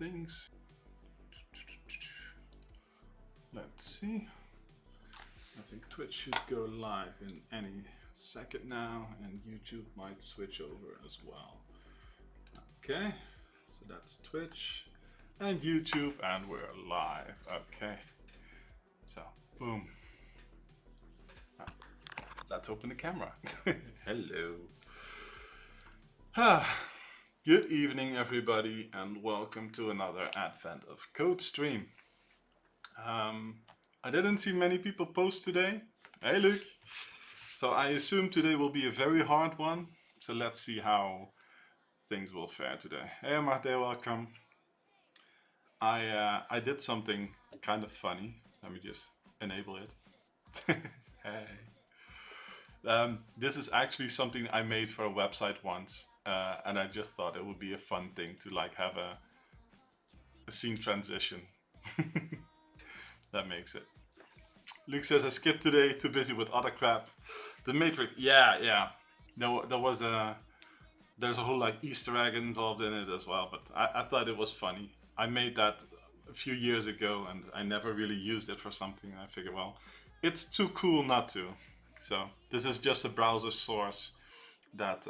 things. Let's see. I think Twitch should go live in any second now, and YouTube might switch over as well. Okay, so that's Twitch and YouTube, and we're live. Okay, so boom. Let's open the camera. Hello. Good evening, everybody, and welcome to another advent of Code Stream. I didn't see many people post today. Hey, Luke. So I assume today will be a very hard one. So let's see how things will fare today. Hey, Marte, welcome. I did something kind of funny. Let me just enable it. Hey. This is actually something I made for a website once, and I just thought it would be a fun thing to like have a scene transition. That makes it. Luke says I skipped today, too busy with other crap. The Matrix, yeah. There's a whole like Easter egg involved in it as well, but I thought it was funny. I made that a few years ago, and I never really used it for something. I figured, well, it's too cool not to. So this is just a browser source that,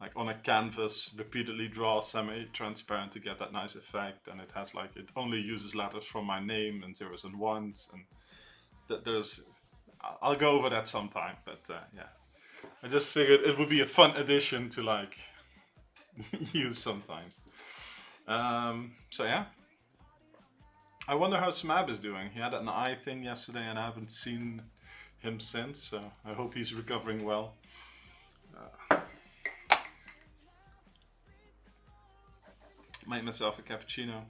like on a canvas, repeatedly draws semi-transparent to get that nice effect, and it has like, it only uses letters from my name and zeros and ones, and I'll go over that sometime, but yeah, I just figured it would be a fun addition to like use sometimes. So yeah. I wonder how Smab is doing. He had an eye thing yesterday, and I haven't seen him since, so I hope he's recovering well. Made myself a cappuccino.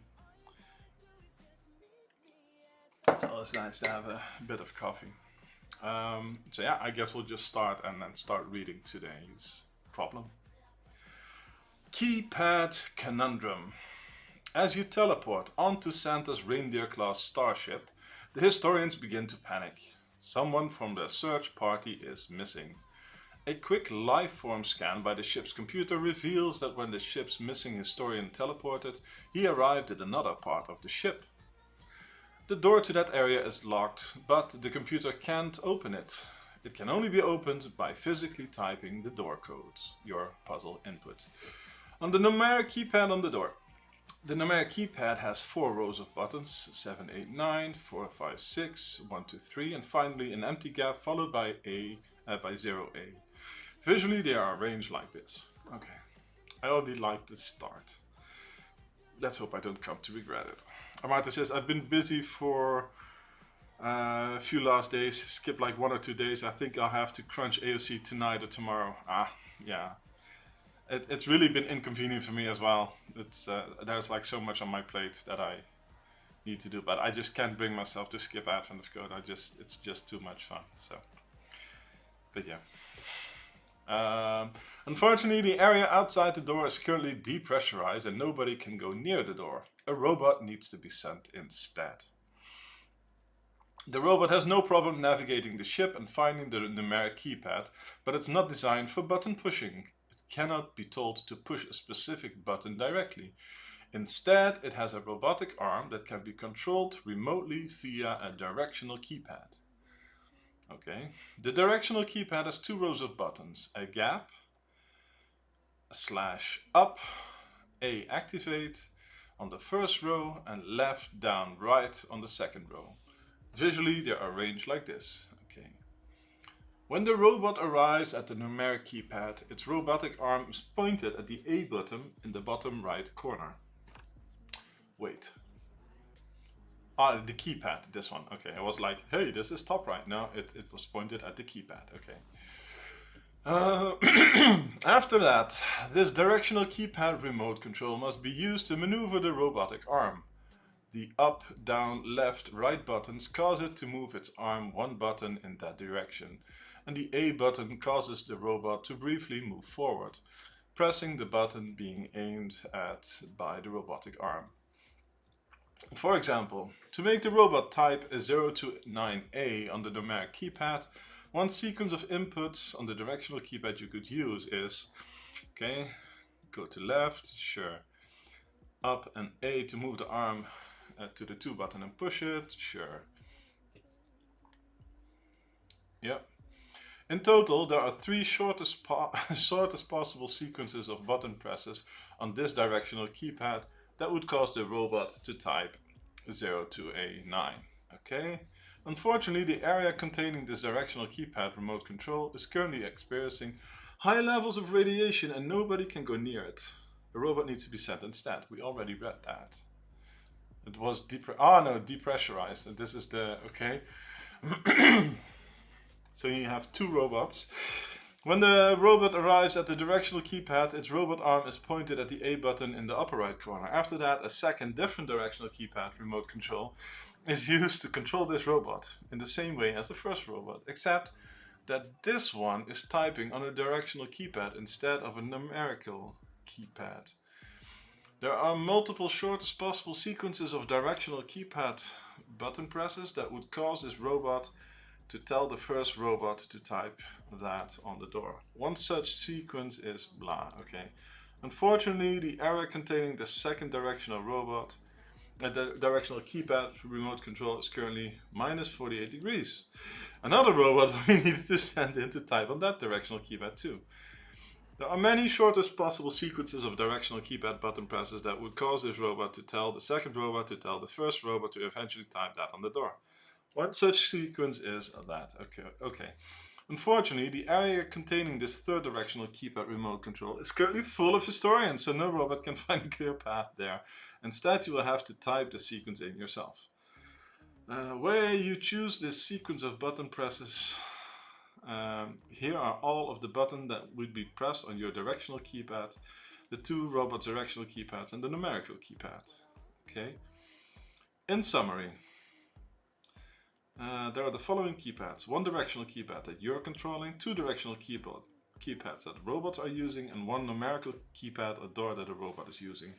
It's always nice to have a bit of coffee. So yeah, I guess we'll just start and then start reading today's problem. Keypad Conundrum. As you teleport onto Santa's reindeer-class starship, the historians begin to panic. Someone from the search party is missing. A quick life-form scan by the ship's computer reveals that when the ship's missing historian teleported, he arrived at another part of the ship. The door to that area is locked, but the computer can't open it. It can only be opened by physically typing the door codes, your puzzle input, on the numeric keypad on the door. The numeric keypad has 4 rows of buttons, 7, 8, 9, 4, 5, 6, 1, 2, 3, and finally an empty gap followed by 0A. Visually they are arranged like this. Okay, I already like the start. Let's hope I don't come to regret it. Amata says, I've been busy for a few last days, skipped like 1 or 2 days. I think I'll have to crunch AOC tonight or tomorrow. Yeah. It's really been inconvenient for me as well. There's like so much on my plate that I need to do, but I just can't bring myself to skip Advent of Code. It's just too much fun. So, but yeah. Unfortunately, the area outside the door is currently depressurized and nobody can go near the door. A robot needs to be sent instead. The robot has no problem navigating the ship and finding the numeric keypad, but it's not designed for button pushing. Cannot be told to push a specific button directly. Instead, it has a robotic arm that can be controlled remotely via a directional keypad. Okay, the directional keypad has 2 rows of buttons, a gap, a /up, A activate on the first row, and left, down, right on the second row. Visually, they are arranged like this. Okay. When the robot arrives at the numeric keypad, its robotic arm is pointed at the A button in the bottom right corner. Wait. The keypad, this one. Okay, I was like, hey, this is top right. No, it was pointed at the keypad. Okay. After that, this directional keypad remote control must be used to maneuver the robotic arm. The up, down, left, right buttons cause it to move its arm 1 button in that direction, and the A button causes the robot to briefly move forward, pressing the button being aimed at by the robotic arm. For example, to make the robot type a 0 to 9A on the numeric keypad, one sequence of inputs on the directional keypad you could use is, okay, go to left, sure, up and A to move the arm to the 2 button and push it, sure. Yep. In total, there are 3 shortest possible sequences of button presses on this directional keypad that would cause the robot to type 0 to A9. Okay? Unfortunately, the area containing this directional keypad remote control is currently experiencing high levels of radiation and nobody can go near it. The robot needs to be sent instead. We already read that. It was depressurized. And this is the, okay. So you have 2 robots. When the robot arrives at the directional keypad, its robot arm is pointed at the A button in the upper right corner. After that, a second different directional keypad remote control is used to control this robot in the same way as the first robot, except that this one is typing on a directional keypad instead of a numerical keypad. There are multiple shortest possible sequences of directional keypad button presses that would cause this robot to tell the first robot to type that on the door. One such sequence is blah, okay. Unfortunately, the area containing the second directional robot, the directional keypad remote control is currently minus 48 degrees. Another robot we needed to send in to type on that directional keypad too. There are many shortest possible sequences of directional keypad button presses that would cause this robot to tell the second robot to tell the first robot to eventually type that on the door. One such sequence is that. Okay. Unfortunately, the area containing this third directional keypad remote control is currently full of historians, so no robot can find a clear path there. Instead, you will have to type the sequence in yourself. Where you choose this sequence of button presses, here are all of the buttons that would be pressed on your directional keypad, the 2 robot directional keypads, and the numerical keypad. Okay. In summary, there are the following keypads: 1 directional keypad that you're controlling, 2 directional keypads that robots are using, and 1 numerical keypad or door that a robot is using.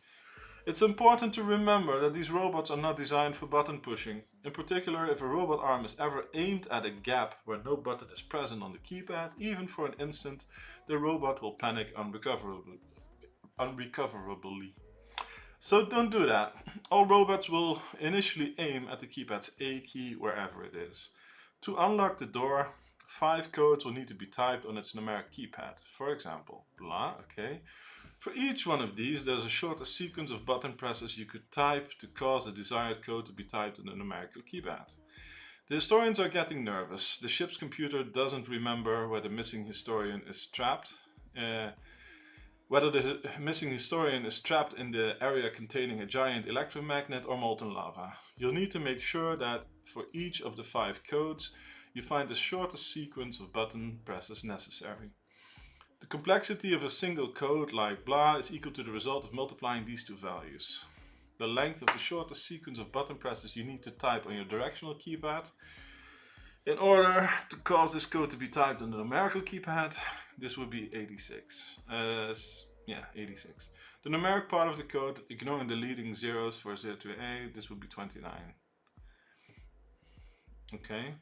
It's important to remember that these robots are not designed for button pushing. In particular, if a robot arm is ever aimed at a gap where no button is present on the keypad, even for an instant, the robot will panic unrecoverably. So don't do that. All robots will initially aim at the keypad's A key wherever it is. To unlock the door, 5 codes will need to be typed on its numeric keypad. For example, blah, okay. For each one of these, there's a shorter sequence of button presses you could type to cause the desired code to be typed on the numerical keypad. The historians are getting nervous. The ship's computer doesn't remember where the missing historian is trapped. Whether the missing historian is trapped in the area containing a giant electromagnet or molten lava. You'll need to make sure that for each of the 5 codes, you find the shortest sequence of button presses necessary. The complexity of a single code like blah is equal to the result of multiplying these 2 values. The length of the shortest sequence of button presses you need to type on your directional keypad. In order to cause this code to be typed on the numerical keypad, this would be 86. 86. The numeric part of the code, ignoring the leading zeros for 0 to A, this would be 29. Okay.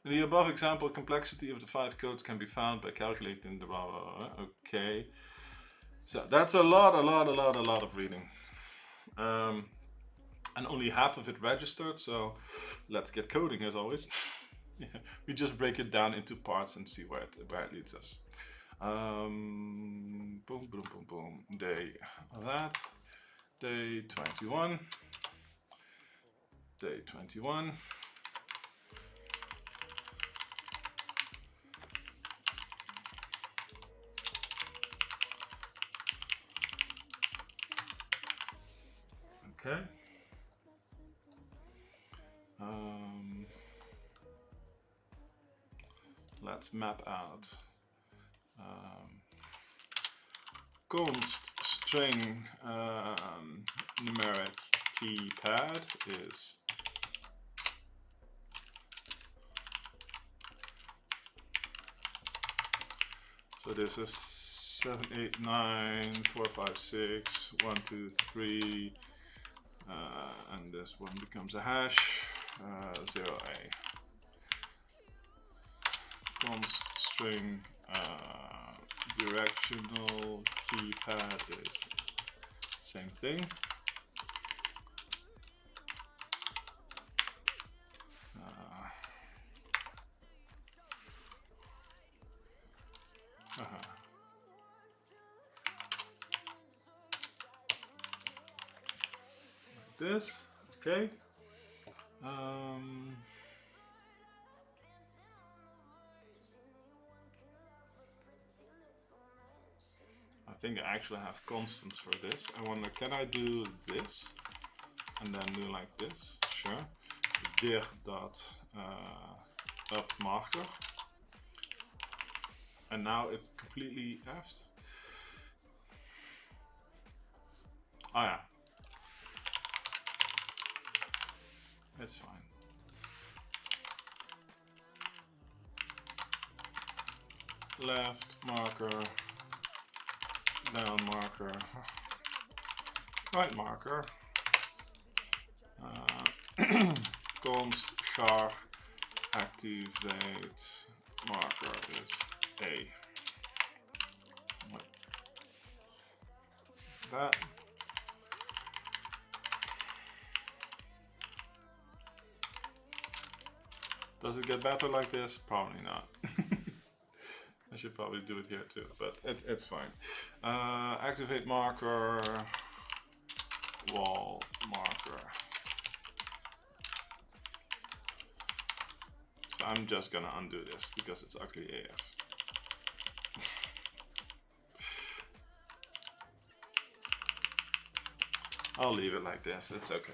In the above example, complexity of the 5 codes can be found by calculating the blah, blah, blah. Okay. So that's a lot of reading. And only half of it registered, so let's get coding as always. Yeah, we just break it down into parts and see where it leads us. Boom, boom, boom, boom. Day 21. Day 21. Okay. Let's map out const string numeric keypad is so this is 7, 8, 9, 4, 5, 6, 1, 2, 3, and this one becomes a hash 0a. Const string directional keypad is same thing. this. Okay. I think I actually have constants for this. I wonder, can I do this and then do like this? Sure. Dir dot up marker. And now it's completely effed. Oh yeah. It's fine. Left marker, down marker, right marker, const char activate marker is A. Like that. Does it get better like this? Probably not. I should probably do it here too, but it's fine. Activate marker, wall marker. So I'm just gonna undo this because it's ugly AF. I'll leave it like this, it's okay.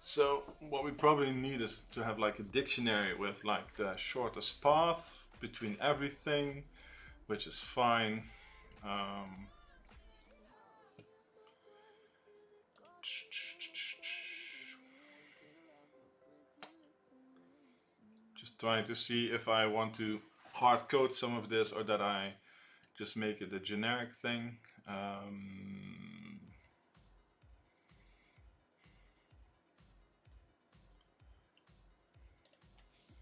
So what we probably need is to have like a dictionary with like the shortest path between everything, which is fine. Just trying to see if I want to hard code some of this or that I just make it a generic thing.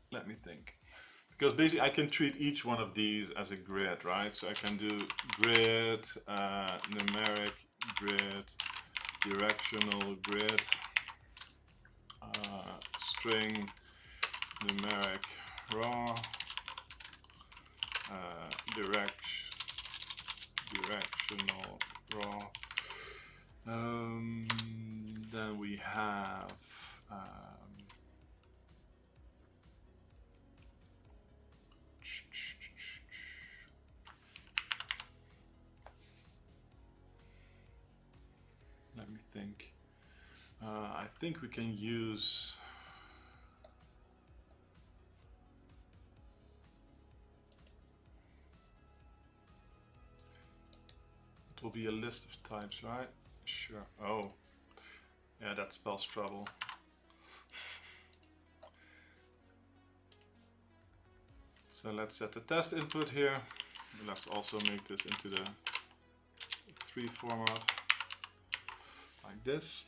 Let me think. Because basically I can treat each one of these as a grid, right? So I can do grid, numeric grid, directional grid, string, numeric raw, directional raw. Then we have let me think. I think we can use it will be a list of types, right? Sure. Oh, yeah, that spells trouble. So let's set the test input here. Let's also make this into the 3 format, like this.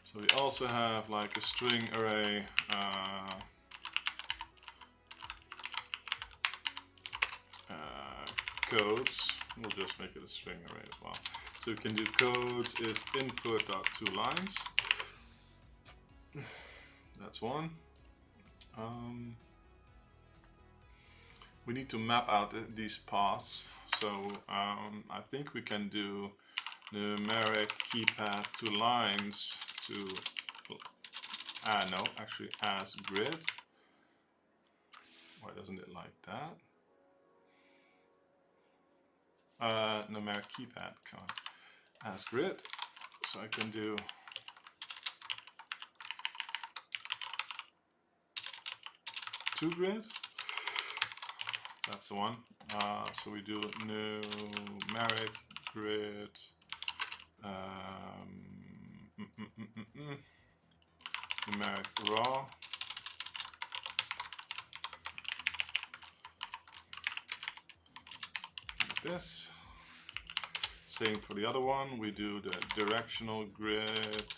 So we also have like a string array codes. We'll just make it a string array as well. So we can do codes is input.toLines. That's one. We need to map out these paths. So I think we can do numeric keypad toLines to no, actually as grid. Why doesn't it like that? Numeric keypad, come on, as grid. So I can do to grid. That's the one. So we do numeric grid. Numeric raw. Like this. Same for the other one. We do the directional grid.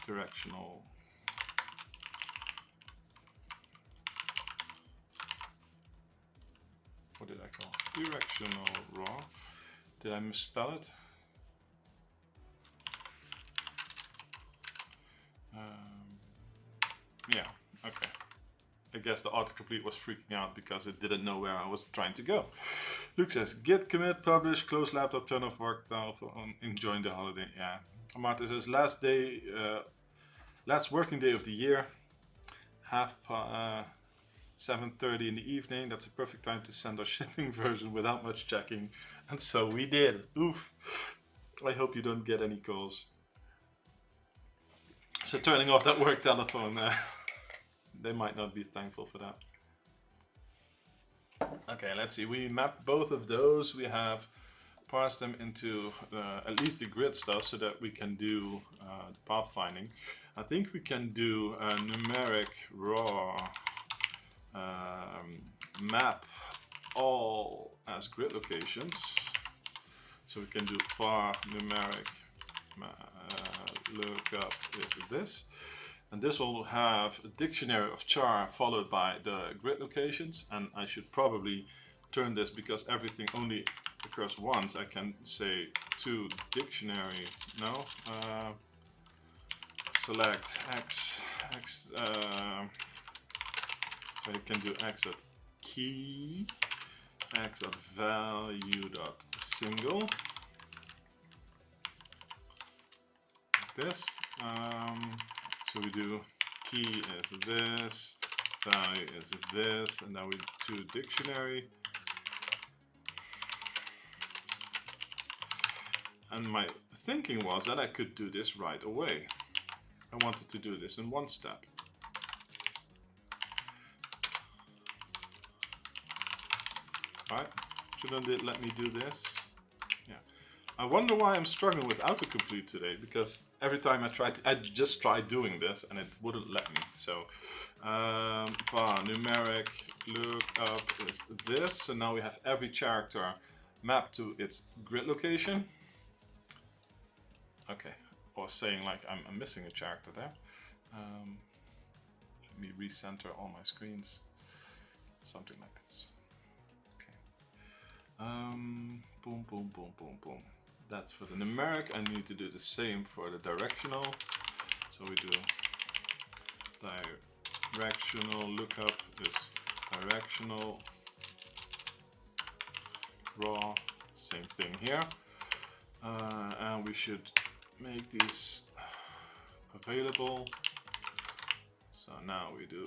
Directional directional raw. Did I misspell it? Yeah, okay. I guess the autocomplete was freaking out because it didn't know where I was trying to go. Luke says, git, commit, publish, close laptop, turn off work, enjoying the holiday. Yeah. Marta says, last working day of the year, 7:30 in the evening. That's a perfect time to send our shipping version without much checking. And so we did. Oof. I hope you don't get any calls. So turning off that work telephone, they might not be thankful for that. Okay, let's see. We mapped both of those. We have parsed them into at least the grid stuff so that we can do the pathfinding. I think we can do a numeric raw map all as grid locations. So we can do var numeric lookup is this. And this will have a dictionary of char followed by the grid locations. And I should probably turn this, because everything only occurs once, I can say to dictionary, no, select x, so you can do x at key, x at value dot single, like this. So we do key is this, value is this, and now we do dictionary. And my thinking was that I could do this right away. I wanted to do this in one step. Right? Shouldn't it let me do this? Yeah. I wonder why I'm struggling with autocomplete today, because every time I just tried doing this and it wouldn't let me. So var numeric lookup is this. So now we have every character mapped to its grid location. Okay, or saying like I'm missing a character there. Let me recenter all my screens. Something like this. Boom, boom, boom, boom, boom. That's for the numeric. I need to do the same for the directional. So we do directional lookup is directional raw. Same thing here. And we should make these available. So now we do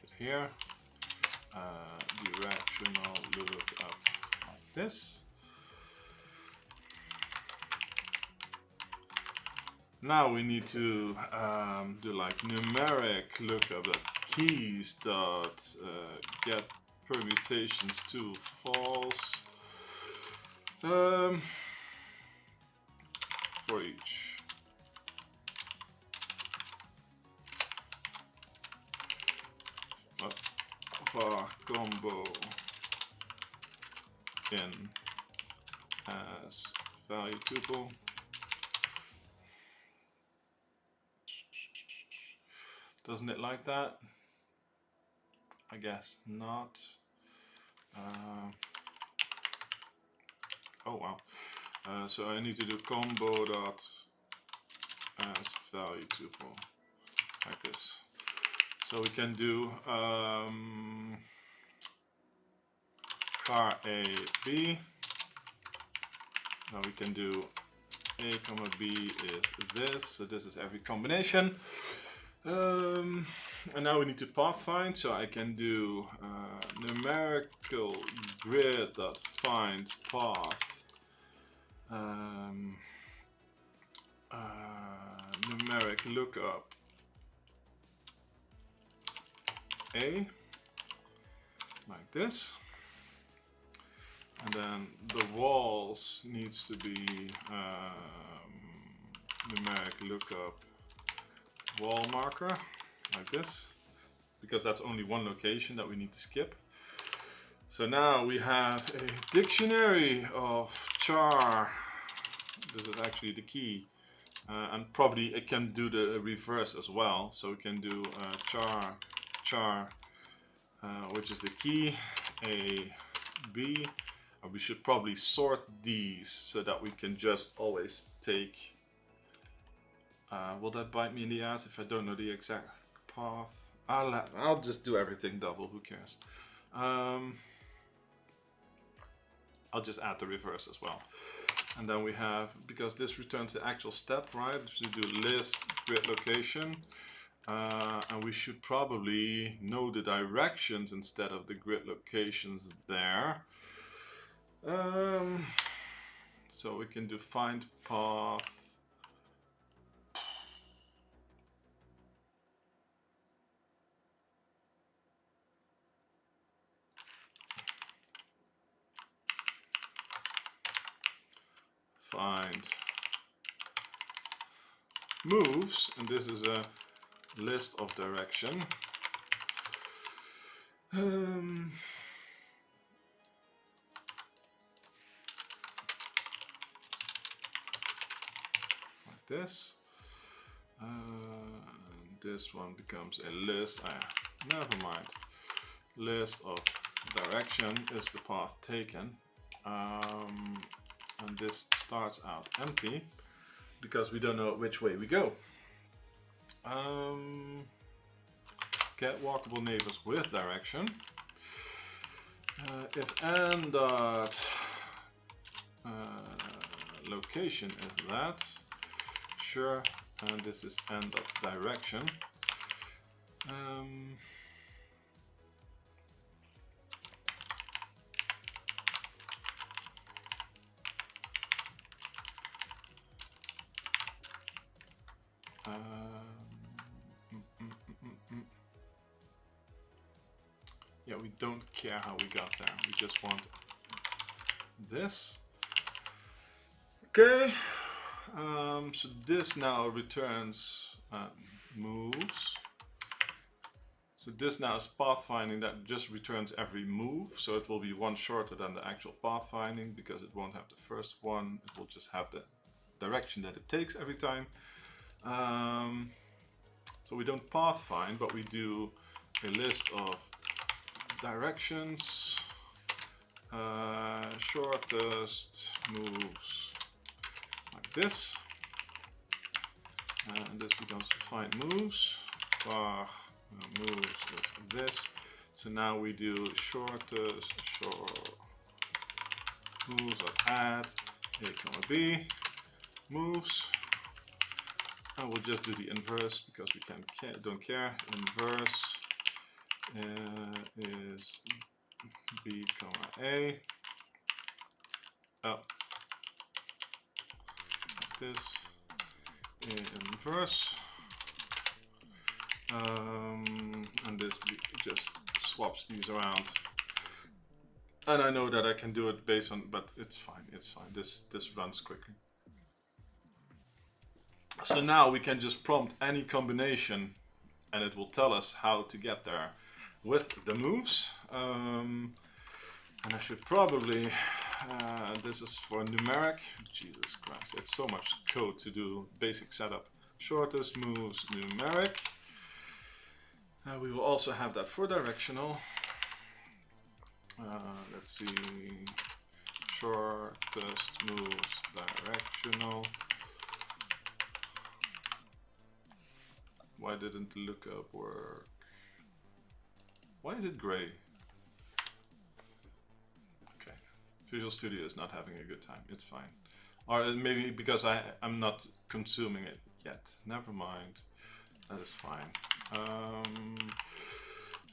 it here. Directional lookup like this. Now we need to do like numeric lookup that keys dot get permutations to false for each. var combo in as value tuple. Doesn't it like that? I guess not. Oh wow. So I need to do combo dot as value tuple like this. So we can do var a b. Now we can do a comma b is this. So this is every combination. And now we need to pathfind. So I can do numerical grid dot find path. Numeric lookup a like this, and then the walls needs to be numeric lookup wall marker like this, because that's only one location that we need to skip. So now we have a dictionary of char. This is actually the key, and probably it can do the reverse as well. So we can do char, which is the key, a b Or we should probably sort these so that we can just always take. Will that bite me in the ass if I don't know the exact path? I'll just do everything double, who cares? I'll just add the reverse as well. And then we have, because this returns the actual step, right? So we do list, grid location. And we should probably know the directions instead of the grid locations there. So we can do find path. Find moves, and this is a list of direction. Like this. This one becomes a list. Never mind. List of direction is the path taken. And this starts out empty because we don't know which way we go. Get walkable neighbors with direction. If n dot location is that, sure, and this is n dot direction. Yeah, we don't care how we got there. We just want this. Okay. So this now returns moves. So this now is pathfinding that just returns every move. So it will be one shorter than the actual pathfinding because it won't have the first one. It will just have the direction that it takes every time. So we don't pathfind, but we do a list of directions, shortest moves like this, and this becomes find moves. Moves is this. So now we do shortest moves of add a comma b moves. I will just do the inverse because we don't care. Inverse is b comma a. This inverse, and this just swaps these around. And I know that I can do it based on, but it's fine. It's fine. This runs quickly. So now we can just prompt any combination, and it will tell us how to get there with the moves. And I should probably, this is for numeric. Jesus Christ, it's so much code to do basic setup. Shortest moves numeric. We will also have that for directional. Let's see, shortest moves directional. Why didn't the lookup work? Why is it gray? Okay, Visual Studio is not having a good time. It's fine. Or maybe because I'm not consuming it yet. Never mind. That is fine.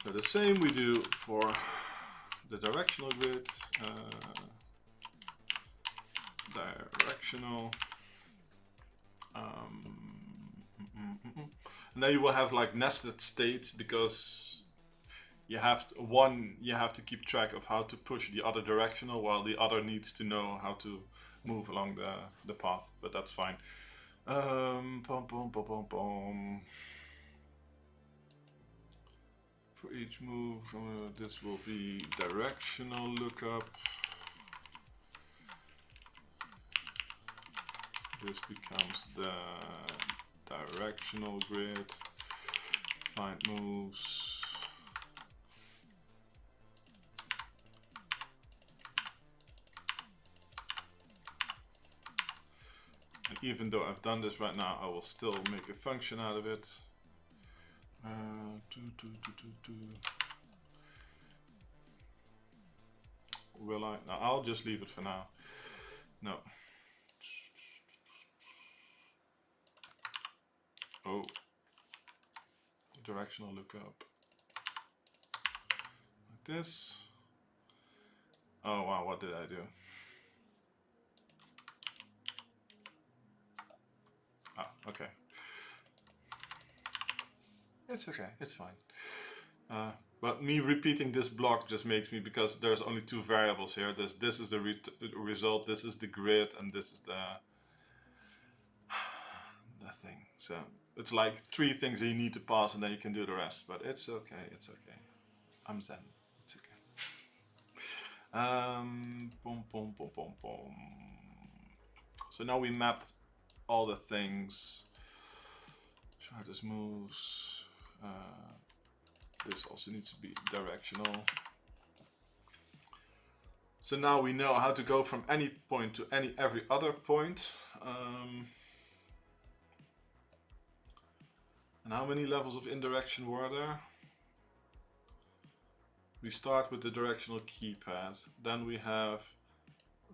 So the same we do for the directional grid. Directional. And then you will have like nested states because you have to keep track of how to push the other directional while the other needs to know how to move along the path, but that's fine. For each move, this will be directional lookup. This becomes the directional grid. Find moves. even though I've done this right now, I will still make a function out of it. Will I? No, I'll just leave it for now. No. Oh. Directional lookup. Like this. Oh wow, what did I do? Ah, okay. It's okay, it's fine. But me repeating this block just makes me, because there's only two variables here. This is the result, this is the grid, and this is the thing. So it's like 3 things that you need to pass, and then you can do the rest. But it's okay, it's okay. I'm zen. It's okay. Boom, boom, boom, boom, boom. So now we mapped all the things. How this moves. This also needs to be directional. So now we know how to go from any point to every other point. And how many levels of indirection were there? We start with the directional keypad. Then we have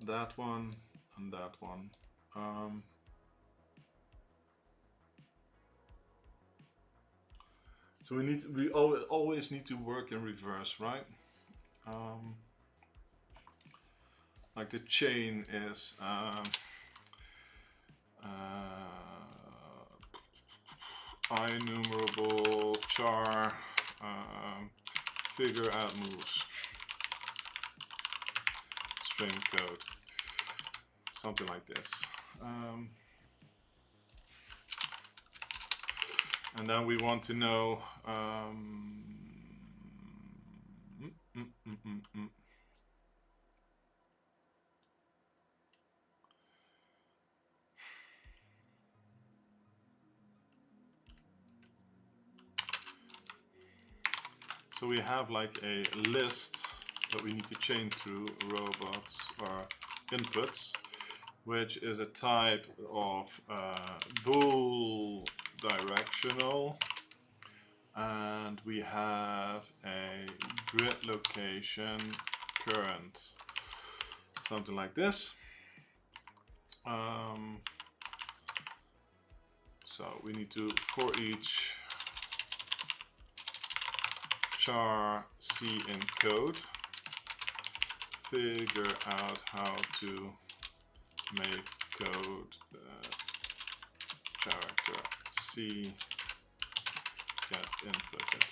that one and that one. So we always need to work in reverse, right? Like the chain is INumerable char figure out moves string code, something like this. And then we want to know so we have like a list that we need to chain through robots or inputs, which is a type of bool directional, and we have a grid location current, something like this. So we need to, for each char C in code, figure out how to make code character C get inputted.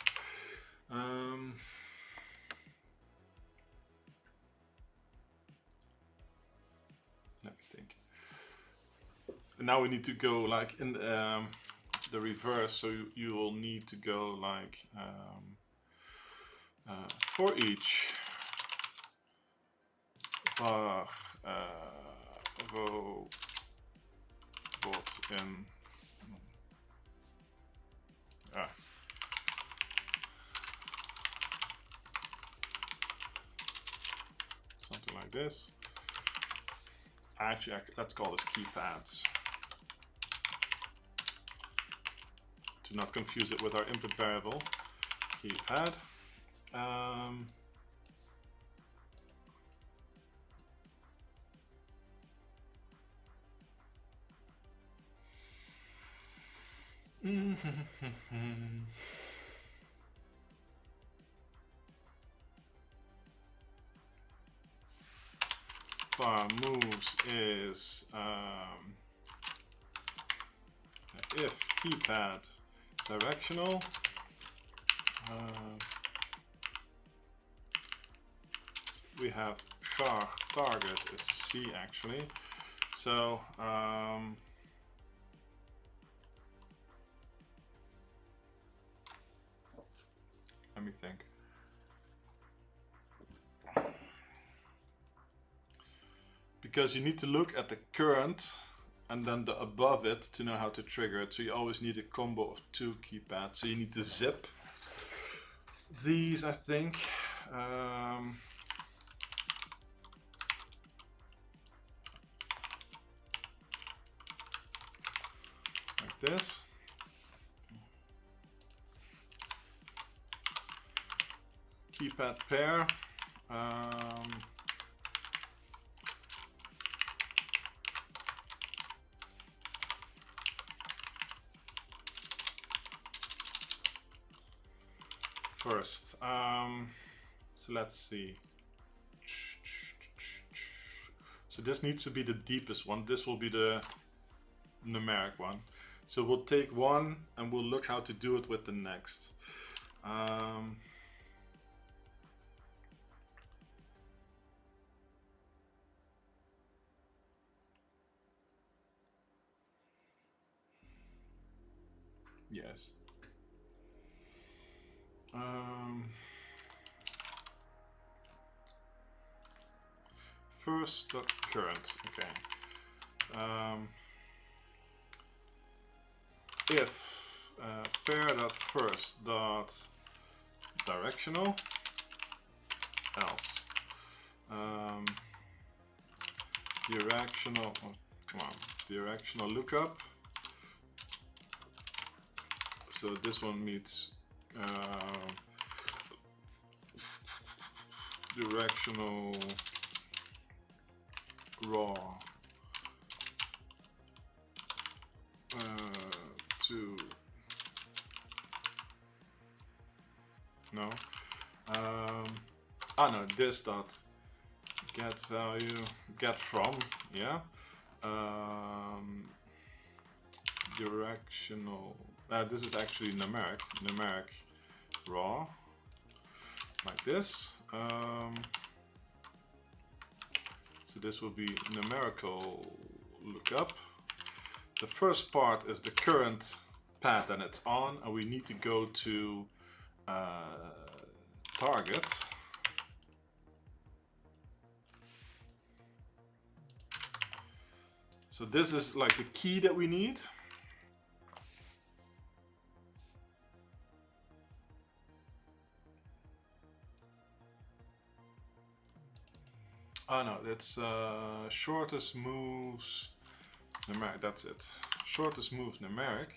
Let me think. And now we need to go like in the reverse, so you will need to go like for each var robot in something like this. Actually, let's call this keypads to not confuse it with our input variable keypad. Var moves is if keypad directional, we have char target is C actually, so let me think. Because you need to look at the current and then the above it to know how to trigger it. So you always need a combo of 2 keypads. So you need to zip these, I think. this. Keypad pair. First, so let's see. So this needs to be the deepest one. This will be the numeric one. So we'll take one and we'll look how to do it with the next. Yes. First dot current. Okay. If pair dot first dot directional, else directional. Oh, come on, directional lookup. So this one meets directional raw to no no, this dot get value get from, yeah, directional. This is actually numeric raw, like this. So this will be numerical lookup. The first part is the current pad and it's on, and we need to go to target. So this is like the key that we need. Oh no, that's shortest moves numeric, that's it. Shortest moves numeric.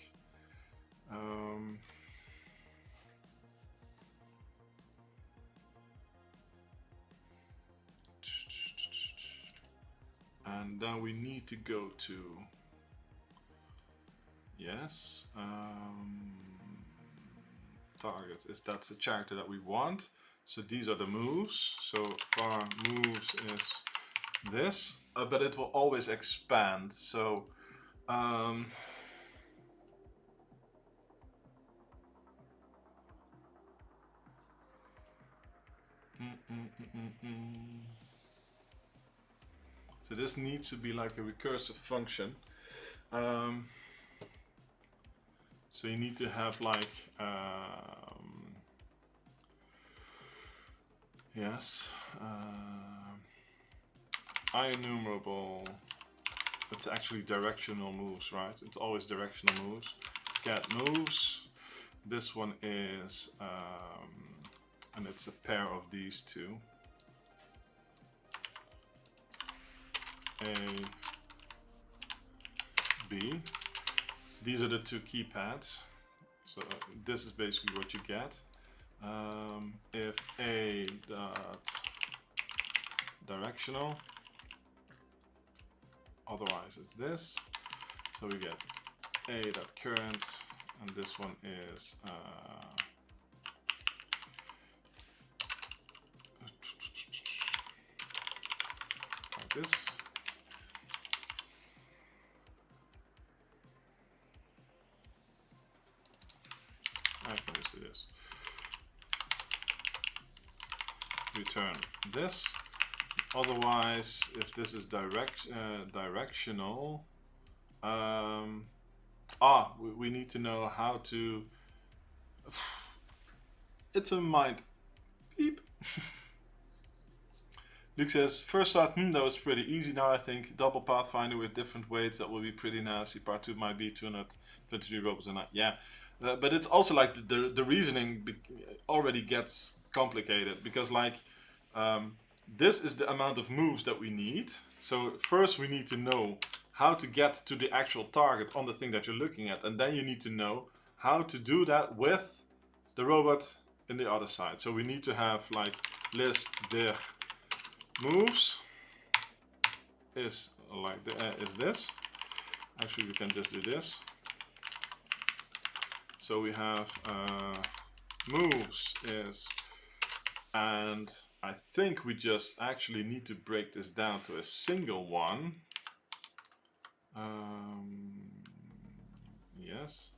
And then we need to go to, yes, target, that's the character that we want. So these are the moves. So var moves is this, but it will always expand. So so this needs to be like a recursive function. So you need to have like yes, IEnumerable. It's actually directional moves, right? It's always directional moves. Get moves. This one is, and it's a pair of these two. A, B. So these are the two keypads. So this is basically what you get. If A dot directional, otherwise it's this. So we get A dot current, and this one is like this. Let me see this. Return this. Otherwise, if this is directional, we need to know how to. It's a mind. Beep. Luke says, first thought, that was pretty easy. Now I think double pathfinder with different weights, that will be pretty nasty. Part 2 might be 223 robots a night. Yeah, but it's also like the reasoning already gets complicated, because like this is the amount of moves that we need. So first we need to know how to get to the actual target on the thing that you're looking at, and then you need to know how to do that with the robot in the other side. So we need to have like list dir moves is like is this. Actually, we can just do this. So we have moves is, and I think we just actually need to break this down to a single one. Yes.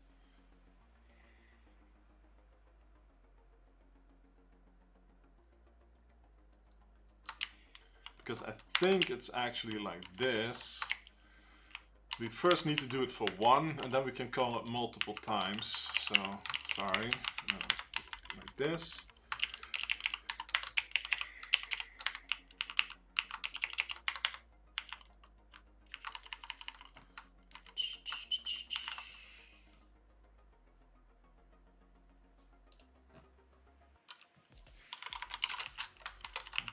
Because I think it's actually like this. We first need to do it for one, and then we can call it multiple times. So, sorry, like this.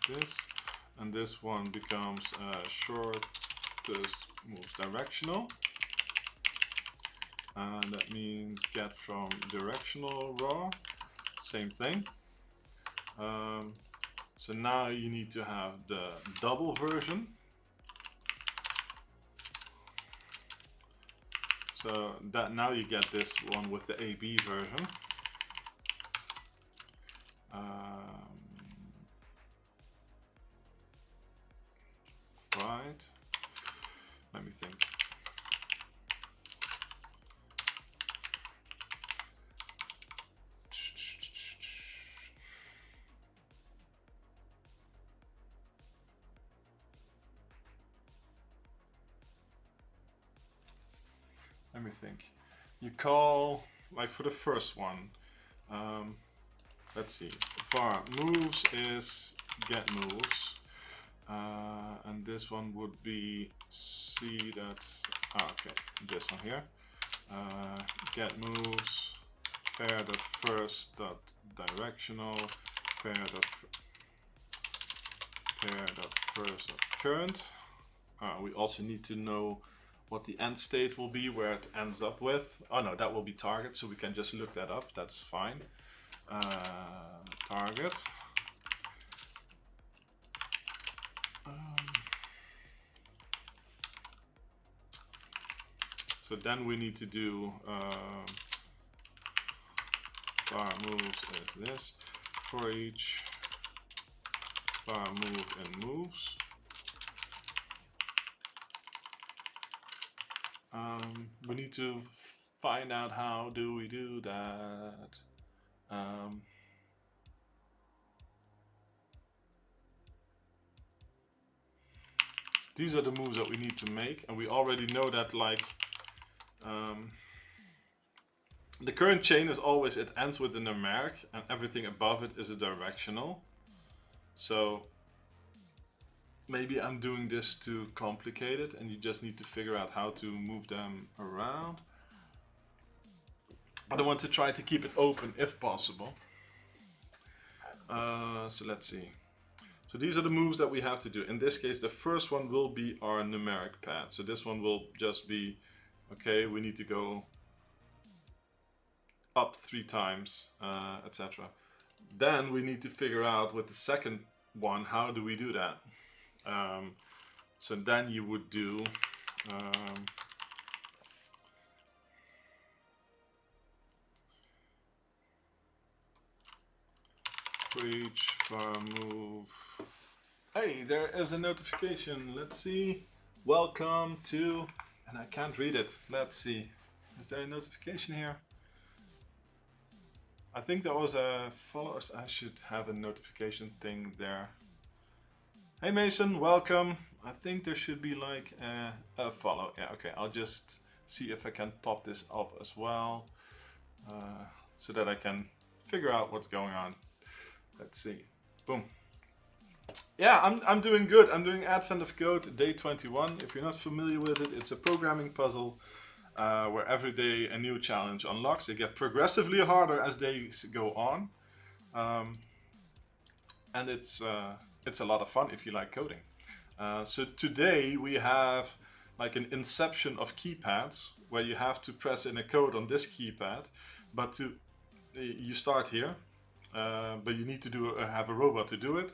Like this. And this one becomes shortest moves directional. And that means get from directional raw. Same thing. So now you need to have the double version. So that now you get this one with the AB version. Right. Let me think. Let me think. You call, like for the first one, let's see, var moves is get moves. And this one would be see that, okay, this one here. Get moves, pair dot first dot directional, pair dot first dot current. We also need to know what the end state will be, where it ends up with. Oh no, that will be target, so we can just look that up, that's fine. Target. So then we need to do var moves is this, for each var move and moves. We need to find out how do we do that. These are the moves that we need to make, and we already know that like the current chain is always, it ends with a numeric and everything above it is a directional. So maybe I'm doing this too complicated and you just need to figure out how to move them around. I don't want to try to keep it open if possible. So let's see. So these are the moves that we have to do. In this case, the first one will be our numeric pad. So this one will just be, okay, we need to go up 3 times, etc. Then we need to figure out with the second one, how do we do that? So then you would do for each var move. Hey, there is a notification. Let's see. Welcome to, and I can't read it. Let's see. Is there a notification here? I think there was a followers. I should have a notification thing there. Hey Mason, welcome. I think there should be like a follow. Yeah, okay. I'll just see if I can pop this up as well, so that I can figure out what's going on. Let's see. Boom. Yeah, I'm doing good. I'm doing Advent of Code day 21. If you're not familiar with it, it's a programming puzzle where every day a new challenge unlocks. They get progressively harder as days go on, and it's a lot of fun if you like coding. So today we have like an inception of keypads where you have to press in a code on this keypad, but you start here, but you need to have a robot to do it.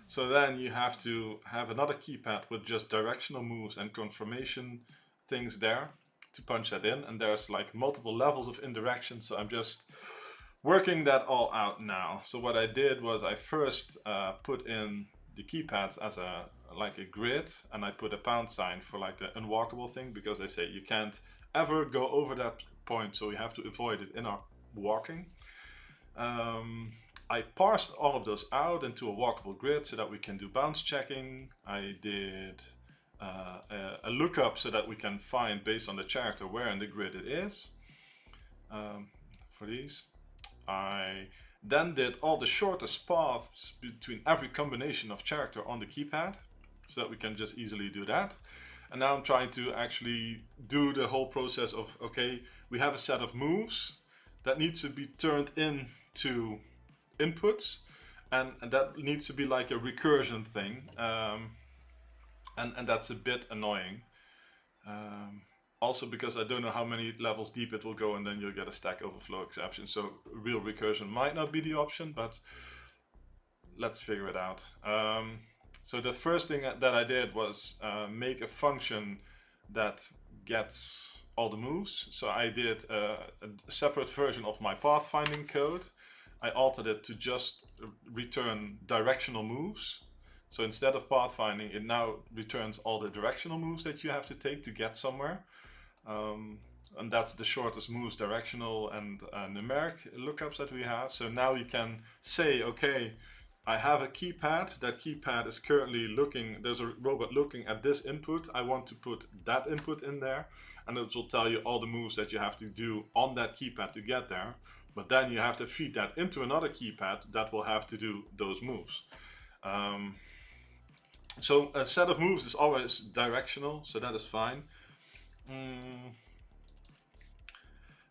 So then you have to have another keypad with just directional moves and confirmation things there to punch that in, and there's like multiple levels of indirection, so I'm just working that all out now. So what I did was I first put in the keypads as like a grid, and I put a pound sign for like the unwalkable thing, because they say you can't ever go over that point, so we have to avoid it in our walking. I parsed all of those out into a walkable grid so that we can do bounce checking. I did a lookup so that we can find, based on the character, where in the grid it is for these. I then did all the shortest paths between every combination of character on the keypad so that we can just easily do that. And now I'm trying to actually do the whole process of, okay, we have a set of moves that needs to be turned into inputs, and that needs to be like a recursion thing, and that's a bit annoying. Also because I don't know how many levels deep it will go, and then you'll get a Stack Overflow exception. So real recursion might not be the option, but let's figure it out. So the first thing that I did was make a function that gets all the moves. So I did a separate version of my pathfinding code. I altered it to just return directional moves. So instead of pathfinding, it now returns all the directional moves that you have to take to get somewhere. And that's the shortest moves, directional and numeric lookups that we have. So now you can say, okay, I have a keypad. That keypad is currently looking, there's a robot looking at this input. I want to put that input in there, and it will tell you all the moves that you have to do on that keypad to get there. But then you have to feed that into another keypad that will have to do those moves. So a set of moves is always directional, so that is fine.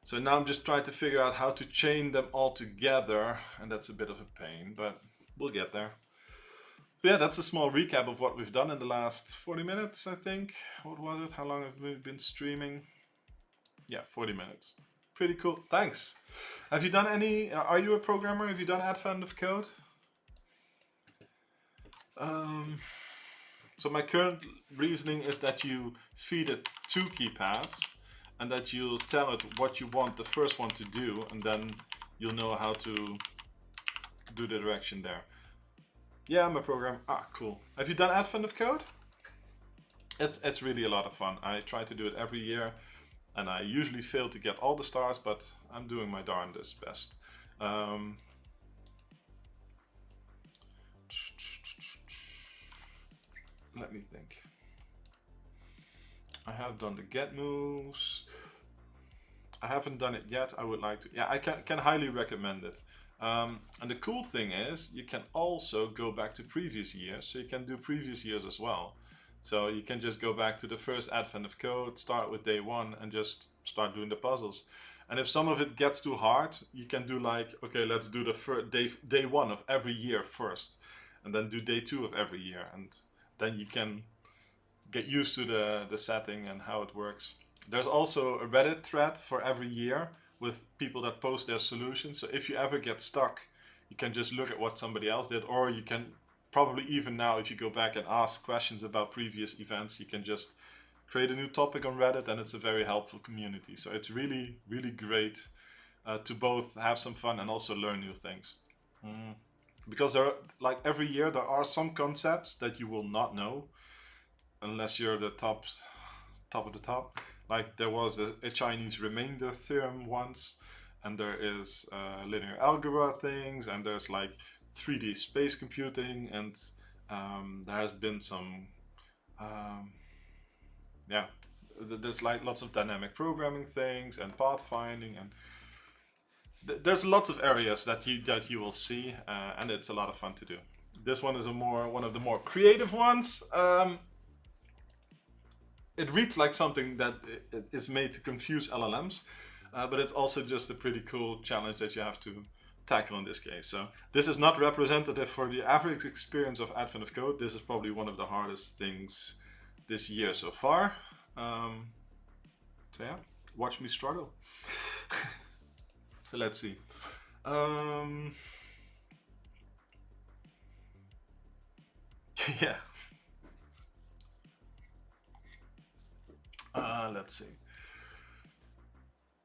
So now I'm just trying to figure out how to chain them all together, and that's a bit of a pain, but we'll get there. Yeah, that's a small recap of what we've done in the last 40 minutes, I think. What was it? How long have we been streaming? Yeah, 40 minutes. Pretty cool. Thanks. Have you done any, are you a programmer? Have you done Advent of Code? So my current reasoning is that you feed it 2 keypads, and that you'll tell it what you want the first one to do, and then you'll know how to do the direction there. Yeah, I'm a programmer. Ah, cool. Have you done Advent of Code? It's really a lot of fun. I try to do it every year, and I usually fail to get all the stars, but I'm doing my darndest best. Let me think. I have done the get moves. I haven't done it yet. I would like to. Yeah, I can highly recommend it. And the cool thing is you can also go back to previous years, so you can do previous years as well. So you can just go back to the first Advent of Code, start with day 1, and just start doing the puzzles. And if some of it gets too hard, you can do like, okay, let's do the day 1 of every year first, and then do day 2 of every year, and then you can get used to the setting and how it works. There's also a Reddit thread for every year with people that post their solutions. So if you ever get stuck, you can just look at what somebody else did, or you can probably even now, if you go back and ask questions about previous events, you can just create a new topic on Reddit, and it's a very helpful community. So it's really, really great to both have some fun and also learn new things. Because there are, like every year, there are some concepts that you will not know unless you're the top of the top. Like there was a Chinese remainder theorem once, and there is linear algebra things, and there's like 3D space computing, and there has been some, yeah, there's like lots of dynamic programming things and pathfinding, and there's lots of areas that you will see, and it's a lot of fun to do. This one is one of the more creative ones. It reads like something that is made to confuse LLMs, but it's also just a pretty cool challenge that you have to tackle in this case. So this is not representative for the average experience of Advent of Code. This is probably one of the hardest things this year so far. So yeah, watch me struggle. So let's see. Yeah. Let's see.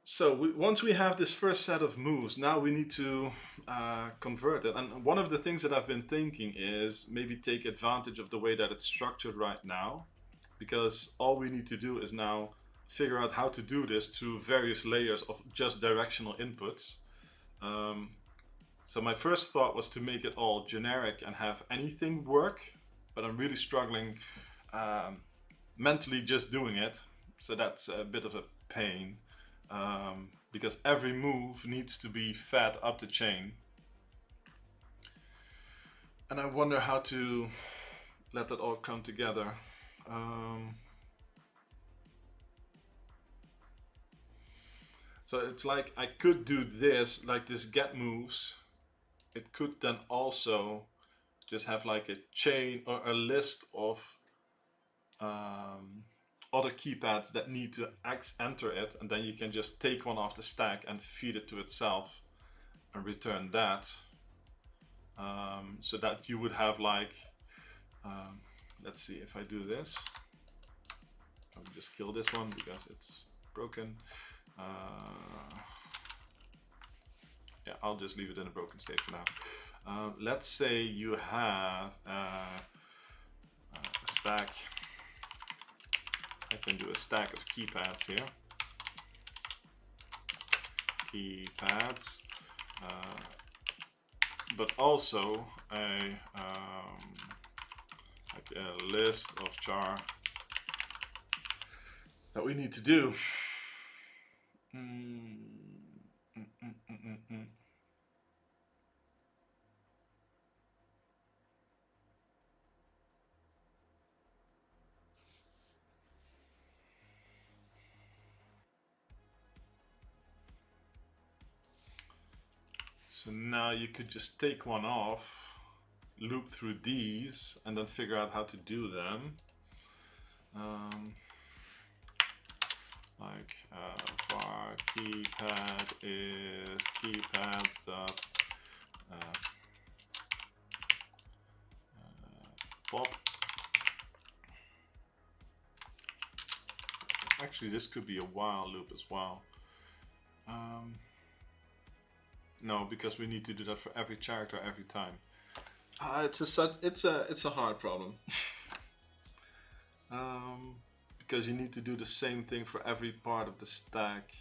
So once we have this first set of moves, now we need to convert it. And one of the things that I've been thinking is maybe take advantage of the way that it's structured right now, because all we need to do is now figure out how to do this to various layers of just directional inputs. So my first thought was to make it all generic and have anything work, but I'm really struggling mentally just doing it. So that's a bit of a pain. Because every move needs to be fed up the chain. And I wonder how to let that all come together. So it's like I could do this, like this get moves. It could then also just have like a chain or a list of other keypads that need to enter it, and then you can just take one off the stack and feed it to itself and return that. So that you would have like, let's see if I do this. I'll just kill this one because it's broken. Yeah, I'll just leave it in a broken state for now. Let's say you have a stack. I can do a stack of keypads here. Keypads, but also like a list of char that we need to do. So now you could just take one off, loop through these, and then figure out how to do them. Like var keypad is keypads dot pop. Actually, this could be a while loop as well. No, because we need to do that for every character every time. It's a hard problem. Because you need to do the same thing for every part of the stack.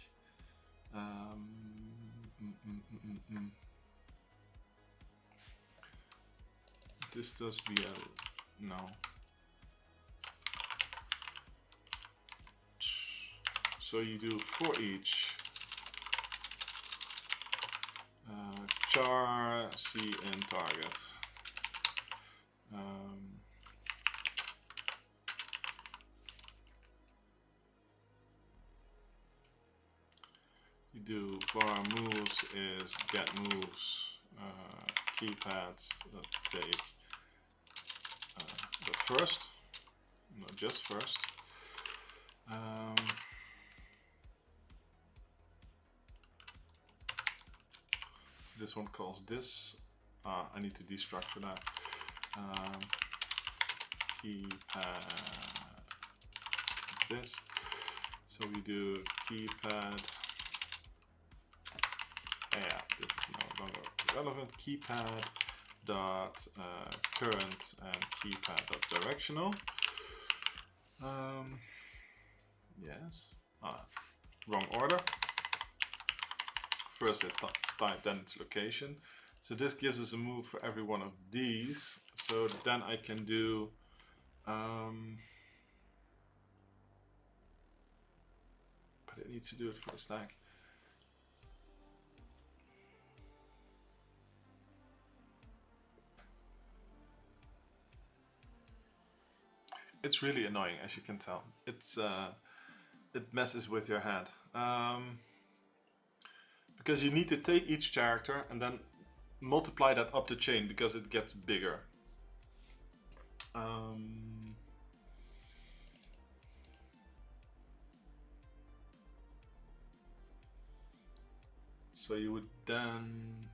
This does be a no. So you do for each char C in target. You do bar moves is get moves keypads take the first, no, just first. This one calls this. I need to destructure that. Keypad this. So we do keypad. Yeah, this is no longer relevant. Keypad dot current and keypad dot directional. Yes. Wrong order. First it's type, then its location. So this gives us a move for every one of these. So then I can do but it needs to do it for the stack. It's really annoying, as you can tell. It's it messes with your head. Because you need to take each character and then multiply that up the chain because it gets bigger. So you would then,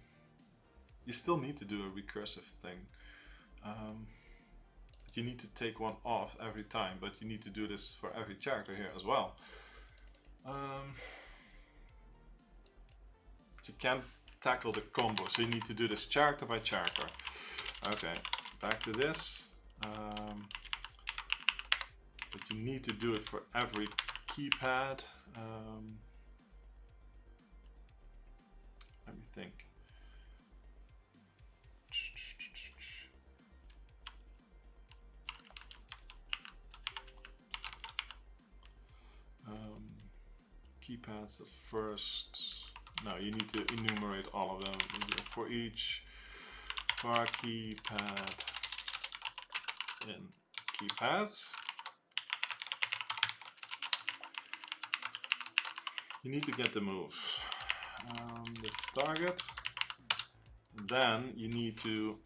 you still need to do a recursive thing. You need to take one off every time, but you need to do this for every character here as well. You can't tackle the combo, so you need to do this character by character. Okay, back to this. But you need to do it for every keypad. Let me think. Keypads at first. No, you need to enumerate all of them. For each bar keypad in keypads, you need to get the moves. This is target. Then you need to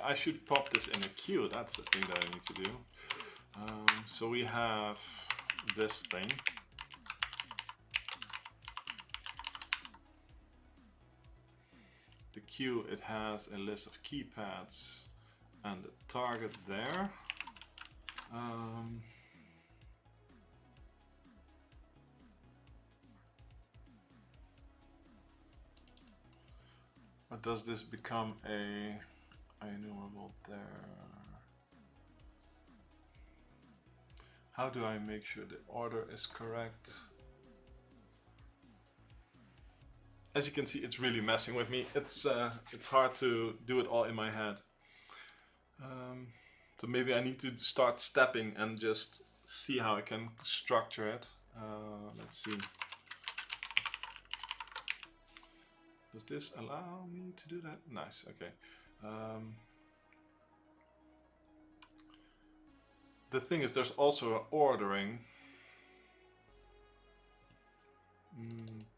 I should pop this in a queue. That's the thing that I need to do. So we have this thing. The queue, it has a list of keypads and the target there. But does this become a enumerable there? How do I make sure the order is correct? As you can see, it's really messing with me. It's hard to do it all in my head. So maybe I need to start stepping and just see how I can structure it. Let's see. Does this allow me to do that? Nice, okay. The thing is, there's also an ordering.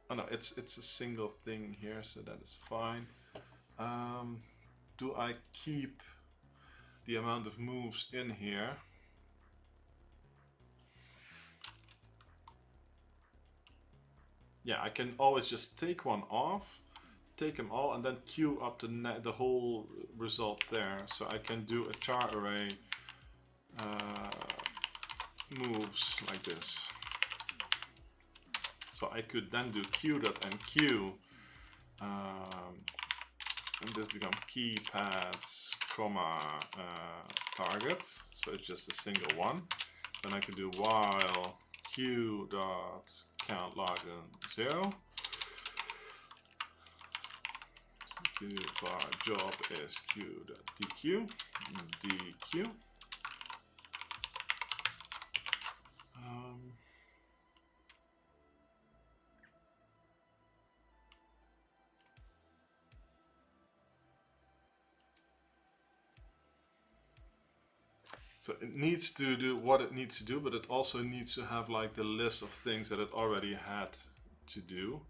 Oh no, it's a single thing here, so that is fine. Do I keep the amount of moves in here? Yeah, I can always just take one off, take them all, and then queue up the whole result there. So I can do a char array moves like this. So I could then do q.enqueue, and this becomes keypads, comma, target. So it's just a single one. Then I could do while q.count larger than 0. Q bar job is q.dq, dq. So it needs to do what it needs to do, but it also needs to have like the list of things that it already had to do.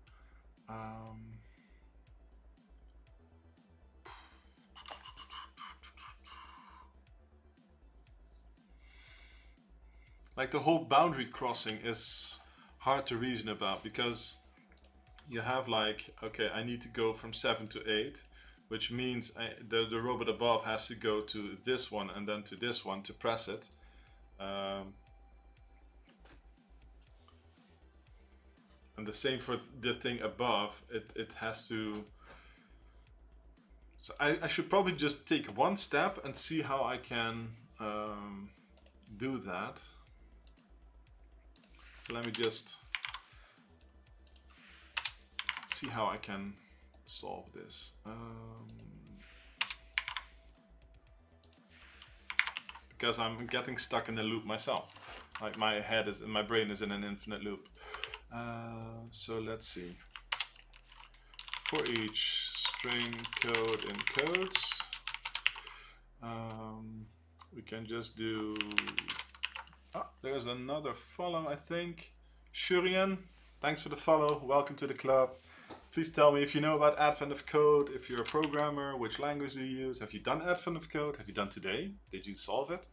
Like the whole boundary crossing is hard to reason about, because you have like, okay, I need to go from 7 to 8. Which means the robot above has to go to this one and then to this one to press it. And the same for the thing above, it has to... So I should probably just take one step and see how I can do that. So let me just see how I can solve this. Because I'm getting stuck in a loop myself. Like my brain is in an infinite loop. So let's see. For each string code encodes, we can just do... Oh, there's another follow, I think. Shurian, thanks for the follow. Welcome to the club. Please tell me if you know about Advent of Code, if you're a programmer, which language do you use? Have you done Advent of Code? Have you done today? Did you solve it?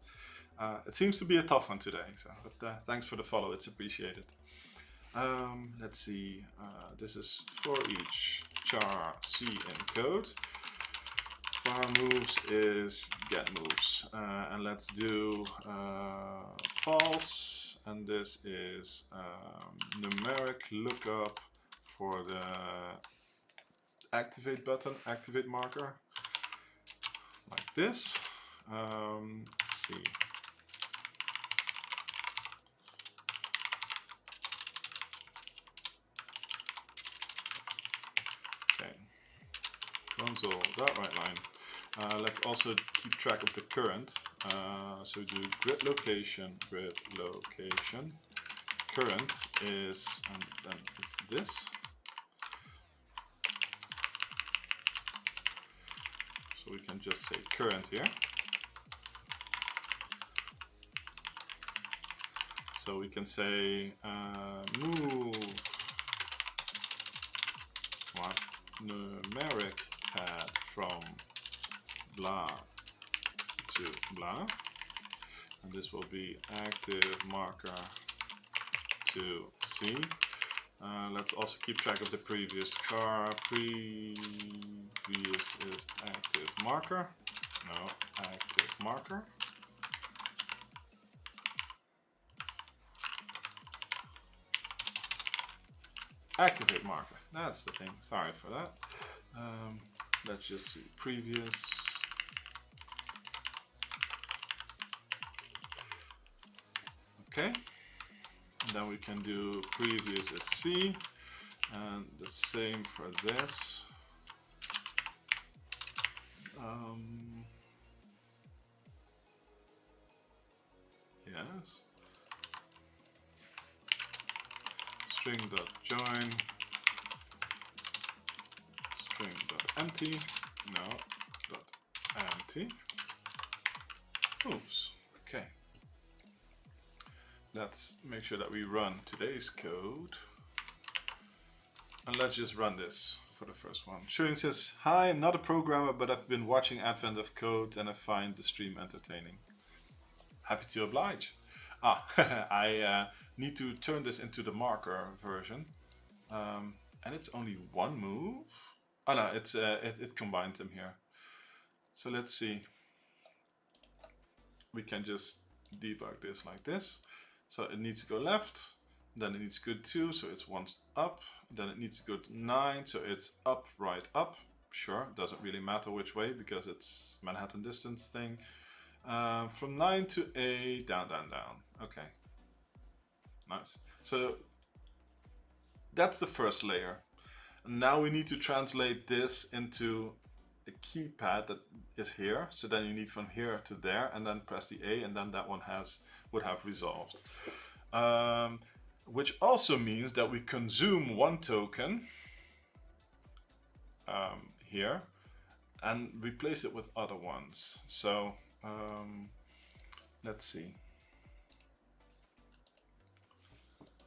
It seems to be a tough one today, so but, thanks for the follow, it's appreciated. Let's see, this is for each char C in code. Var moves is get moves, and let's do false, and this is numeric lookup for the activate button, activate marker, like this. Let's see. Okay, console.writeline. Let's also keep track of the current. So do grid location, current is, and then it's this. So we can just say current here. So we can say move what numeric pad from blah to blah, and this will be active marker to C. Let's also keep track of the previous car. Previous is active marker. No, active marker. Activate marker. That's the thing. Sorry for that. Let's just see previous. Okay. And then we can do previous is C, and the same for this. Yes. String.join, string.empty, no, .empty, moves. Okay. Let's make sure that we run today's code. And let's just run this for the first one. Shurin says, hi, I'm not a programmer, but I've been watching Advent of Code and I find the stream entertaining. Happy to oblige. I need to turn this into the marker version. And it's only one move. Oh no, it combined them here. So let's see. We can just debug this like this. So it needs to go left, then it needs to go 2, so it's once up, then it needs to go to 9, so it's up, right, up. Sure, doesn't really matter which way because it's Manhattan distance thing. From 9 to A, down, down, down. Okay, nice. So that's the first layer. And now we need to translate this into a keypad that is here. So then you need from here to there, and then press the A, and then that one would have resolved. Which also means that we consume one token here and replace it with other ones. So let's see.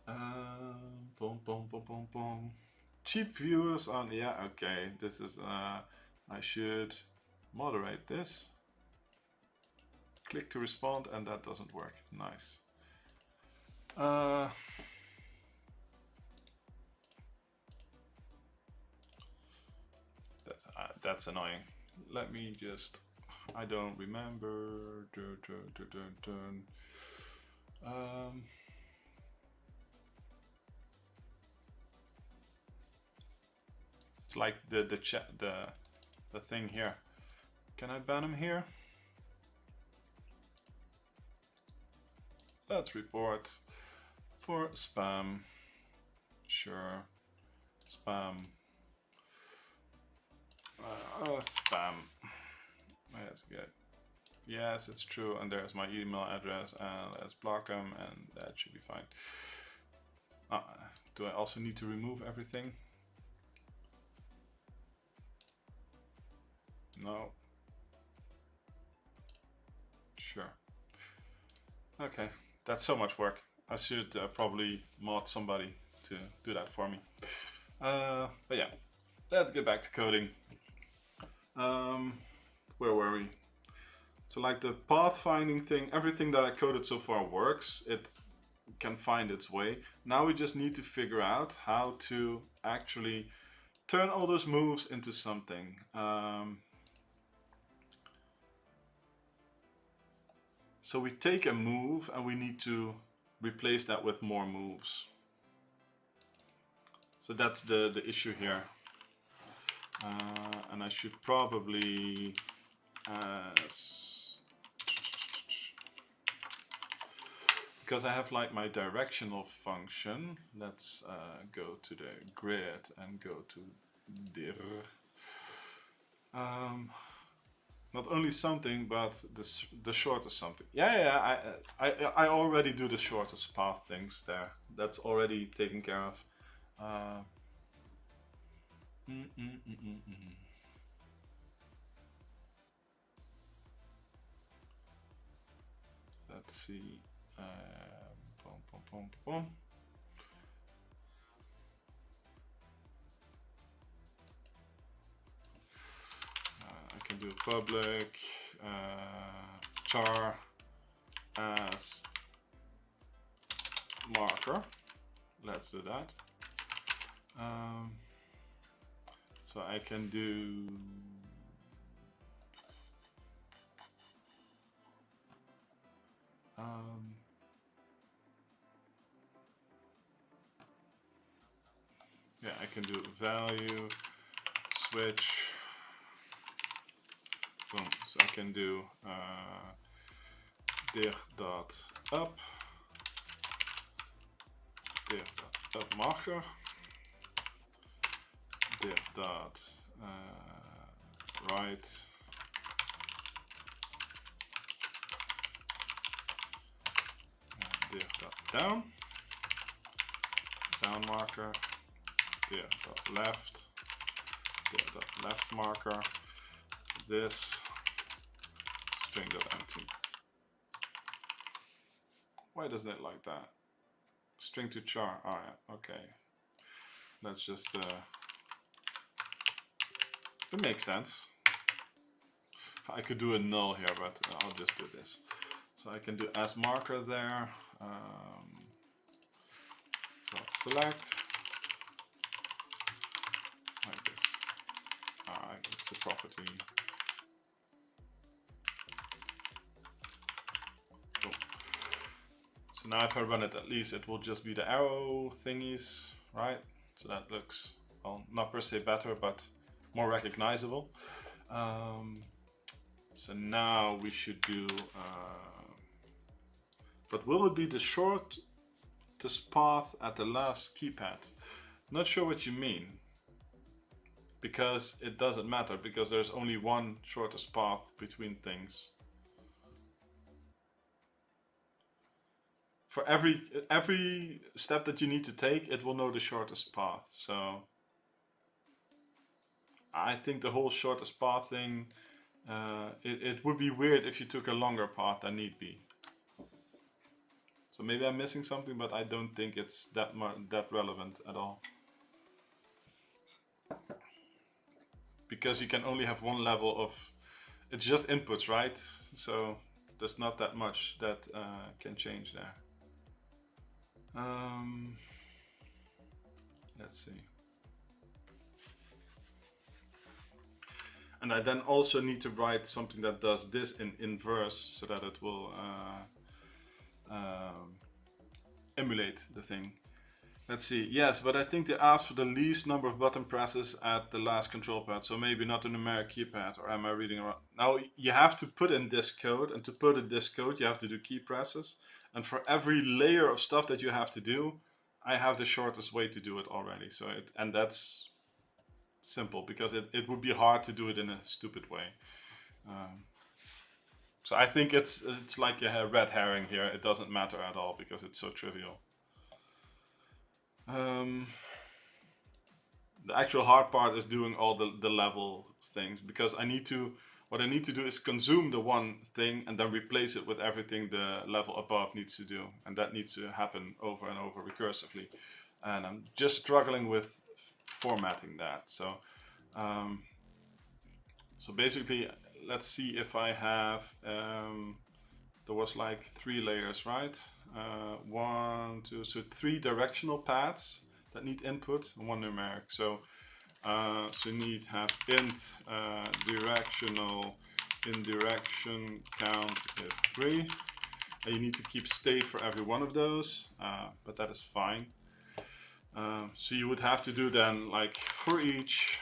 Boom, boom, boom, boom, boom. Cheap viewers on, yeah, okay. This is, I should moderate this. Click to respond, and that doesn't work. Nice. That's annoying. Let me just, I don't remember. It's like the thing here. Can I ban him here? Let's report for spam. Sure, spam. Spam. That's good. Yes, it's true, and there's my email address, and let's block them, and that should be fine. Do I also need to remove everything? No. Sure. Okay, that's so much work. I should probably mod somebody to do that for me. But yeah, let's get back to coding. Where were we? So like the pathfinding thing, everything that I coded so far works. It can find its way. Now we just need to figure out how to actually turn all those moves into something. So we take a move and we need to replace that with more moves. So that's the issue here. And I should probably because I have like my directional function. Let's go to the grid and go to dir. Not only something, but the shortest something. Yeah, I already do the shortest path things there. That's already taken care of. Let's see. I can do public char as marker. Let's do that. So I can do yeah, I can do value switch. Boom. So I can do dir dot up marker, dir dot right dir dot down marker, dir dot left marker, this string dot empty. Why doesn't it like that? String to char. Oh yeah, okay. Let's just it makes sense. I could do a null here, but I'll just do this. So I can do as marker there. Dot select like this. Alright, it's the property. Boom. So now if I run it, at least it will just be the arrow thingies, right? So that looks, well, not per se better, but more recognizable. So now we should do, but will it be the shortest path at the last keypad? Not sure what you mean, because it doesn't matter, because there's only one shortest path between things. For every step that you need to take, it will know the shortest path. So I think the whole shortest path thing, it would be weird if you took a longer path than need be. So maybe I'm missing something, but I don't think it's that relevant at all. Because you can only have one level of, it's just inputs, right? So there's not that much that can change there. Let's see. And I then also need to write something that does this in inverse so that it will emulate the thing. Let's see. Yes, but I think they asked for the least number of button presses at the last control pad, so maybe not a numeric keypad, or am I reading wrong? Now you have to put in this code, and to put in this code you have to do key presses, and for every layer of stuff that you have to do, I have the shortest way to do it already. So and that's simple, because it would be hard to do it in a stupid way. So I think it's like a red herring here. It doesn't matter at all because it's so trivial. The actual hard part is doing all the level things, because what I need to do is consume the one thing and then replace it with everything the level above needs to do, and that needs to happen over and over recursively. And I'm just struggling with formatting that. So so basically, let's see if I have, there was like 3 layers, right? 1, 2, so 3 directional paths that need input and 1 numeric. So so you need to have int directional in direction count is 3. And you need to keep state for every one of those, but that is fine. So you would have to do then, like, for each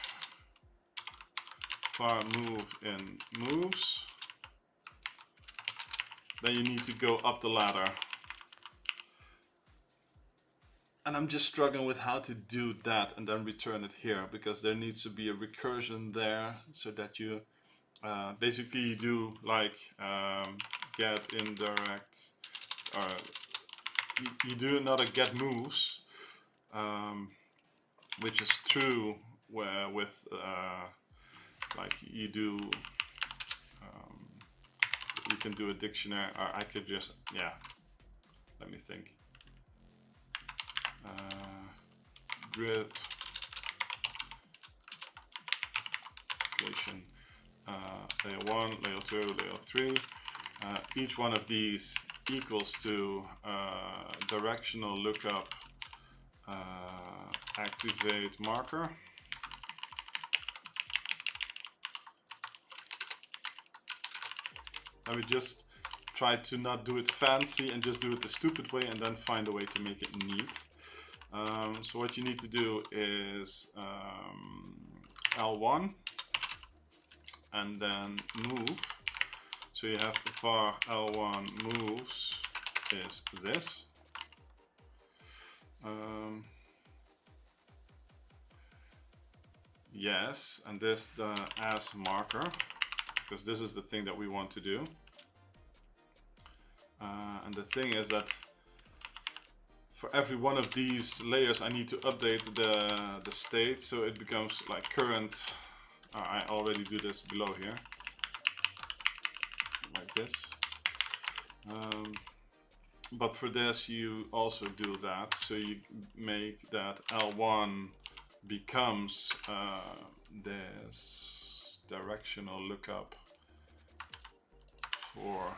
var move in moves, then you need to go up the ladder. And I'm just struggling with how to do that and then return it here, because there needs to be a recursion there, so that you basically do like get indirect, or you do another get moves, which is true where with like you do, you can do a dictionary, or I could just, yeah, let me think. Grid application, layer 1, layer 2, layer 3. Each one of these equals to directional lookup activate marker. And we just try to not do it fancy and just do it the stupid way, and then find a way to make it neat. So what you need to do is L1 and then move. So you have var L1 moves is this. Yes, and this the as marker, because this is the thing that we want to do. And the thing is that for every one of these layers I need to update the state, so it becomes like current. I already do this below here, like this. But for this you also do that, so you make that L1 becomes this directional lookup for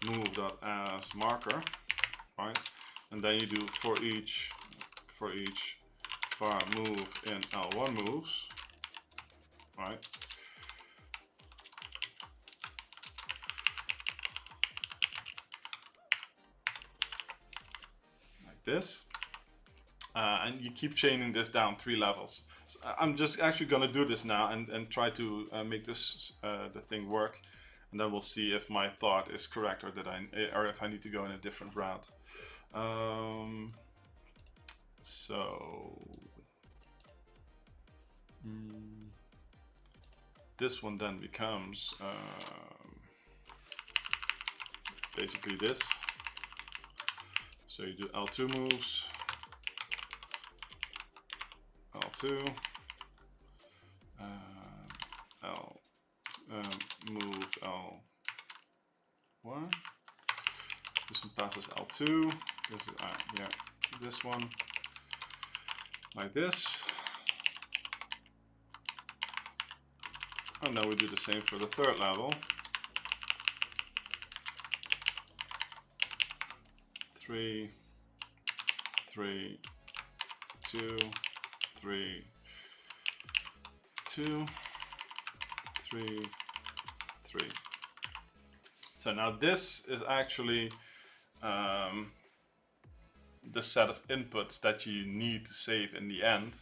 move.as marker, right? And then you do for each var move in L1 moves, right? Like this. And you keep chaining this down 3 levels. So I'm just actually going to do this now and try to make this the thing work, and then we'll see if my thought is correct, or or if I need to go in a different route. So this one then becomes basically this. So you do L2 moves, L2, move L1. This one passes L2. This is, yeah, this one like this. And now we do the same for the 3rd level. 3, 3, 2, 3, 2, 3, 3. So now this is actually the set of inputs that you need to save in the end.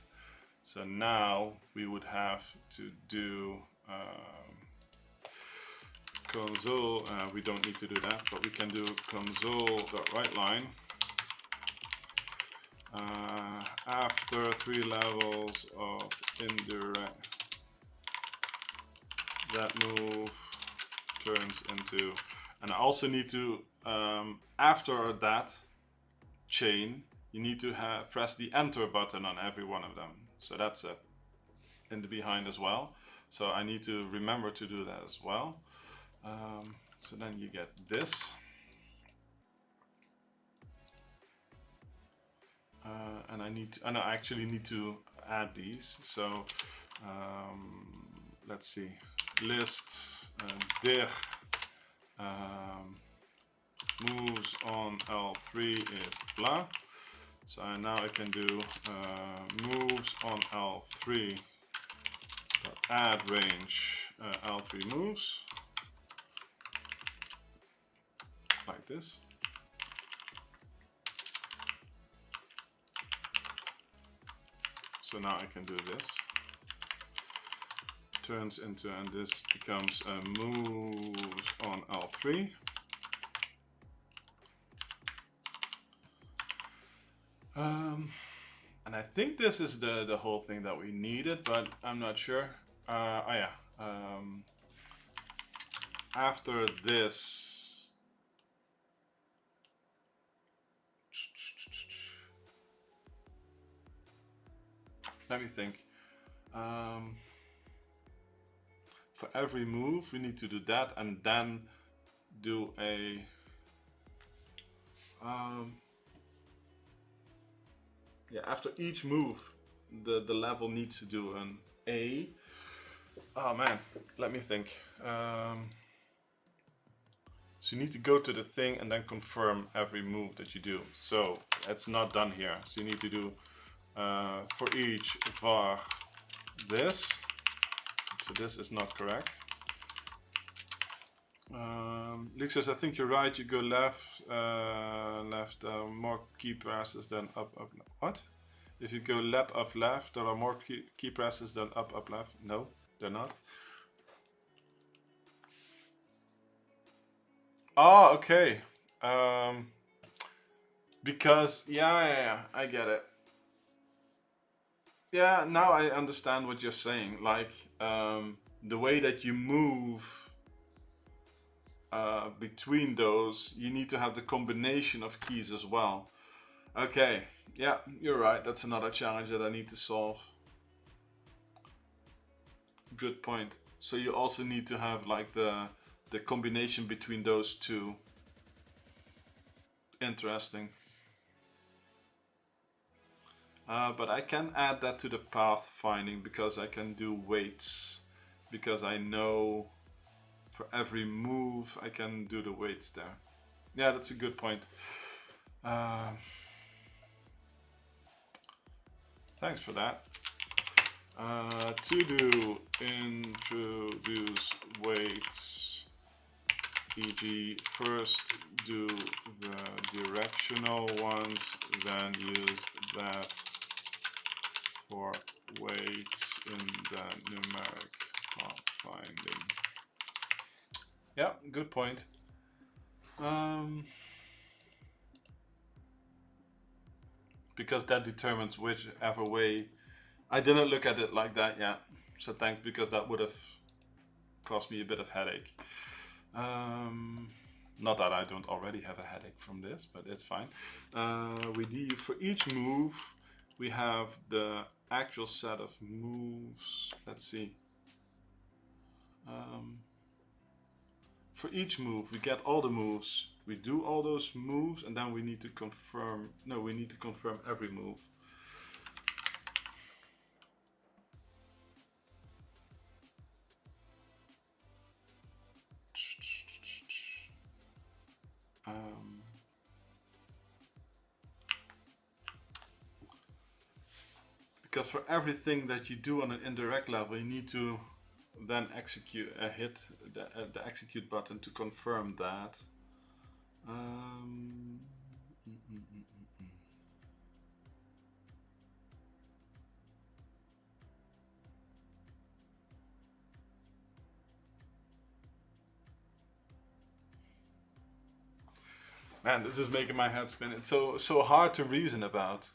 So now we would have to do console, we don't need to do that, but we can do console.writeLine. After 3 levels of indirect, that move turns into, and I also need to, after that chain, you need to press the enter button on every one of them. So that's in the behind as well. So I need to remember to do that as well. So then you get this. and I actually need to add these. So let's see, list dir moves on L3 is blah. So now I can do moves on L3 add range L3 moves like this. So now I can do this. Turns into, and this becomes moves on L3. And I think this is the whole thing that we needed, but I'm not sure. Oh yeah. After this, let me think. For every move, we need to do that, and then do a yeah, after each move, the level needs to do an A. Oh man, let me think. So you need to go to the thing and then confirm every move that you do. So it's not done here. So you need to do for each var this. So this is not correct. Luke says, I think you're right. You go left, more key presses than up. What? If you go left, up, left, there are more key presses than up, left. No, they're not. Oh, okay. Because, yeah, I get it. Yeah, now I understand what you're saying. Like, the way that you move between those, you need to have the combination of keys as well. Okay, yeah, you're right. That's another challenge that I need to solve. Good point. So you also need to have like the combination between those two. Interesting. But I can add that to the path finding because I can do weights, because I know for every move I can do the weights there. Yeah, that's a good point. Thanks for that. To do introduce weights, e.g. first do the directional ones, then use that for weights in the numeric path finding. Yeah, good point. Because that determines whichever way. I didn't look at it like that yet, so thanks, because that would have caused me a bit of headache. Not that I don't already have a headache from this, but it's fine. For each move, we have the actual set of moves. Let's see. For each move, we get all the moves. We do all those moves, and then we need to confirm. No, we need to confirm every move. Because for everything that you do on an indirect level, you need to then hit the execute button to confirm that. Man, this is making my head spin. It's so hard to reason about.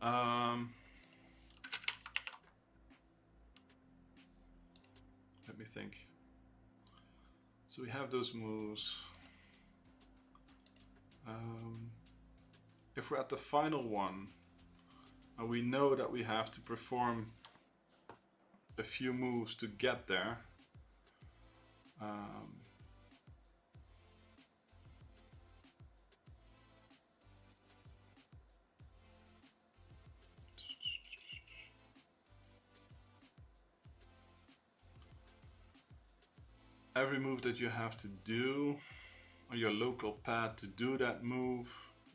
Let me think. So we have those moves. If we're at the final one, and we know that we have to perform a few moves to get there, every move that you have to do on your local pad to do that move,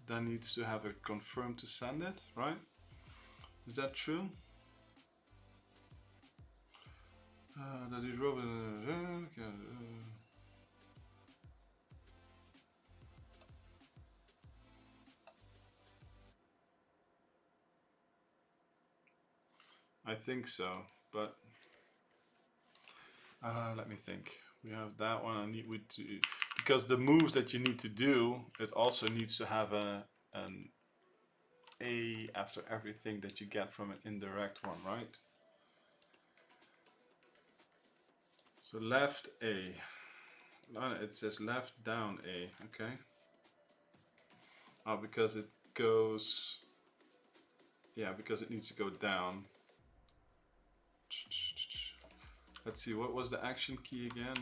then needs to have a confirm to send it, right? Is that true? That is Robin. I think so, but let me think. We have that one. I need to, because the moves that you need to do, it also needs to have an A after everything that you get from an indirect one, right? So left A. It says left down A. Okay. Oh, because it goes. Yeah, because it needs to go down. Let's see, what was the action key again?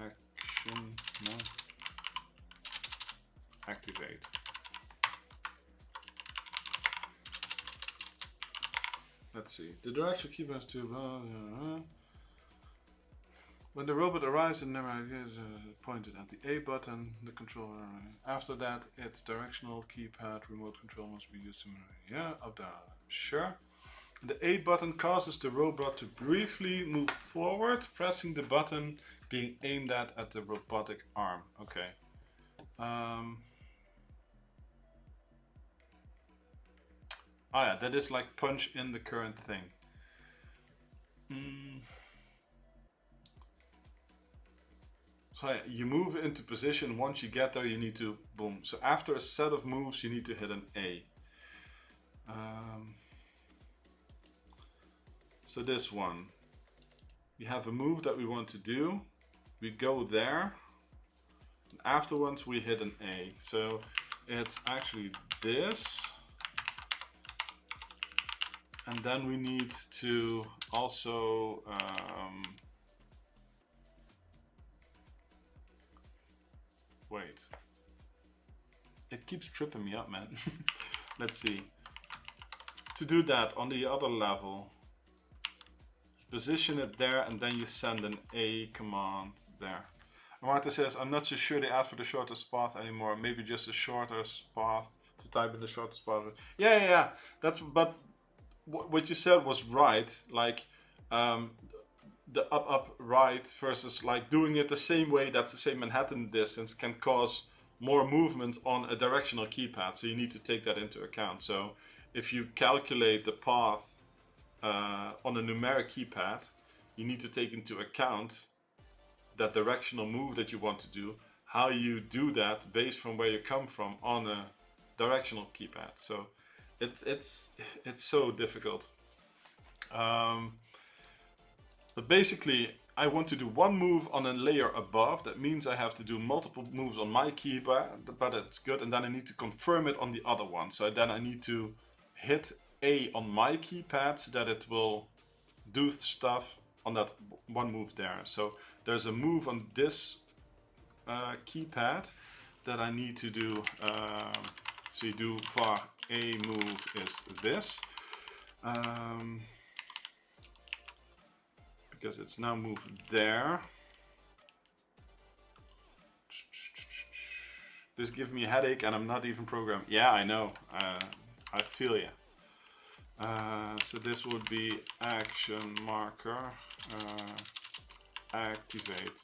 Action, no. Activate. Let's see. The direction key has to. When the robot arrives, the number is pointed at the A button, the controller. After that, its directional keypad remote control must be used to. Yeah, up there. Sure. The A button causes the robot to briefly move forward, pressing the button being aimed at the robotic arm. Okay. Oh yeah, that is like punch in the current thing. So yeah, you move into position. Once you get there, you need to boom. So after a set of moves, you need to hit an A. So this one, we have a move that we want to do. We go there. And afterwards, we hit an A. So it's actually this. And then we need to also wait. It keeps tripping me up, man. Let's see. To do that on the other level, position it there and then you send an A command there. And Marta says, I'm not so sure they asked for the shortest path anymore. Maybe just a shortest path to type in the shortest path. Yeah. That's, but what you said was right. Like the up, right versus like doing it the same way, that's the same Manhattan distance, can cause more movement on a directional keypad. So you need to take that into account. So if you calculate the path on a numeric keypad, you need to take into account that directional move that you want to do, how you do that based from where you come from on a directional keypad. So it's so difficult. But basically, I want to do one move on a layer above. That means I have to do multiple moves on my keypad, but it's good. And then I need to confirm it on the other one. So then I need to hit A on my keypad so that it will do stuff on that one move there. So there's a move on this keypad that I need to do. So you do var A move is this. Because it's now moved there. This gives me a headache and I'm not even programmed. Yeah, I know. I feel you. So this would be action marker, activate.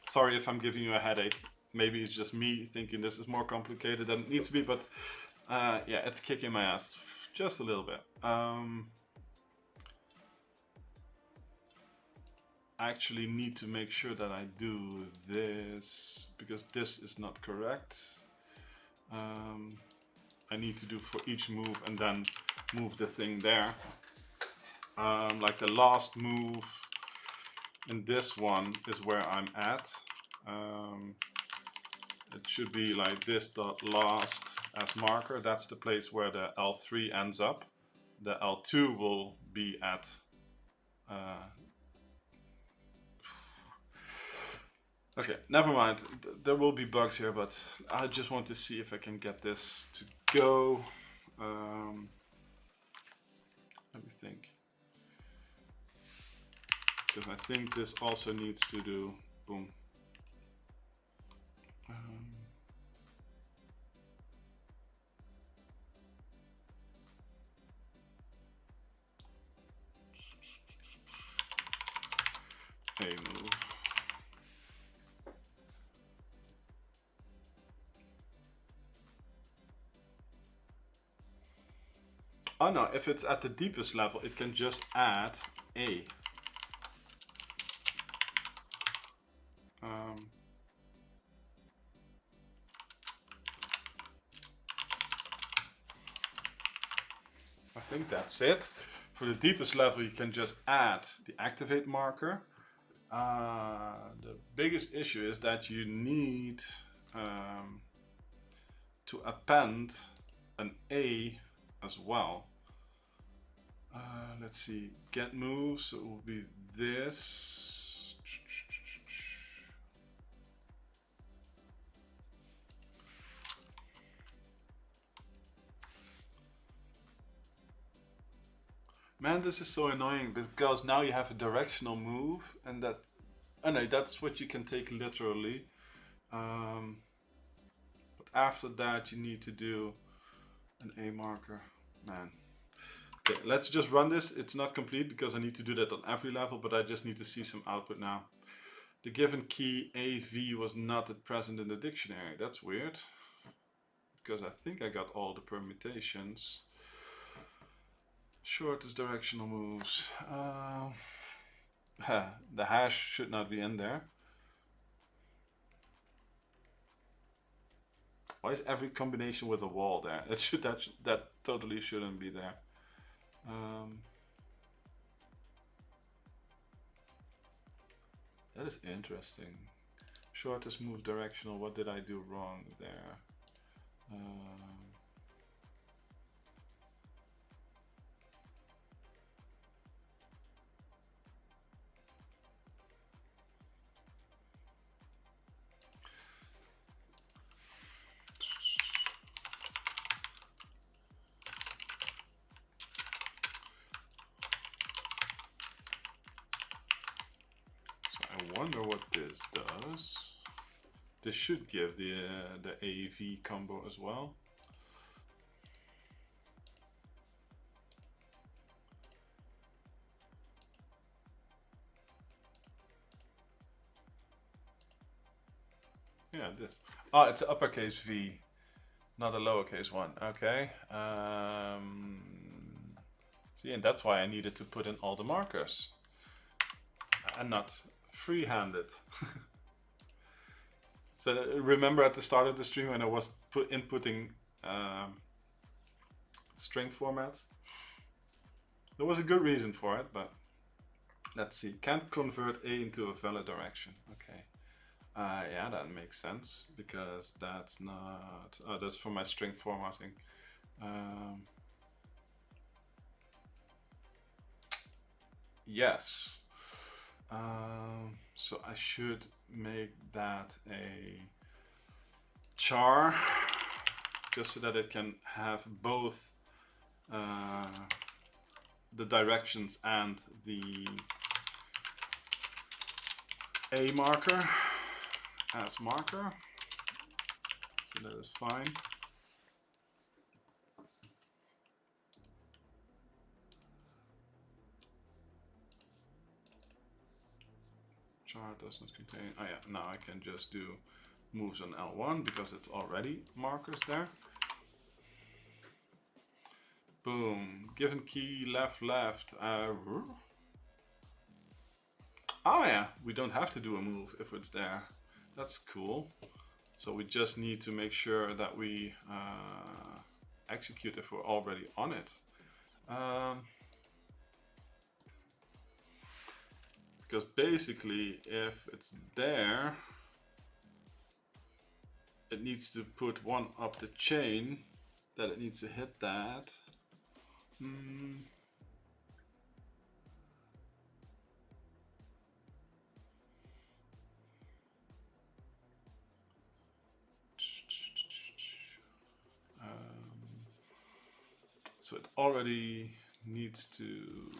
Sorry if I'm giving you a headache. Maybe it's just me thinking this is more complicated than it needs to be, but yeah, it's kicking my ass just a little bit. I actually need to make sure that I do this because this is not correct. I need to do for each move and then move the thing there. Like the last move in this one is where I'm at. It should be like this dot last as marker. That's the place where the L3 ends up. The L2 will be at okay, never mind. There will be bugs here, but I just want to see if I can get this to go. Let me think. because I think this also needs to do boom. A move. Oh no, if it's at the deepest level, it can just add A. I think that's it. For the deepest level, you can just add the activate marker. The biggest issue is that you need to append an A as well. Let's see, get moves, it will be this. Man, this is so annoying because now you have a directional move, and that, I know that's what you can take literally. But after that, you need to do an A marker. Man. Okay, let's just run this. It's not complete because I need to do that on every level, but I just need to see some output now. The given key AV was not present in the dictionary. That's weird, because I think I got all the permutations. Shortest directional moves. The hash should not be in there. Why is every combination with a wall there? That totally shouldn't be there. That is interesting. Shortest move directional. What did I do wrong there? I wonder what this does. This should give the AV combo as well. Yeah, this. Oh, it's an uppercase V, not a lowercase one. Okay. See, and that's why I needed to put in all the markers and not free-handed. So remember at the start of the stream when I was inputting string formats? There was a good reason for it, but let's see. Can't convert A into a valid direction. Okay. Yeah, that makes sense because that's not. Oh, that's for my string formatting. Yes. So I should make that a char just so that it can have both the directions and the A marker as marker. So that is fine. Chart does not contain. Oh yeah, now I can just do moves on L1 because it's already markers there. Boom. Given key left. Oh yeah, we don't have to do a move if it's there. That's cool. So we just need to make sure that we execute if we're already on it. Because basically, if it's there, it needs to put one up the chain, that it needs to hit that. So it already needs to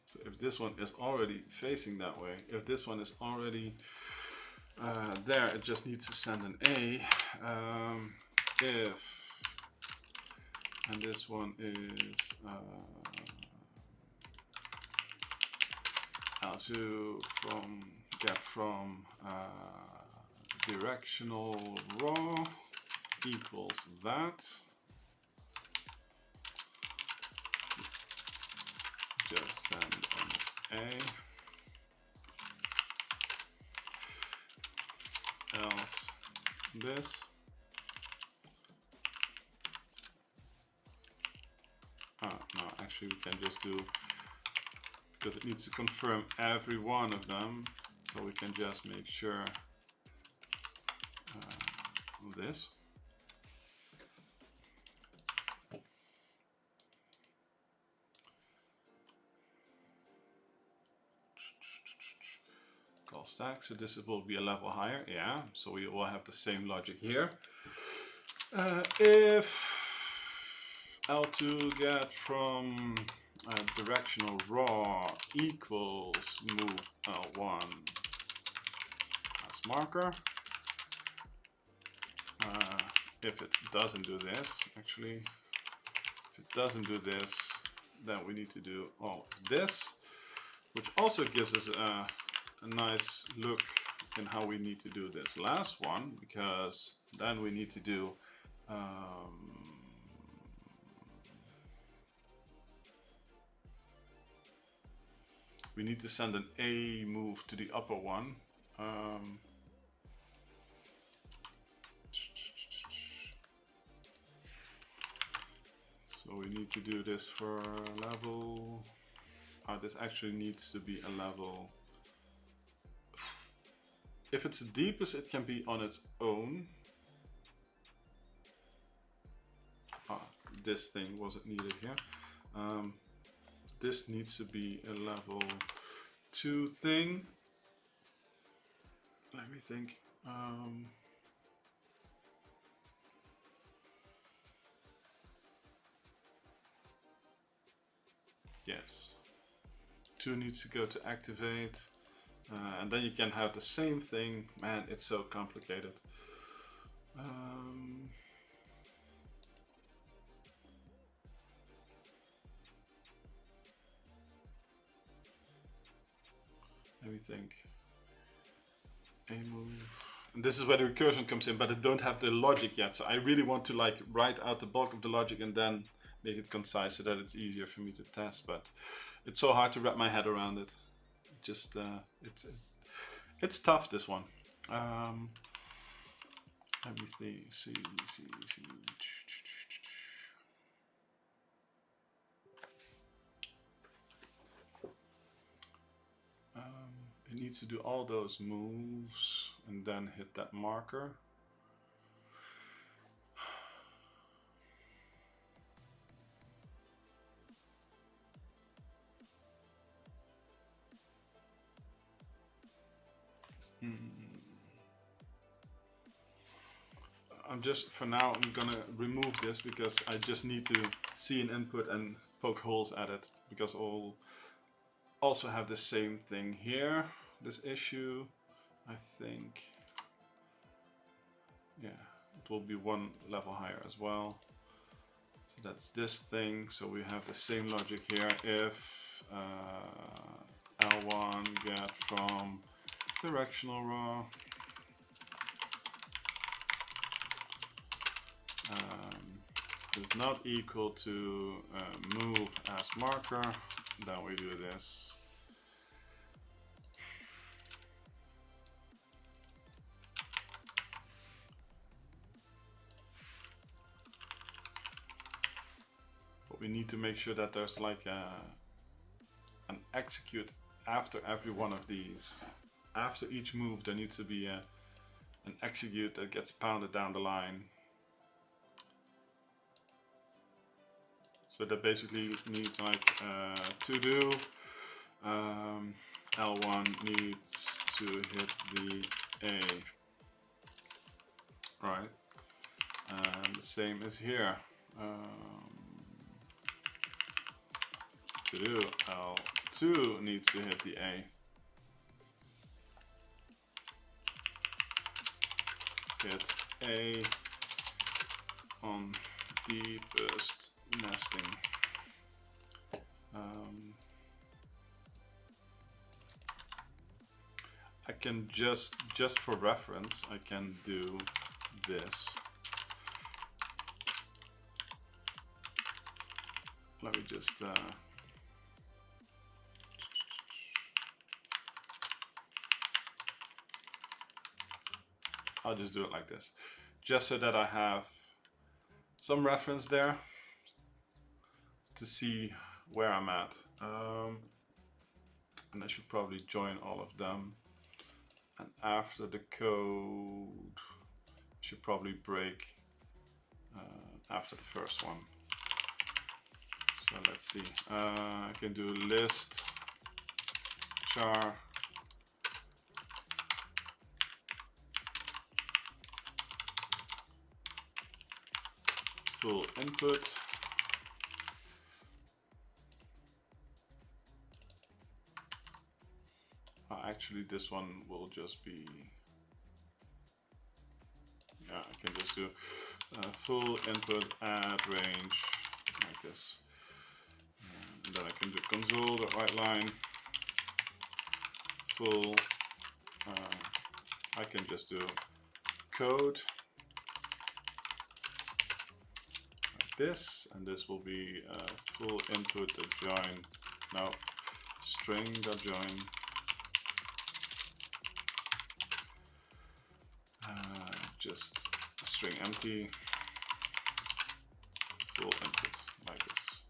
So if this one is already facing that way, if this one is already there, it just needs to send an A. If, and this one is L2 get from directional raw equals that. Just send an A. Else this. No, actually we can just do, because it needs to confirm every one of them, so we can just make sure this. Call stack, so this will be a level higher, yeah, so we will have the same logic here. If L2 get from directional raw equals move L1 as marker. If it doesn't do this, actually, if it doesn't do this, then we need to do all this, which also gives us a nice look in how we need to do this last one, because then we need to do we need to send an A move to the upper one. So we need to do this for level. This actually needs to be a level. If it's the deepest, it can be on its own. This thing wasn't needed here. This needs to be a level 2 thing. Let me think. Yes. 2 needs to go to activate. And then you can have the same thing. Man, it's so complicated. Let me think. A move. And this is where the recursion comes in, but I don't have the logic yet. So I really want to like write out the bulk of the logic and then make it concise so that it's easier for me to test. But it's so hard to wrap my head around it. Just it's tough, this one. Let me see. It needs to do all those moves and then hit that marker. I'm just, for now, I'm gonna remove this because I just need to see an input and poke holes at it, because I'll also have the same thing here, this issue, I think. Yeah, it will be one level higher as well. So that's this thing, so we have the same logic here. If L1 get from directional raw is not equal to move as marker, then we do this. But we need to make sure that there's like an execute after every one of these. After each move there needs to be an execute that gets pounded down the line. So that basically needs like to do. L1 needs to hit the A. Right. And the same as here. To do L2 2 needs to hit the A. Hit A on deepest nesting. I can just for reference, I can do this. Let me just I'll just do it like this, just so that I have some reference there to see where I'm at. And I should probably join all of them. And after the code, I should probably break after the first one. So let's see. I can do list char full input. Actually, this one will just be, yeah, I can just do full input add range like this. And then I can do console.writeLine full, I can just do code like this, and this will be full input.join, no, string.join. Just string empty, full input like this.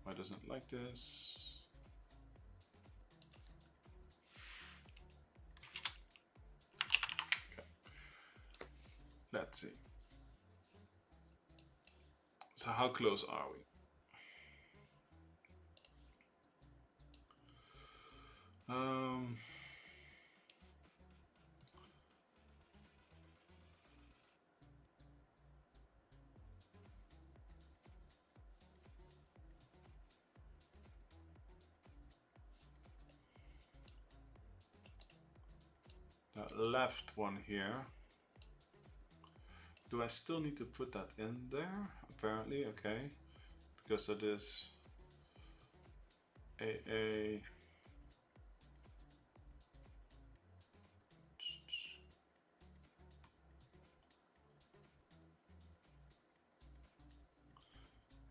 Why doesn't it like this? Okay. Let's see. So how close are we? That left one here. Do I still need to put that in there? Apparently, okay. Because it is AA.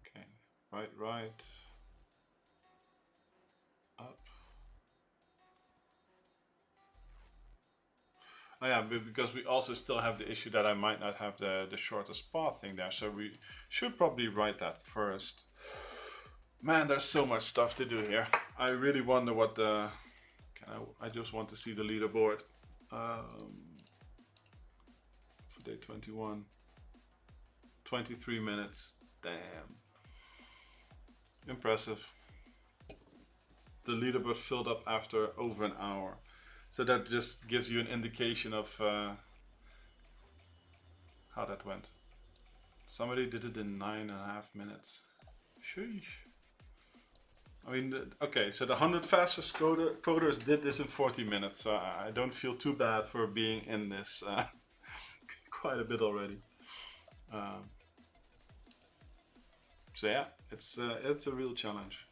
Okay, right, up. Oh yeah, because we also still have the issue that I might not have the shortest path thing there, so we should probably write that first. Man, there's so much stuff to do here. I really wonder what the... I just want to see the leaderboard for day 21. 23 minutes. Damn. Impressive. The leaderboard filled up after over an hour. So that just gives you an indication of how that went. Somebody did it in 9.5 minutes. Sheesh. I mean, okay, so the 100 fastest coders did this in 40 minutes. So I don't feel too bad for being in this quite a bit already. So yeah, it's a real challenge.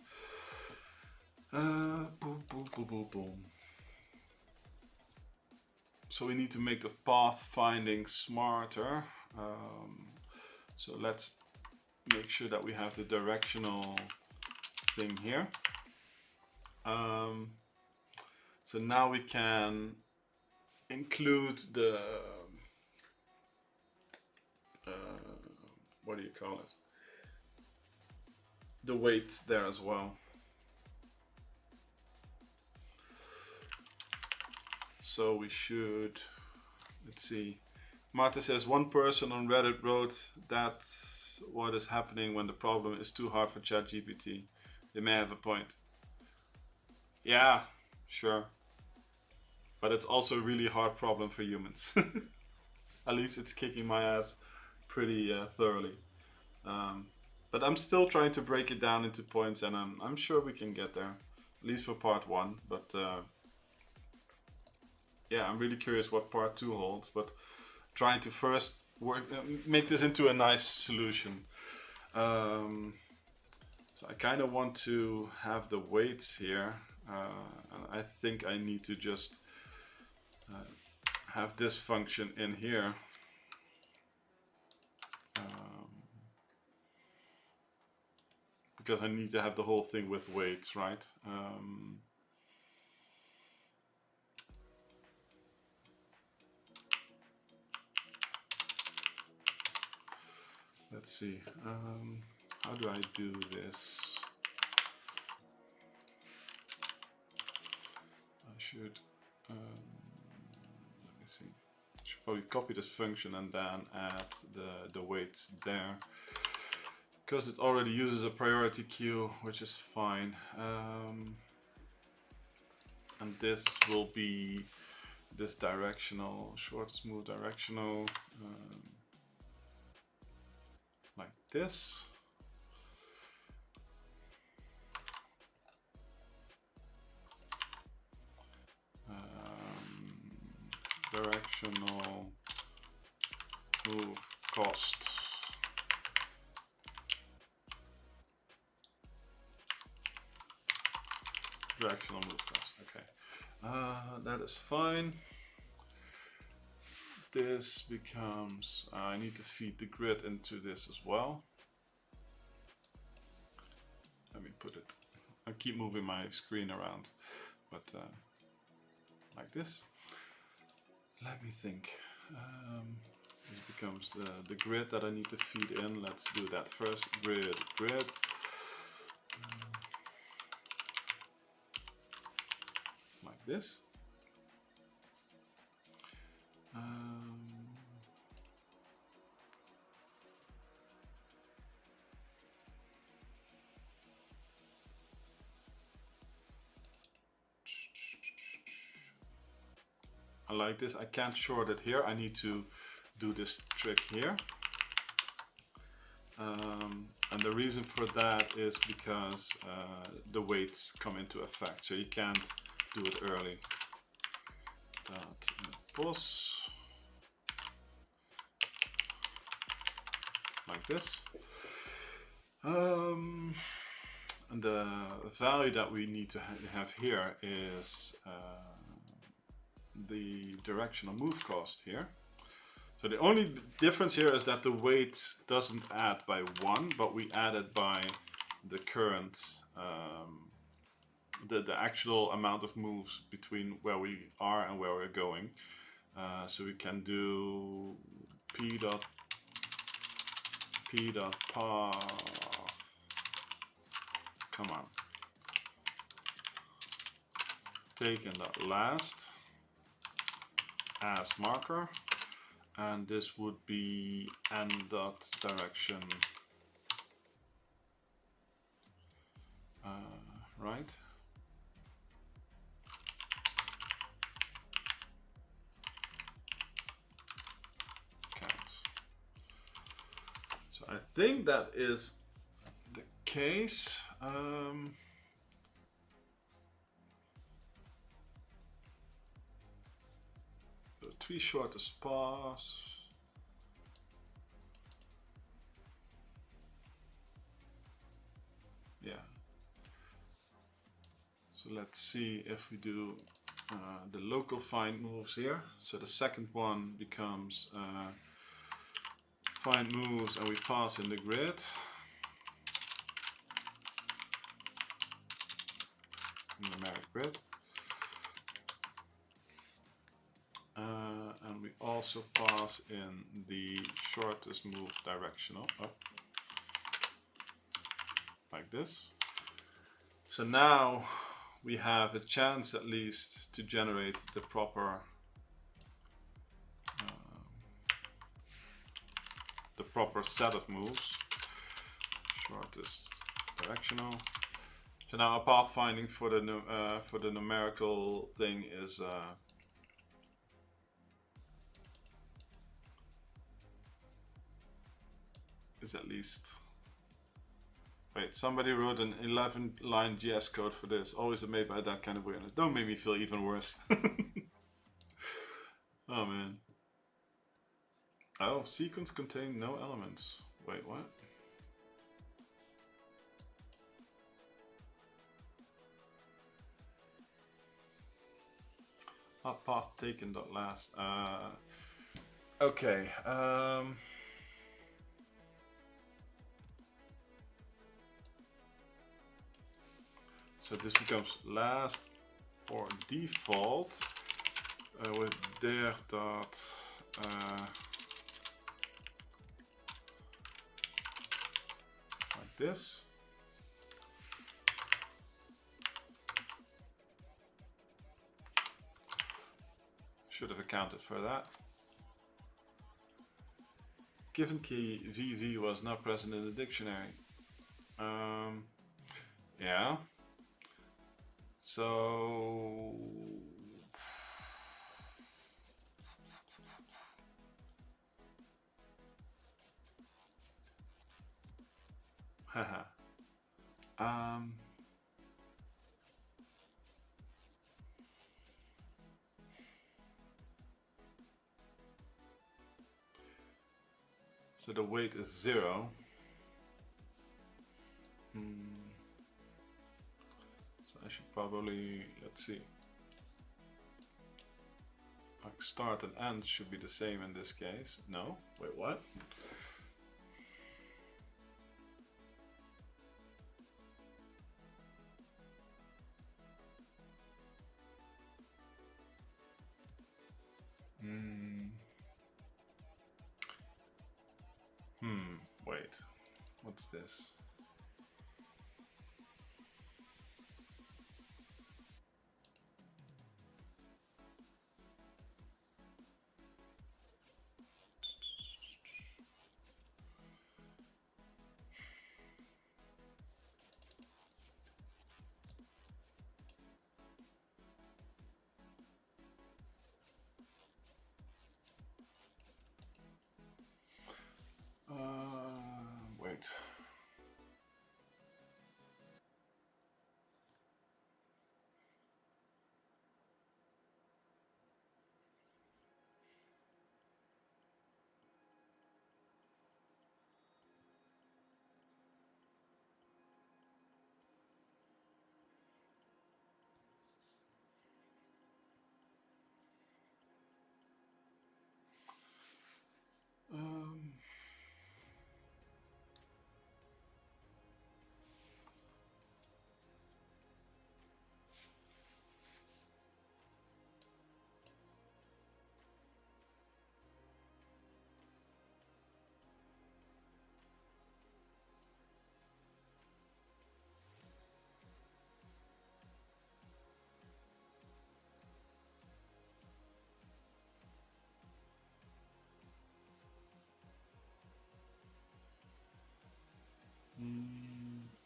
Boom, boom, boom, boom, boom. So we need to make the path finding smarter. So let's make sure that we have the directional thing here. So now we can include the what do you call it? The weight there as well. So we should, let's see. Marta says one person on Reddit wrote that's what is happening when the problem is too hard for ChatGPT. They may have a point. Yeah, sure. But it's also a really hard problem for humans. At least it's kicking my ass pretty thoroughly. But I'm still trying to break it down into points, and I'm sure we can get there, at least for part 1. But yeah, I'm really curious what part 2 holds. But trying to first make this into a nice solution. So I kind of want to have the weights here, and I think I need to just have this function in here. Because I need to have the whole thing with weights, right? Let's see, how do I do this? I should, let me see, I should probably copy this function and then add the weights there, because it already uses a priority queue, which is fine. And this will be this directional, shortest move directional, like this. Directional move cost. Directional move cost, okay. That is fine. This becomes, I need to feed the grid into this as well. Let me put it, I keep moving my screen around, but like this. Let me think. This becomes the grid that I need to feed in. Let's do that first. Grid. Like this. I like this. I can't short it here. I need to do this trick here. And the reason for that is because the weights come into effect, so you can't do it early. Dot pos, like this. And the value that we need to have here is the directional move cost here. So the only difference here is that the weight doesn't add by 1, but we add it by the current, the actual amount of moves between where we are and where we're going. So we can do p dot path. Come on. Taking that last as marker, and this would be n dot direction, right? Count. So I think that is the case. The 3 shortest paths. Yeah. So let's see if we do the local find moves here. So the second one becomes find moves, and we pass in the grid. Numeric grid. And we also pass in the shortest move directional up, like this. So now we have a chance at least to generate the proper set of moves. Shortest directional. So now our path finding for the numerical thing is at least Wait, somebody wrote an 11-line GS code for this. Always amazed by that kind of weirdness. Don't make me feel even worse. Oh man. Oh, sequence contain no elements. Wait, what? Path taken dot last. Okay. So this becomes last or default with there dot like this. Should have accounted for that. Given key VV was not present in the dictionary. Yeah. So haha. So the weight is 0. So I should probably, let's see. Like start and end should be the same in this case. No, wait, what? Wait, what's this? Wait.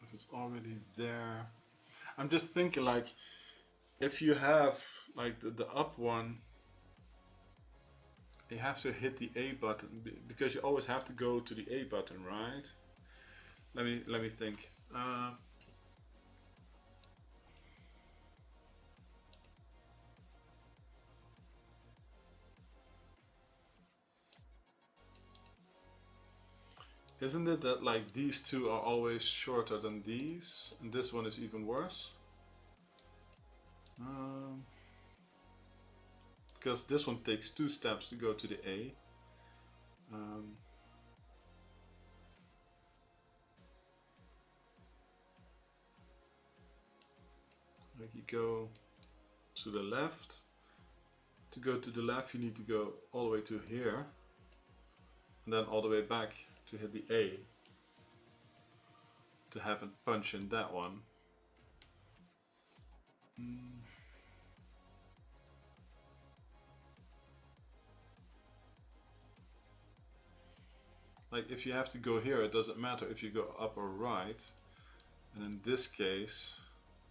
If it's already there, I'm just thinking like if you have like the up one, you have to hit the A button because you always have to go to the A button, right? Let me think. Isn't it that like these two are always shorter than these, and this one is even worse? Because this one takes 2 steps to go to the A. Like you go to the left. To go to the left you need to go all the way to here, and then all the way back to hit the A to have it punch in that one. Like if you have to go here, it doesn't matter if you go up or right. And in this case,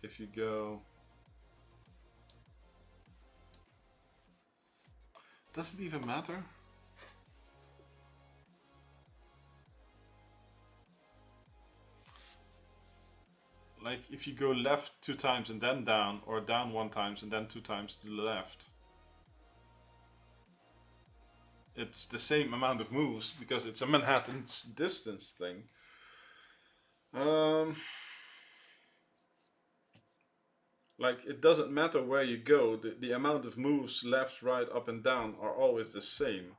if you go, does it even matter? Like if you go left 2 times and then down, or down 1 time and then 2 times to the left, it's the same amount of moves because it's a Manhattan's distance thing. Like it doesn't matter where you go, the amount of moves left, right, up and down are always the same.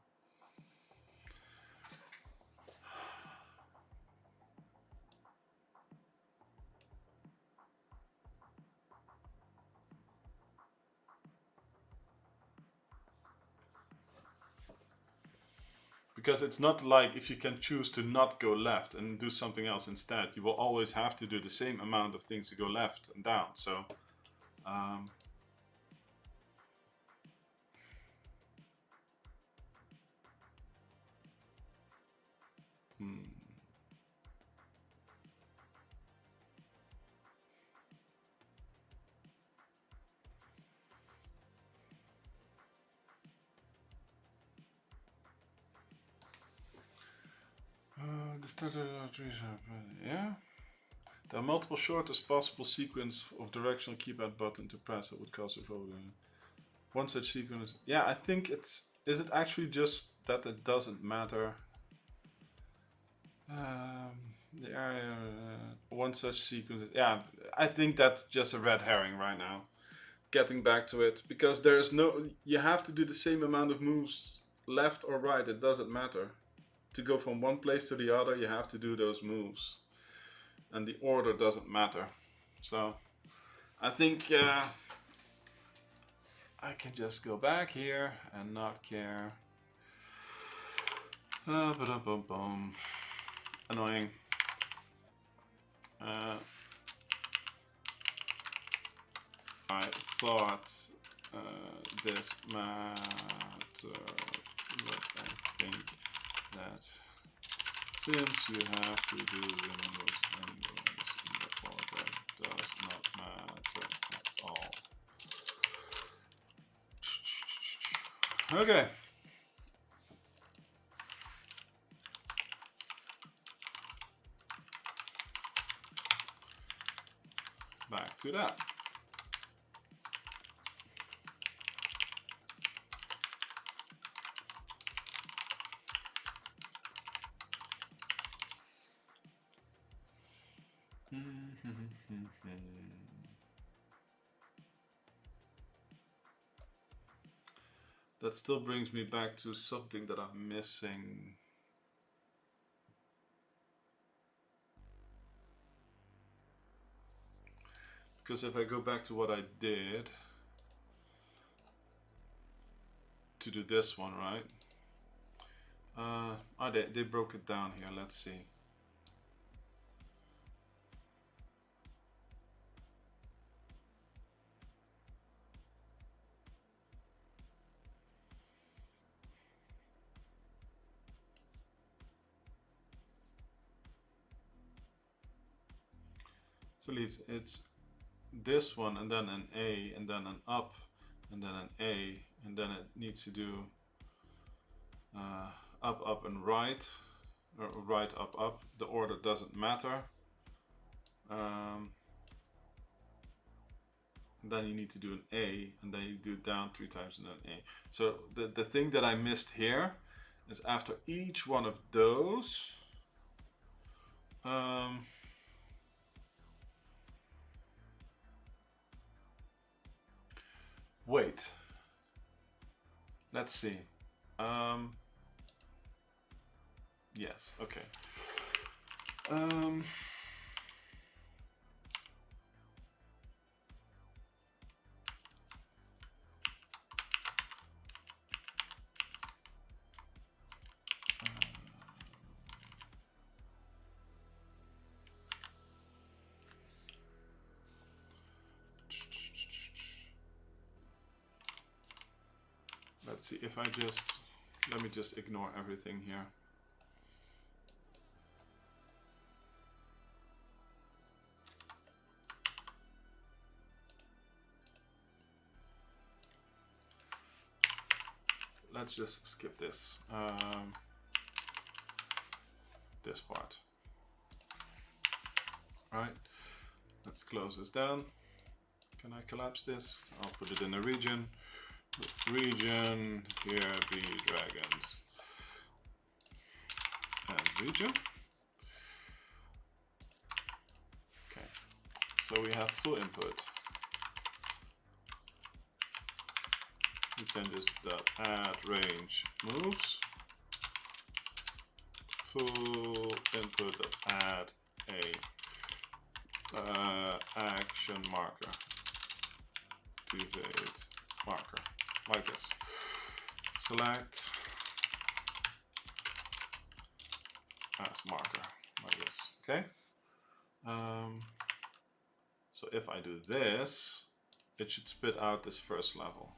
Because it's not like if you can choose to not go left and do something else instead, you will always have to do the same amount of things to go left and down. So, the starter trees yeah. There are multiple shortest possible sequence of directional keypad button to press that would cause a one such sequence. Yeah, I think it's. Is it actually just that it doesn't matter? The area, one such sequence. Yeah, I think that's just a red herring right now. Getting back to it, because there is no. You have to do the same amount of moves, left or right. It doesn't matter. To go from one place to the other, you have to do those moves, and the order doesn't matter. So, I think I can just go back here and not care. Annoying. I thought this mattered, but I think that since you have to do windows anyways, the order does not matter at all. Okay. Back to that. That still brings me back to something that I'm missing. Because if I go back to what I did to do this one, right? They broke it down here. Let's see. So it's this one and then an A and then an up and then an A, and then it needs to do up, up and right, or right, up, up. The order doesn't matter. Then you need to do an A, and then you do down 3 times and then A. So the thing that I missed here is after each one of those, wait, let's see. Yes, okay. Let's see if I just, let me just ignore everything here. Let's just skip this, this part, right? Let's close this down. Can I collapse this? I'll put it in a region. Region, here be dragons. And region. Okay, so we have full input. We can just add range moves. Full input of add a action marker. Activate marker, like this. Select as marker, like this. Okay. So if I do this, it should spit out this first level.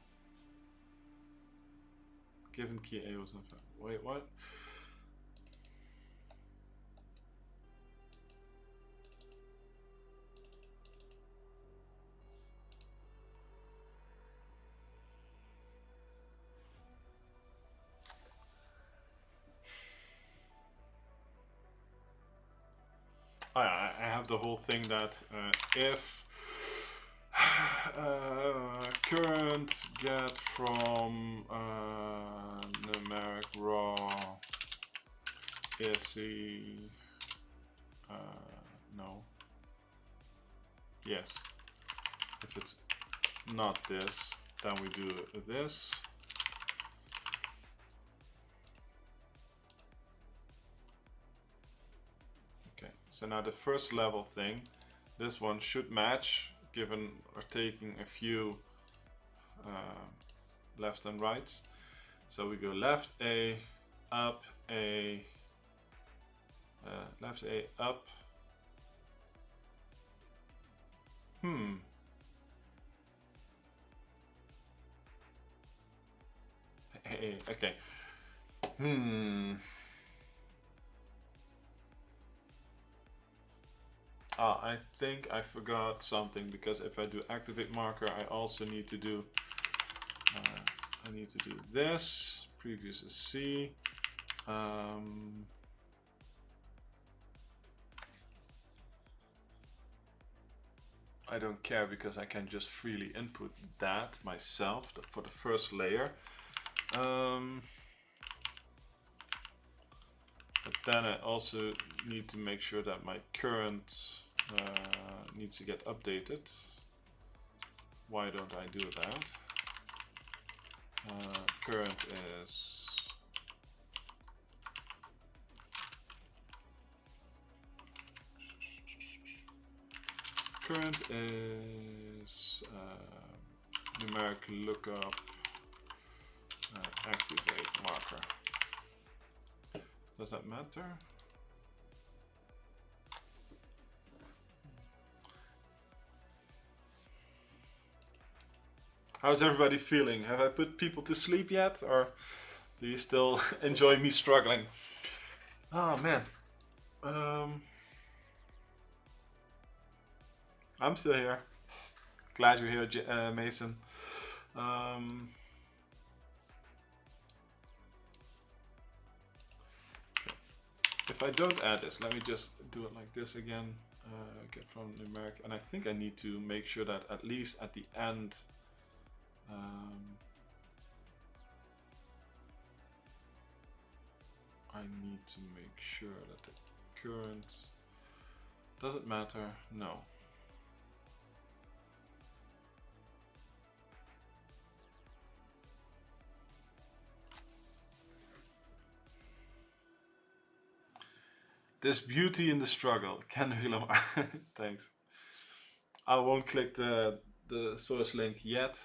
Given key A was not found. Wait, what? I have the whole thing that if current get from numeric raw is no, yes, if it's not this, then we do this. So now the first level thing, this one should match, given we're taking a few left and rights. So we go left A, up A, left A, up. Hey, okay. I think I forgot something, because if I do activate marker, I also need to do this. Previous is C. I don't care, because I can just freely input that myself for the first layer. But then I also need to make sure that my current needs to get updated. Why don't I do that? Current is numeric lookup activate marker. Does that matter? How's everybody feeling? Have I put people to sleep yet, or do you still enjoy me struggling? Oh man. I'm still here. Glad you're here, Mason. If I don't add this, let me just do it like this again. Get from numeric, and I think I need to make sure that at least at the end, I need to make sure that the current doesn't matter. No. There's beauty in the struggle. Ken Willem, thanks. I won't click the source link yet.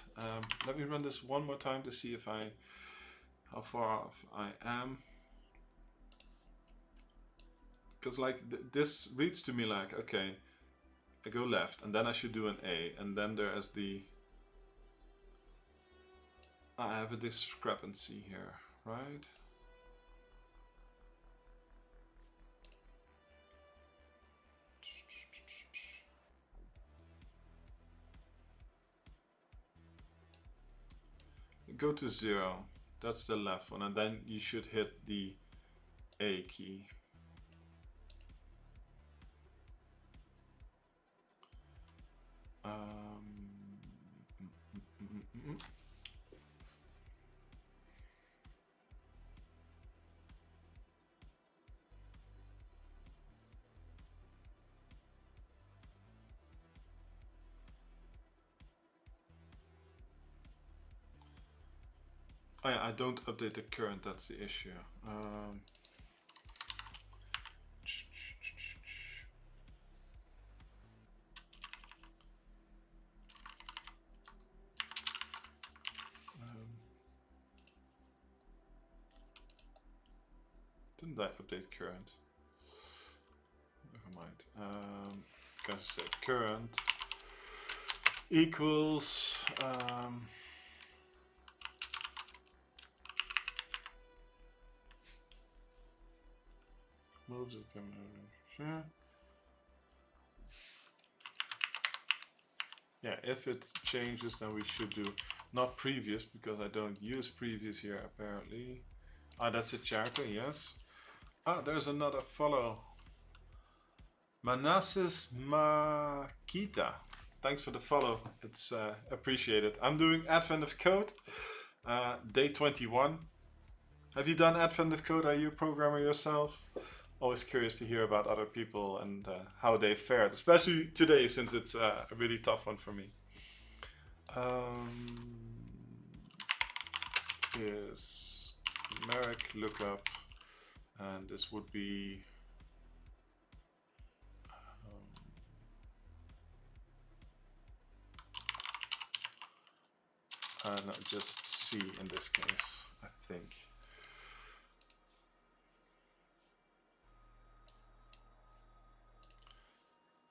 Let me run this one more time to see if how far off I am. Because like this reads to me like, okay, I go left and then I should do an A, and then there is I have a discrepancy here, right? Go to 0, that's the left one, and then you should hit the A key. Oh yeah, I don't update the current, that's the issue. Didn't I update current? Never mind. Gonna say current equals moves it can sure. Yeah, if it changes, then we should do not previous, because I don't use previous here apparently. Ah, that's a character, yes. Ah, there's another follow. Manassas Makita. Thanks for the follow. It's appreciated. I'm doing Advent of Code, day 21. Have you done Advent of Code? Are you a programmer yourself? Always curious to hear about other people and how they fared, especially today since it's a really tough one for me. Is numeric lookup, and this would be no, just C in this case, I think.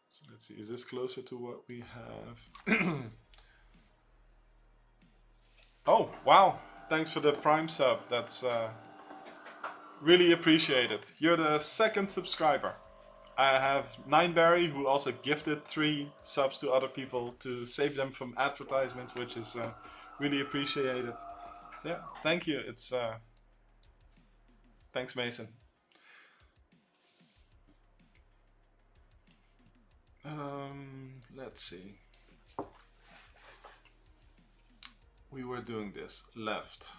So let's see, is this closer to what we have? Oh, wow. Thanks for the Prime sub. That's really appreciated. You're the second subscriber. I have Nineberry, who also gifted 3 subs to other people to save them from advertisements, which is really appreciated. Yeah, thank you. It's thanks, Mason. Let's see. We were doing this left,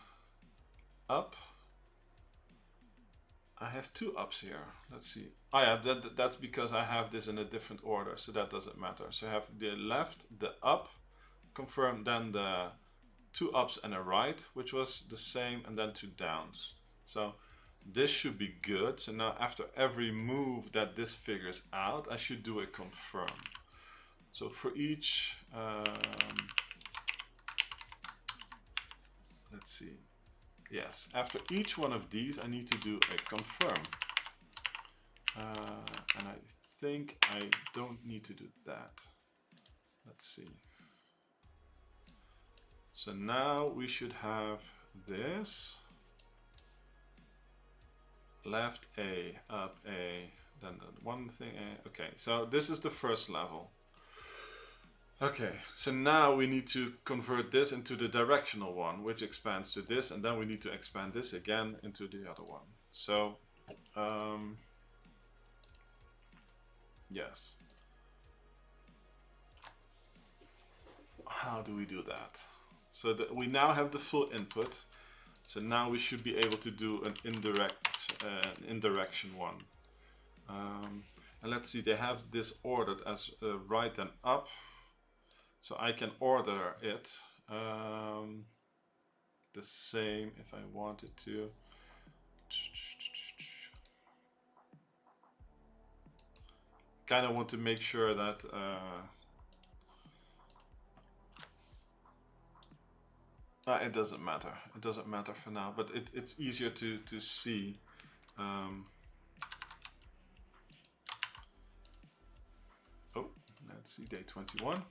up. I have 2 ups here. Let's see. Oh yeah, that's because I have this in a different order, so that doesn't matter. So I have the left, the up, confirm, then the 2 ups and a right, which was the same, and then 2 downs. So this should be good. So now after every move that this figures out, I should do a confirm. So for each, let's see. Yes, after each one of these, I need to do a confirm. And I think I don't need to do that. Let's see. So now we should have this. Left A, up A, then the one thing A. Okay, so this is the first level. Okay, so now we need to convert this into the directional one, which expands to this, and then we need to expand this again into the other one. So, yes. How do we do that? So that we now have the full input. So now we should be able to do an indirection one. And let's see, they have this ordered as right and up. So I can order it the same if I wanted to. Kind of want to make sure that it doesn't matter. It doesn't matter for now, but it's easier to see. Oh, let's see, day 21.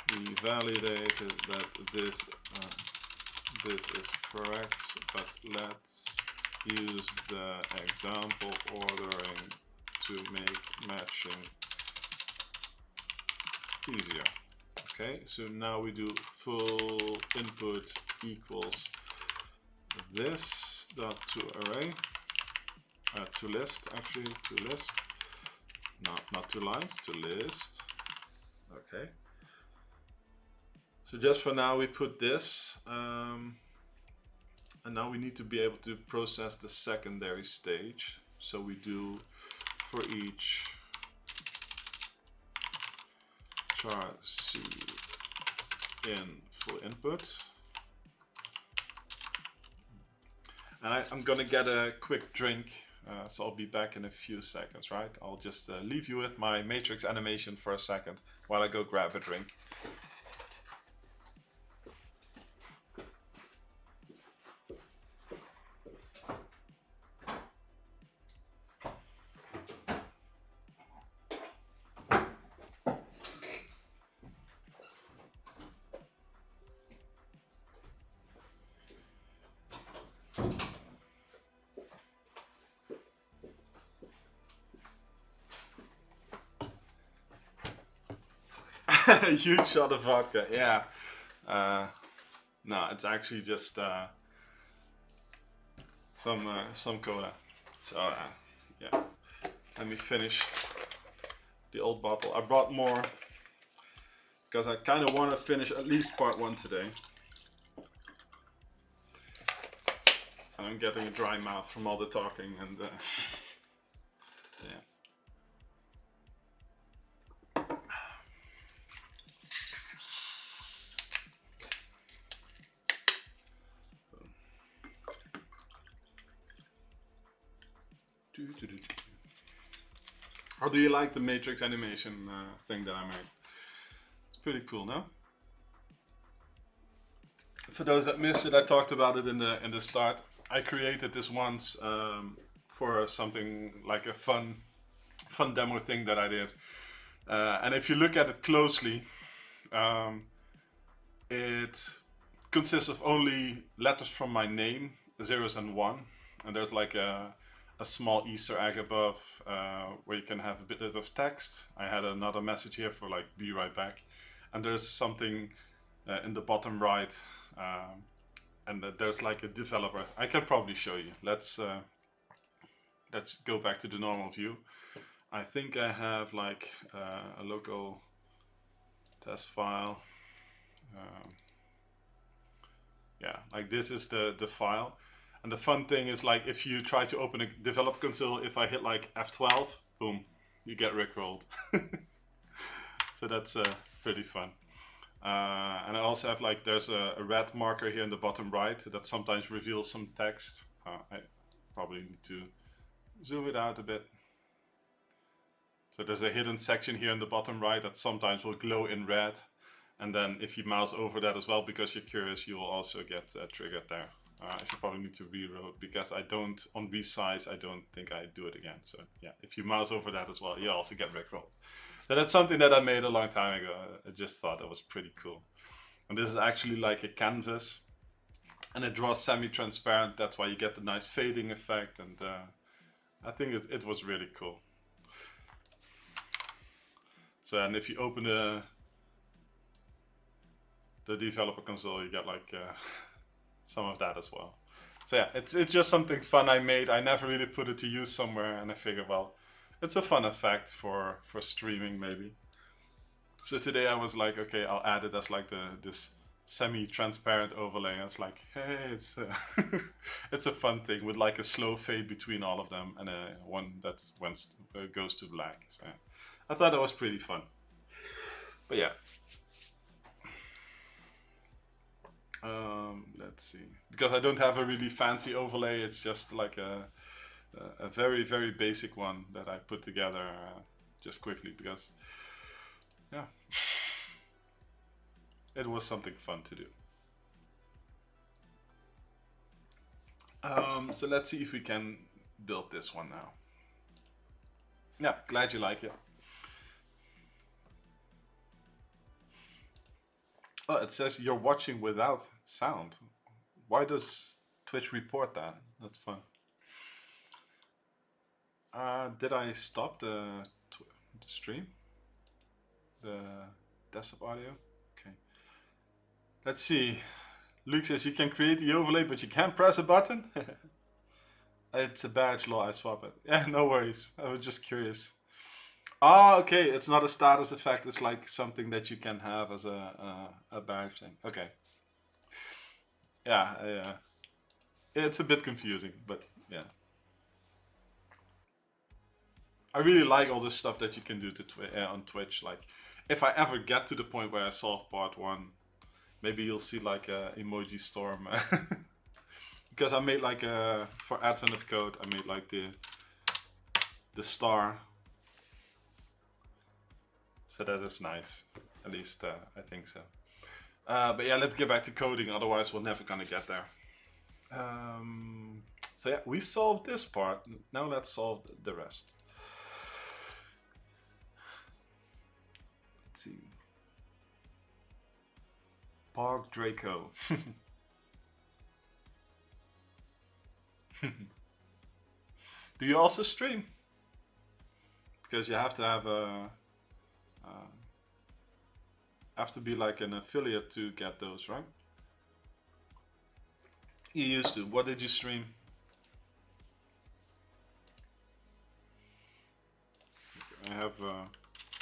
We validated that this is correct, but let's use the example ordering to make matching easier. Okay, so now we do full input equals this dot to array, to list, actually, to list. not 2 lines, to list. Okay. So just for now we put this, and now we need to be able to process the secondary stage. So we do for each char C in full input. And I'm gonna get a quick drink, so I'll be back in a few seconds, right? I'll just leave you with my matrix animation for a second while I go grab a drink. A huge shot of vodka, yeah. No, it's actually just some cola. So yeah, let me finish the old bottle. I brought more because I kind of want to finish at least part 1 today. And I'm getting a dry mouth from all the talking and yeah. How do you like the matrix animation thing that I made? It's pretty cool, no? For those that missed it, I talked about it in the start. I created this once for something like a fun demo thing that I did. And if you look at it closely, it consists of only letters from my name, 0s and 1, and there's like a small Easter egg above where you can have a bit of text. I had another message here for like be right back, and there's something in the bottom right, and there's like a developer. I can probably show you. Let's go back to the normal view. I think I have like a local test file. Yeah, like this is the file. And the fun thing is, like, if you try to open a develop console, if I hit like F12, boom, you get rickrolled. So that's pretty fun. And I also have like, there's a red marker here in the bottom right that sometimes reveals some text. I probably need to zoom it out a bit. So there's a hidden section here in the bottom right that sometimes will glow in red. And then if you mouse over that as well, because you're curious, you will also get triggered there. I should probably need to reload because I don't, on resize, I don't think I do it again. So yeah, if you mouse over that as well, you also get rickrolled. So that's something that I made a long time ago. I just thought that was pretty cool. And this is actually like a canvas, and it draws semi-transparent. That's why you get the nice fading effect. And I think it was really cool. So, and if you open the developer console, you get like some of that as well. So yeah, it's just something fun I made. I never really put it to use somewhere, and I figured, well, it's a fun effect for streaming maybe. So today I was like, okay, I'll add it as like this semi-transparent overlay. And it's like, hey, it's it's a fun thing with like a slow fade between all of them, and one that goes to black. So yeah, I thought that was pretty fun. But yeah. Let's see, because I don't have a really fancy overlay, it's just like a very, very basic one that I put together just quickly because, yeah, it was something fun to do. So let's see if we can build this one now. Yeah, glad you like it. Oh, it says you're watching without sound. Why does Twitch report that? That's fun. Did I stop the stream? The desktop audio? Okay. Let's see. Luke says you can create the overlay, but you can't press a button? It's a badge law, I swap it. Yeah, no worries. I was just curious. Ah, okay. It's not a status effect. It's like something that you can have as a badge thing. Okay. Yeah, yeah. It's a bit confusing, but yeah. I really like all this stuff that you can do to on Twitch. Like, if I ever get to the point where I solve part one, maybe you'll see like a emoji storm. Because I made like a for Advent of Code, I made like the star, so that is nice. At least I think so. But yeah, let's get back to coding. Otherwise, we're never gonna get there. So yeah, we solved this part. Now let's solve the rest. Let's see. Park Draco. Do you also stream? Because you have to have a have to be like an affiliate to get those, right? You used to. What did you stream? I have.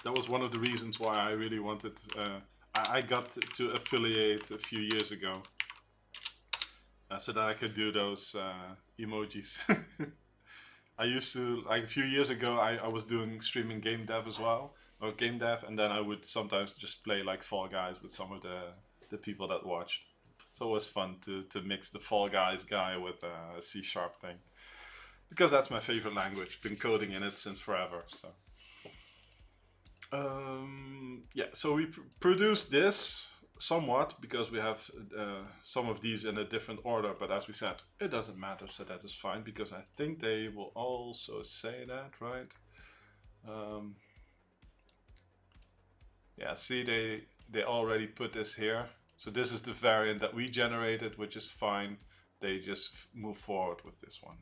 That was one of the reasons why I really wanted. I got to affiliate a few years ago, so that I could do those emojis. I used to, like a few years ago, I was doing streaming game dev as well, or game dev, and then I would sometimes just play like Fall Guys with some of the people that watched. So it was fun to mix the Fall Guys guy with a C# thing, because that's my favorite language. Been coding in it since forever. So yeah, so we produced this somewhat because we have some of these in a different order, but as we said, it doesn't matter, so that is fine, because I think they will also say that, right? Yeah, see, they already put this here. So this is the variant that we generated, which is fine. They just move forward with this one.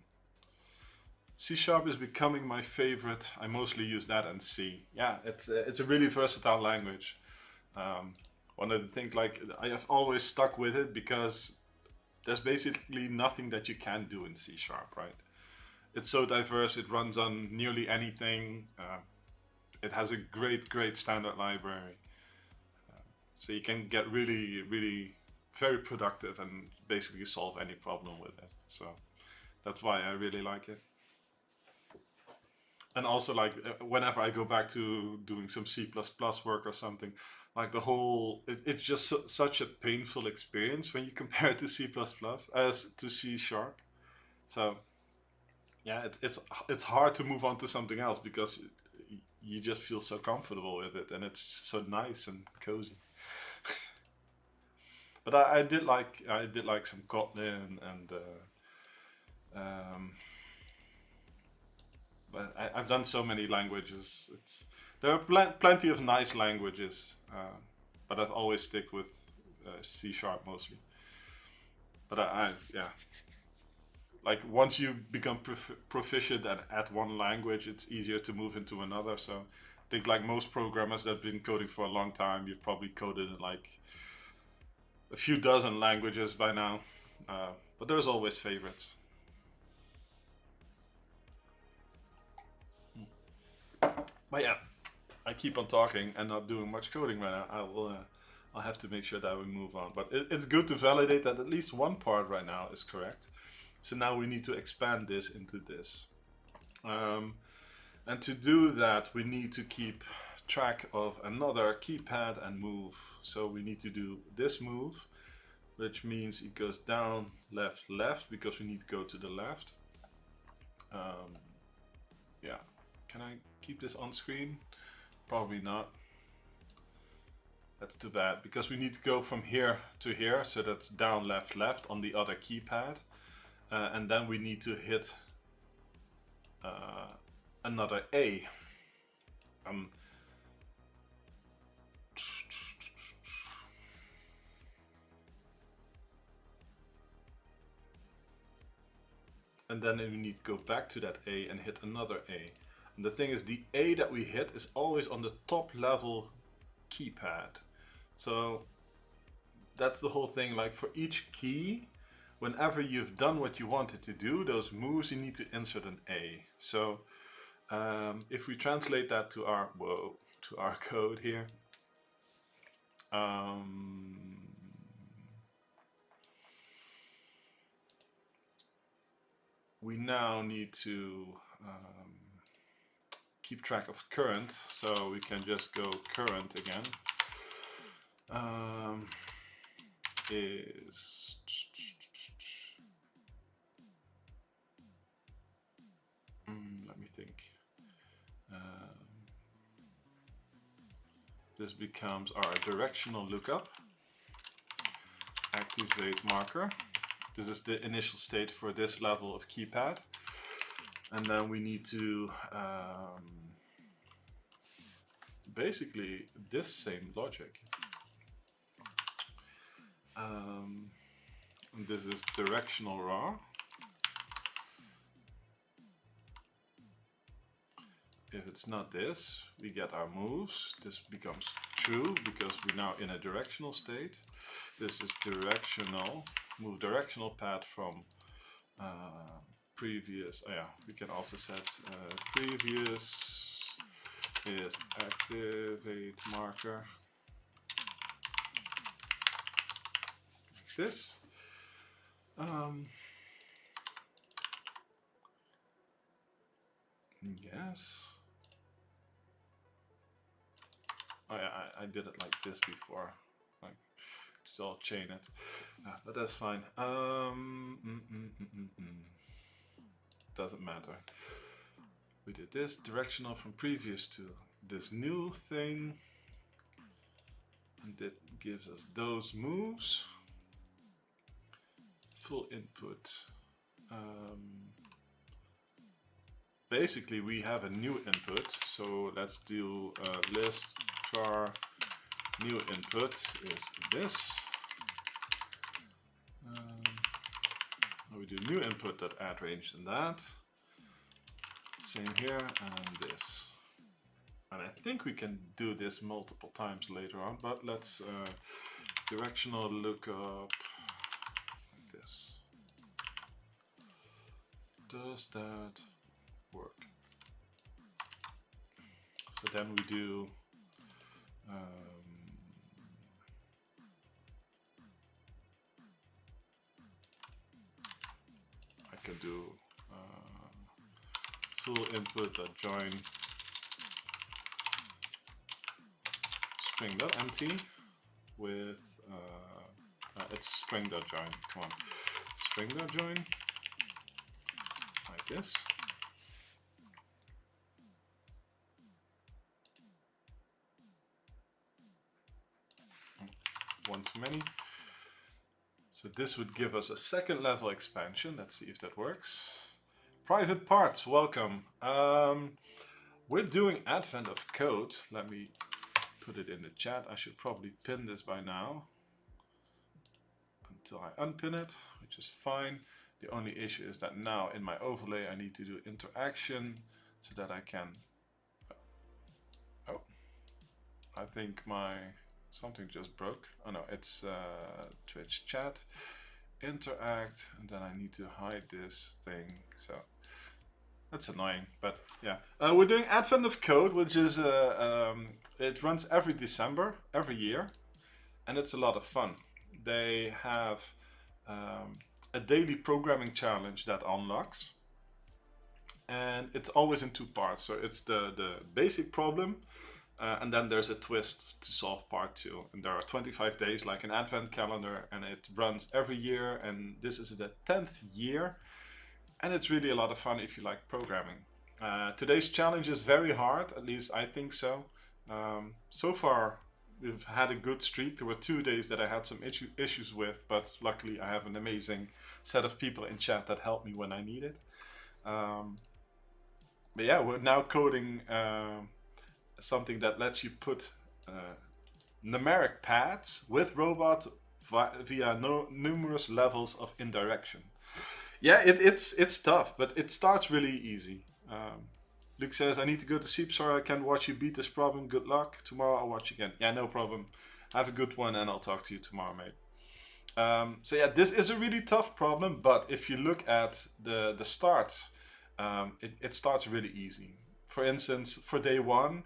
C# is becoming my favorite. I mostly use that and C. Yeah, it's a really versatile language. One of the things, like, I have always stuck with it because there's basically nothing that you can't do in C#, right? It's so diverse, it runs on nearly anything. It has a great standard library. So you can get really very productive and basically solve any problem with it. So that's why I really like it. And also, like, whenever I go back to doing some C++ work or something, like the whole, it's just such a painful experience when you compare it to C++ as to C#. So yeah, it's hard to move on to something else because you just feel so comfortable with it, and it's so nice and cozy. But I did like some Kotlin and but I've done so many languages. There are plenty of nice languages, but I've always stick with C# mostly. But yeah, like once you become proficient at one language, it's easier to move into another. So I think, like most programmers that have been coding for a long time, you've probably coded in like a few dozen languages by now. But there's always favorites. But yeah, I keep on talking and not doing much coding right now. I'll have to make sure that we move on. But it's good to validate that at least one part right now is correct. So now we need to expand this into this. And to do that, we need to keep track of another keypad and move. So we need to do this move, which means it goes down, left, left, because we need to go to the left. Yeah, can I keep this on screen? Probably not. That's too bad, because we need to go from here to here, so that's down, left, left on the other keypad. And then we need to hit another A. And then we need to go back to that A and hit another A. And the thing is, the A that we hit is always on the top level keypad. So that's the whole thing. Like for each key, whenever you've done what you wanted to do, those moves, you need to insert an A. So If we translate that to our code here, we now need to keep track of current, so we can just go current again. Is let me think. This becomes our directional lookup. Activate marker. This is the initial state for this level of keypad. And then we need to basically this same logic. And this is directional raw. If it's not this, we get our moves. This becomes true because we're now in a directional state. This is directional, move directional path from previous. Oh yeah, we can also set previous is activate marker. Like this. Yes. Oh yeah, I did it like this before. Like, still chain it, but that's fine. Doesn't matter. We did this directional from previous to this new thing, and that gives us those moves. Full input. Basically, we have a new input, so let's do list char new input is this. We do new input that add range in that. Same here and this. And I think we can do this multiple times later on, but let's directional lookup like this. Does that work? So then we do I can do full input dot join string dot empty with it's string dot join. Come on, string dot join like this. One too many. So this would give us a second level expansion. Let's see if that works. Private parts, welcome. We're doing advent of code. Let me put it in the chat. I should probably pin this by now until I unpin it, which is fine. The only issue is that now in my overlay I need to do interaction so that I can. Oh, I think something just broke. Oh no, it's Twitch chat. Interact, and then I need to hide this thing. So that's annoying, but yeah. We're doing Advent of Code, which is it runs every December, every year, and it's a lot of fun. They have a daily programming challenge that unlocks, and it's always in two parts. So it's the basic problem. And then there's a twist to solve part 2. And there are 25 days like an advent calendar, and it runs every year, and this is the 10th year, and it's really a lot of fun if you like programming. Today's challenge is very hard, at least I think so. So far we've had a good streak. There were 2 days that I had some issues with, but luckily I have an amazing set of people in chat that help me when I need it. But yeah, we're now coding something that lets you put numeric paths with robot via numerous levels of indirection. Yeah, it's tough, but it starts really easy. Luke says, I need to go to sleep, sorry I can't watch you beat this problem, good luck, tomorrow I'll watch again. Yeah, no problem, have a good one and I'll talk to you tomorrow, mate. So yeah, this is a really tough problem, but if you look at the start, it starts really easy. for instance, for day one,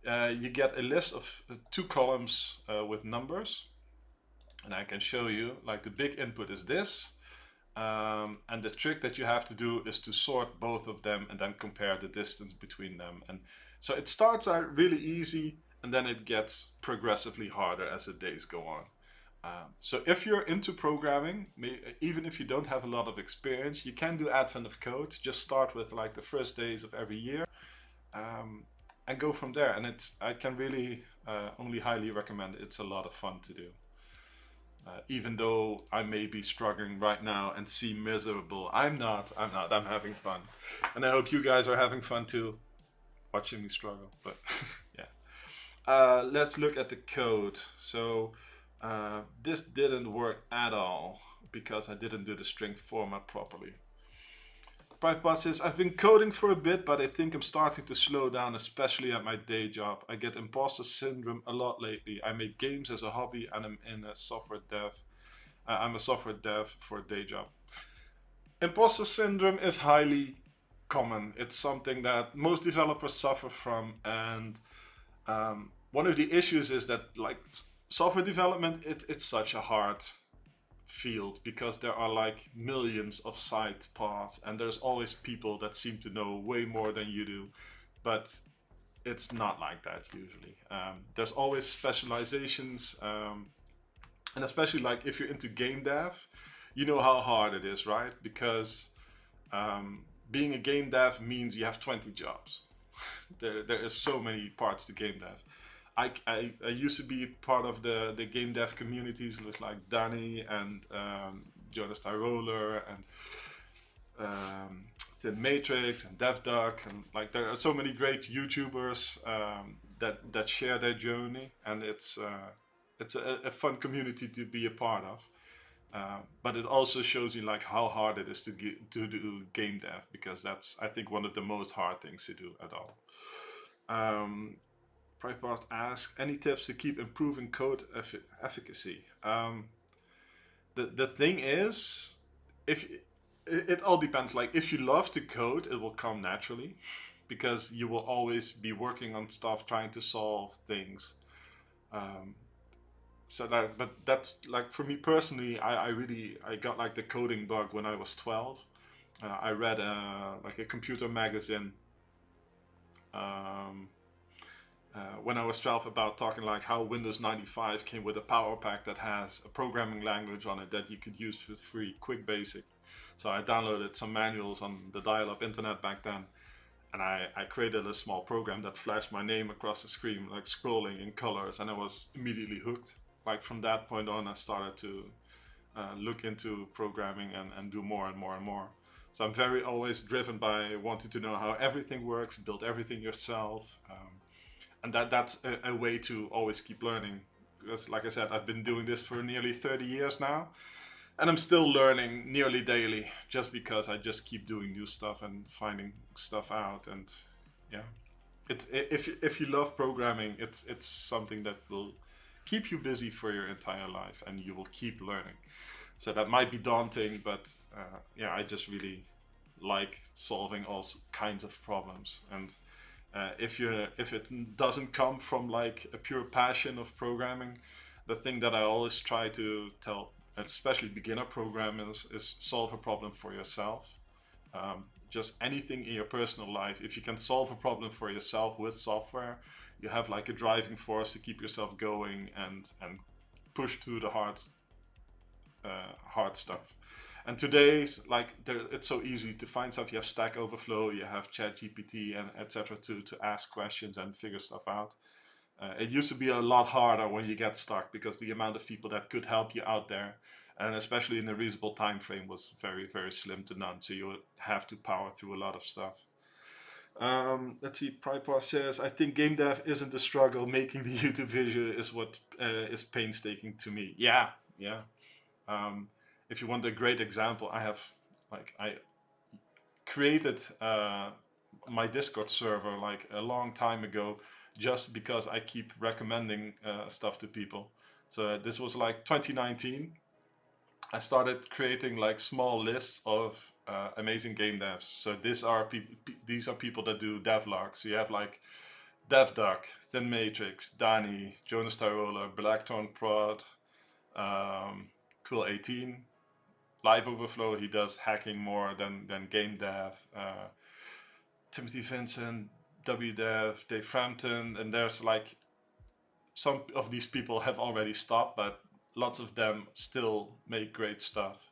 you get a list of 2 columns with numbers, and I can show you, like, the big input is this, and the trick that you have to do is to sort both of them and then compare the distance between them. And so it starts out really easy, and then it gets progressively harder as the days go on. So if you're into programming, even if you don't have a lot of experience, you can do Advent of Code. Just start with like the first days of every year, and go from there. And I can really only highly recommend it. It's a lot of fun to do. Even though I may be struggling right now and seem miserable, I'm not. I'm having fun. And I hope you guys are having fun too, watching me struggle. But yeah. Let's look at the code. So this didn't work at all because I didn't do the string format properly. Private says, I've been coding for a bit, but I think I'm starting to slow down, especially at my day job. I get imposter syndrome a lot lately. I make games as a hobby and I'm in a software dev. I'm a software dev for a day job. Imposter syndrome is highly common. It's something that most developers suffer from, and one of the issues is that, like, software development, it's such a hard field because there are like millions of side paths and there's always people that seem to know way more than you do, but it's not like that usually. There's always specializations, and especially like if you're into game dev, you know how hard it is, right? Because being a game dev means you have 20 jobs. There is so many parts to game dev. I used to be part of the game dev communities with like Danny and Jonas Tyroller and The Matrix and DevDuck, and like there are so many great YouTubers that share their journey, and it's a fun community to be a part of. But it also shows you like how hard it is to do game dev, because that's, I think, one of the most hard things to do at all. Private asks, any tips to keep improving code efficacy? The thing is, if it all depends. Like, if you love to code, it will come naturally, because you will always be working on stuff, trying to solve things. But that's like, for me personally, I got like the coding bug when I was 12. I read like a computer magazine when I was 12 about talking like how Windows 95 came with a power pack that has a programming language on it that you could use for free, Quick Basic. So I downloaded some manuals on the dial-up internet back then, and I created a small program that flashed my name across the screen, like scrolling in colors, and I was immediately hooked. Like, from that point on, I started to look into programming and do more and more and more. So I'm very always driven by wanting to know how everything works, build everything yourself. And that's a way to always keep learning. Because, like I said, I've been doing this for nearly 30 years now, and I'm still learning nearly daily, just because I just keep doing new stuff and finding stuff out. And yeah, it's, if you love programming, it's something that will keep you busy for your entire life, and you will keep learning. So that might be daunting, but yeah, I just really like solving all kinds of problems. And if it doesn't come from like a pure passion of programming, the thing that I always try to tell, especially beginner programmers, is solve a problem for yourself. Just anything in your personal life, if you can solve a problem for yourself with software, you have like a driving force to keep yourself going and push through the hard stuff. And today, like, it's so easy to find stuff. You have Stack Overflow, you have ChatGPT, and etc. to ask questions and figure stuff out. It used to be a lot harder when you get stuck, because the amount of people that could help you out there, and especially in a reasonable time frame, was very, very slim to none. So you would have to power through a lot of stuff. Let's see, Pripar says, I think game dev isn't a struggle. Making the YouTube video is what is painstaking to me. Yeah. If you want a great example, I created my Discord server like a long time ago, just because I keep recommending stuff to people. So this was like 2019. I started creating like small lists of amazing game devs. So these are people that do devlogs. So you have like DevDuck, Thin Matrix, Dani, Jonas Tyrola, Blackthorn Prod, Cool 18, Live Overflow. He does hacking more than game dev. Timothy Vincent, WDev, Dave Frampton, and there's like some of these people have already stopped, but lots of them still make great stuff.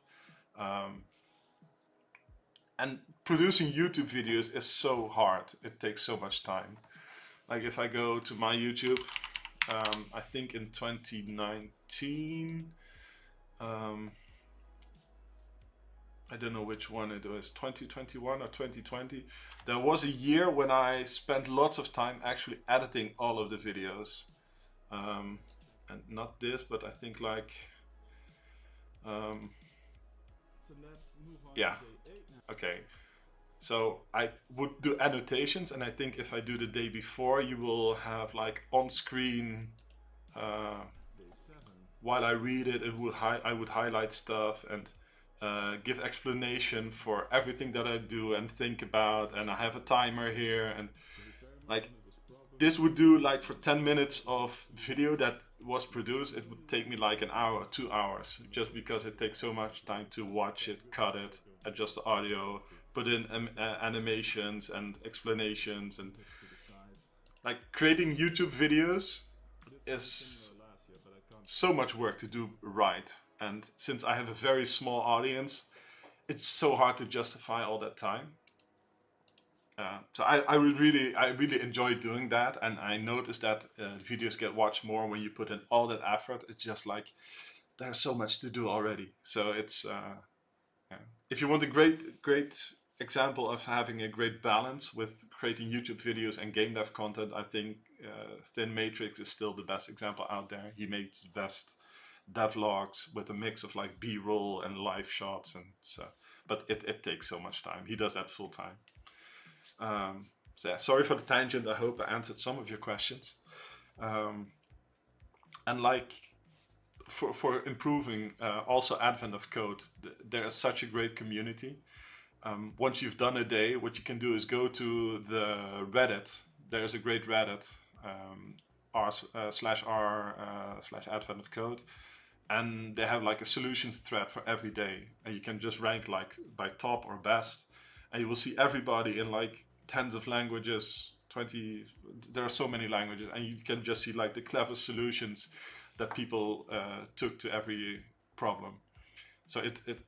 And producing YouTube videos is so hard. It takes so much time. Like if I go to my YouTube, I think in 2019, I don't know which one it was, 2021 or 2020. There was a year when I spent lots of time actually editing all of the videos. And not this, but I think like, So let's move on yeah, to day 8 now. okay. So I would do annotations, and I think if I do the day before, you will have like on screen, Day 7. while I read it, I would highlight stuff and give explanation for everything that I do and think about, and I have a timer here, and like this would do like for 10 minutes of video that was produced, it would take me like an hour, 2 hours, just because it takes so much time to watch it, cut it, adjust the audio, put in animations and explanations, and like creating YouTube videos is so much work to do right. And since I have a very small audience, it's so hard to justify all that time. So I really enjoy doing that, and I noticed that videos get watched more when you put in all that effort. It's just like there's so much to do already. So it's yeah. If you want a great example of having a great balance with creating YouTube videos and game dev content, I think Thin Matrix is still the best example out there. He makes the best devlogs with a mix of like B-roll and live shots, and so. But it takes so much time. He does that full time. So yeah, sorry for the tangent. I hope I answered some of your questions. And like for improving, also advent of code, there is such a great community. Once you've done a day, what you can do is go to the Reddit. There's a great Reddit, r/r/advent of code, and they have like a solutions thread for every day, and you can just rank like by top or best, and you will see everybody in like tens of languages, 20. There are so many languages, and you can just see like the clever solutions that people took to every problem. So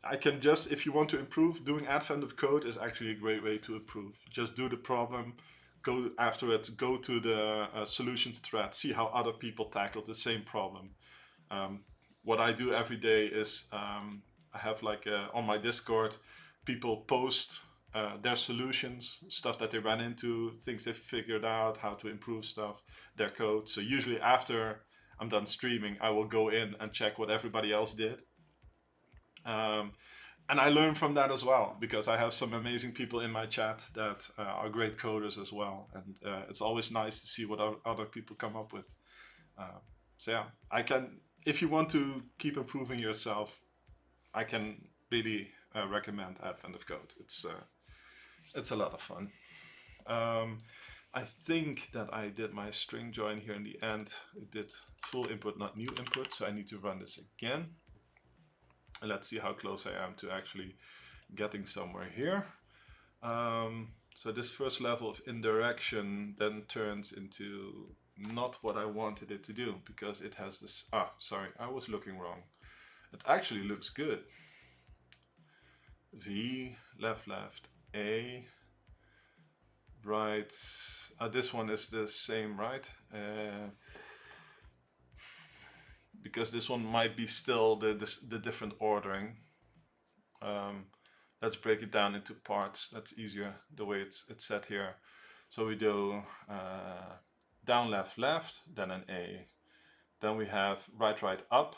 I can just, if you want to improve, doing advent of code is actually a great way to improve. Just do the problem, go after it, go to the solutions thread, see how other people tackled the same problem. What I do every day is I have like on my Discord, people post their solutions, stuff that they ran into, things they figured out, how to improve stuff, their code. So usually after I'm done streaming, I will go in and check what everybody else did. And I learn from that as well, because I have some amazing people in my chat that are great coders as well. And it's always nice to see what other people come up with. So yeah, I can, if you want to keep improving yourself, I can really recommend Advent of Code. It's a lot of fun. I think that I did my string join here in the end. It did full input, not new input, so I need to run this again. And let's see how close I am to actually getting somewhere here. So this first level of indirection then turns into not what I wanted it to do, because it has this, sorry, I was looking wrong. It actually looks good. V, left, left, A, right. This one is the same, right? Because this one might be still the different ordering. Let's break it down into parts. That's easier the way it's set here. So we do down, left, left, then an A. Then we have right, right, up.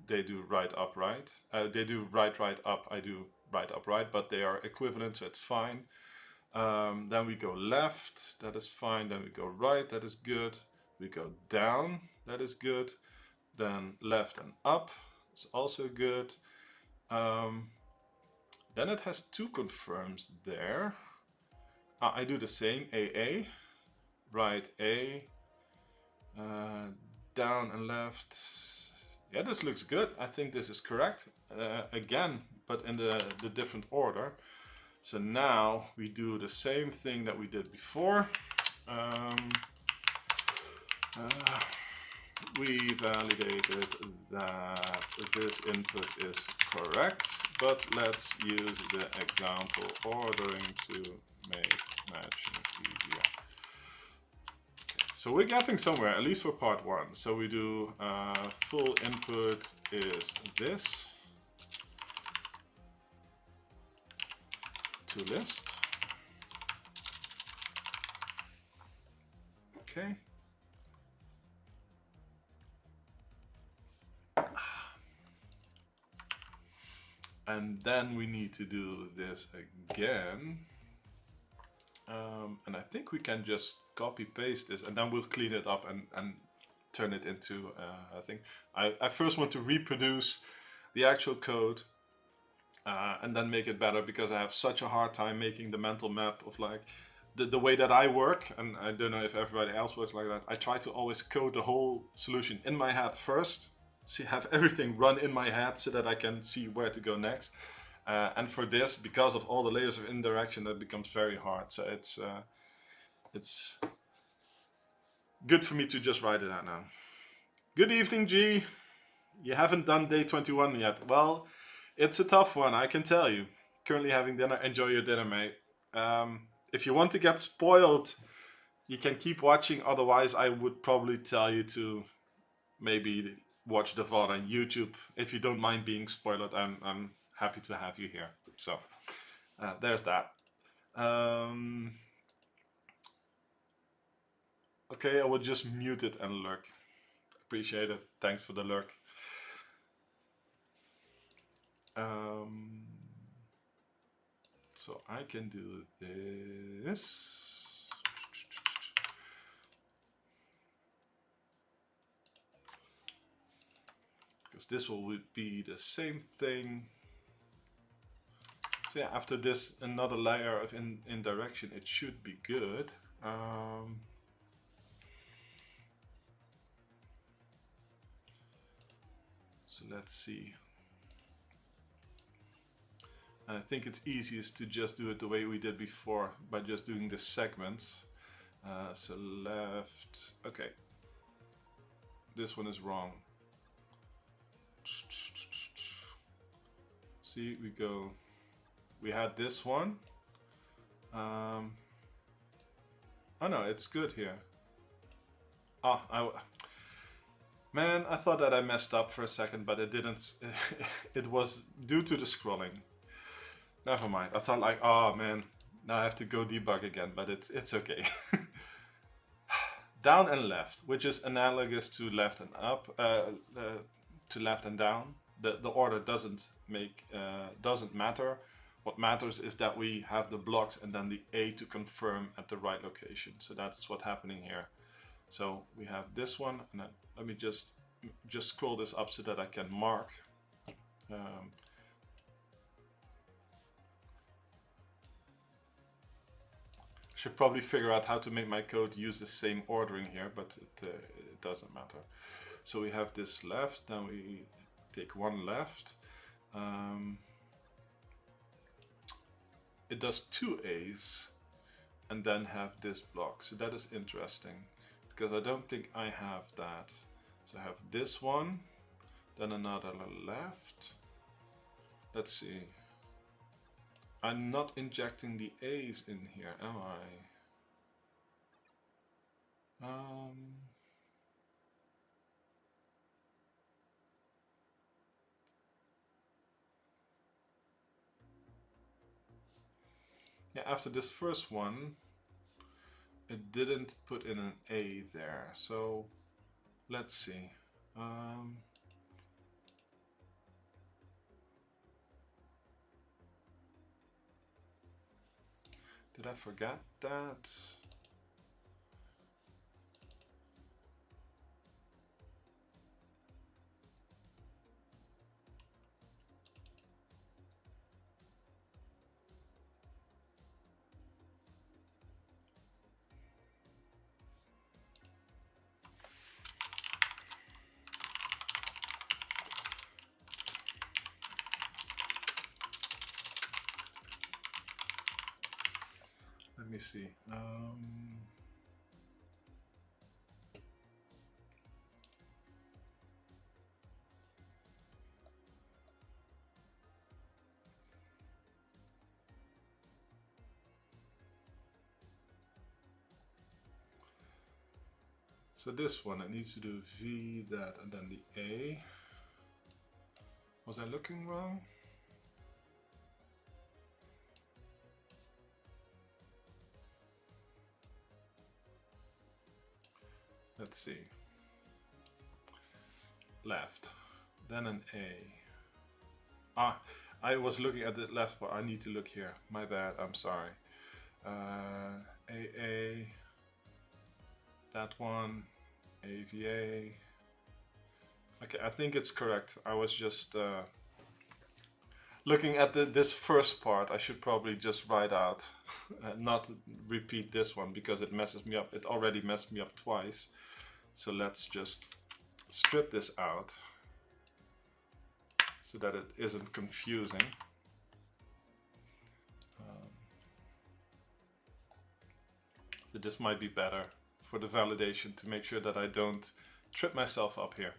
They do right, up, right. They do right, right, up. I do right, up, right, but they are equivalent, so it's fine. Then we go left, that is fine. Then we go right, that is good. We go down, that is good. Then left and up is also good. Then Then it has two confirms there. I do the same, AA, right A, down and left. Yeah, this looks good. I think this is correct. Again, but in the different order. So now we do the same thing that we did before. We validated that this input is correct, but let's use the example ordering to make matching easier. So we're getting somewhere, at least for part one. So we do full input is this to list. Okay. And then we need to do this again. And I think we can just copy paste this and then we'll clean it up and turn it into I think I first want to reproduce the actual code and then make it better, because I have such a hard time making the mental map of like the way that I work, and I don't know if everybody else works like that. I try to always code the whole solution in my head first, have everything run in my head so that I can see where to go next. And for this, because of all the layers of indirection, that becomes very hard. So it's good for me to just write it out now. Good evening, G. You haven't done day 21 yet. Well, it's a tough one, I can tell you. Currently having dinner. Enjoy your dinner, mate. If you want to get spoiled, you can keep watching. Otherwise, I would probably tell you to maybe watch the VOD on YouTube. If you don't mind being spoiled, I'm happy to have you here. So there's that. Okay, I will just mute it and lurk. Appreciate it. Thanks for the lurk. So I can do this. Because this will be the same thing. So yeah, after this, another layer of indirection, it should be good. So let's see. I think it's easiest to just do it the way we did before, by just doing the segments. So left, okay. This one is wrong. See, we had this one. Oh no, it's good here. Man, I thought that I messed up for a second, but it didn't. It was due to the scrolling. Never mind. I thought like, oh man, now I have to go debug again, but it's okay. Down and left, which is analogous to left and up, to left and down. The order doesn't matter. What matters is that we have the blocks and then the A to confirm at the right location. So that's what's happening here. So we have this one, and then let me just scroll this up so that I can mark. Should probably figure out how to make my code use the same ordering here, but it doesn't matter. So we have this left, then we take one left. It does two A's and then have this block. So that is interesting, because I don't think I have that. So I have this one, then another left. Let's see. I'm not injecting the A's in here, am I? Yeah, after this first one, it didn't put in an A there. So let's see. Did I forget that? Let me see. So this one, it needs to do V, that, and then the A. Was I looking wrong? Let's see. Left, then an A. Ah, I was looking at the left part. I need to look here. My bad, I'm sorry. AA, that one, AVA. Okay, I think it's correct. I was just looking at this first part. I should probably just write out, not repeat this one because it messes me up. It already messed me up twice. So let's just strip this out so that it isn't confusing. So this might be better for the validation to make sure that I don't trip myself up here.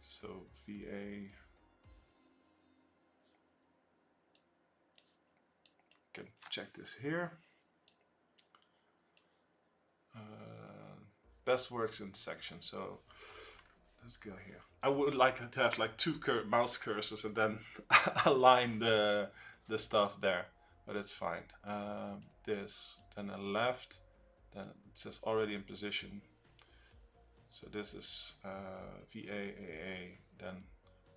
So VA, can check this here. Best works in section, so let's go here. I would like to have like two mouse cursors and then align the stuff there, but it's fine. This, then a left, then it says already in position. So this is VAAA, then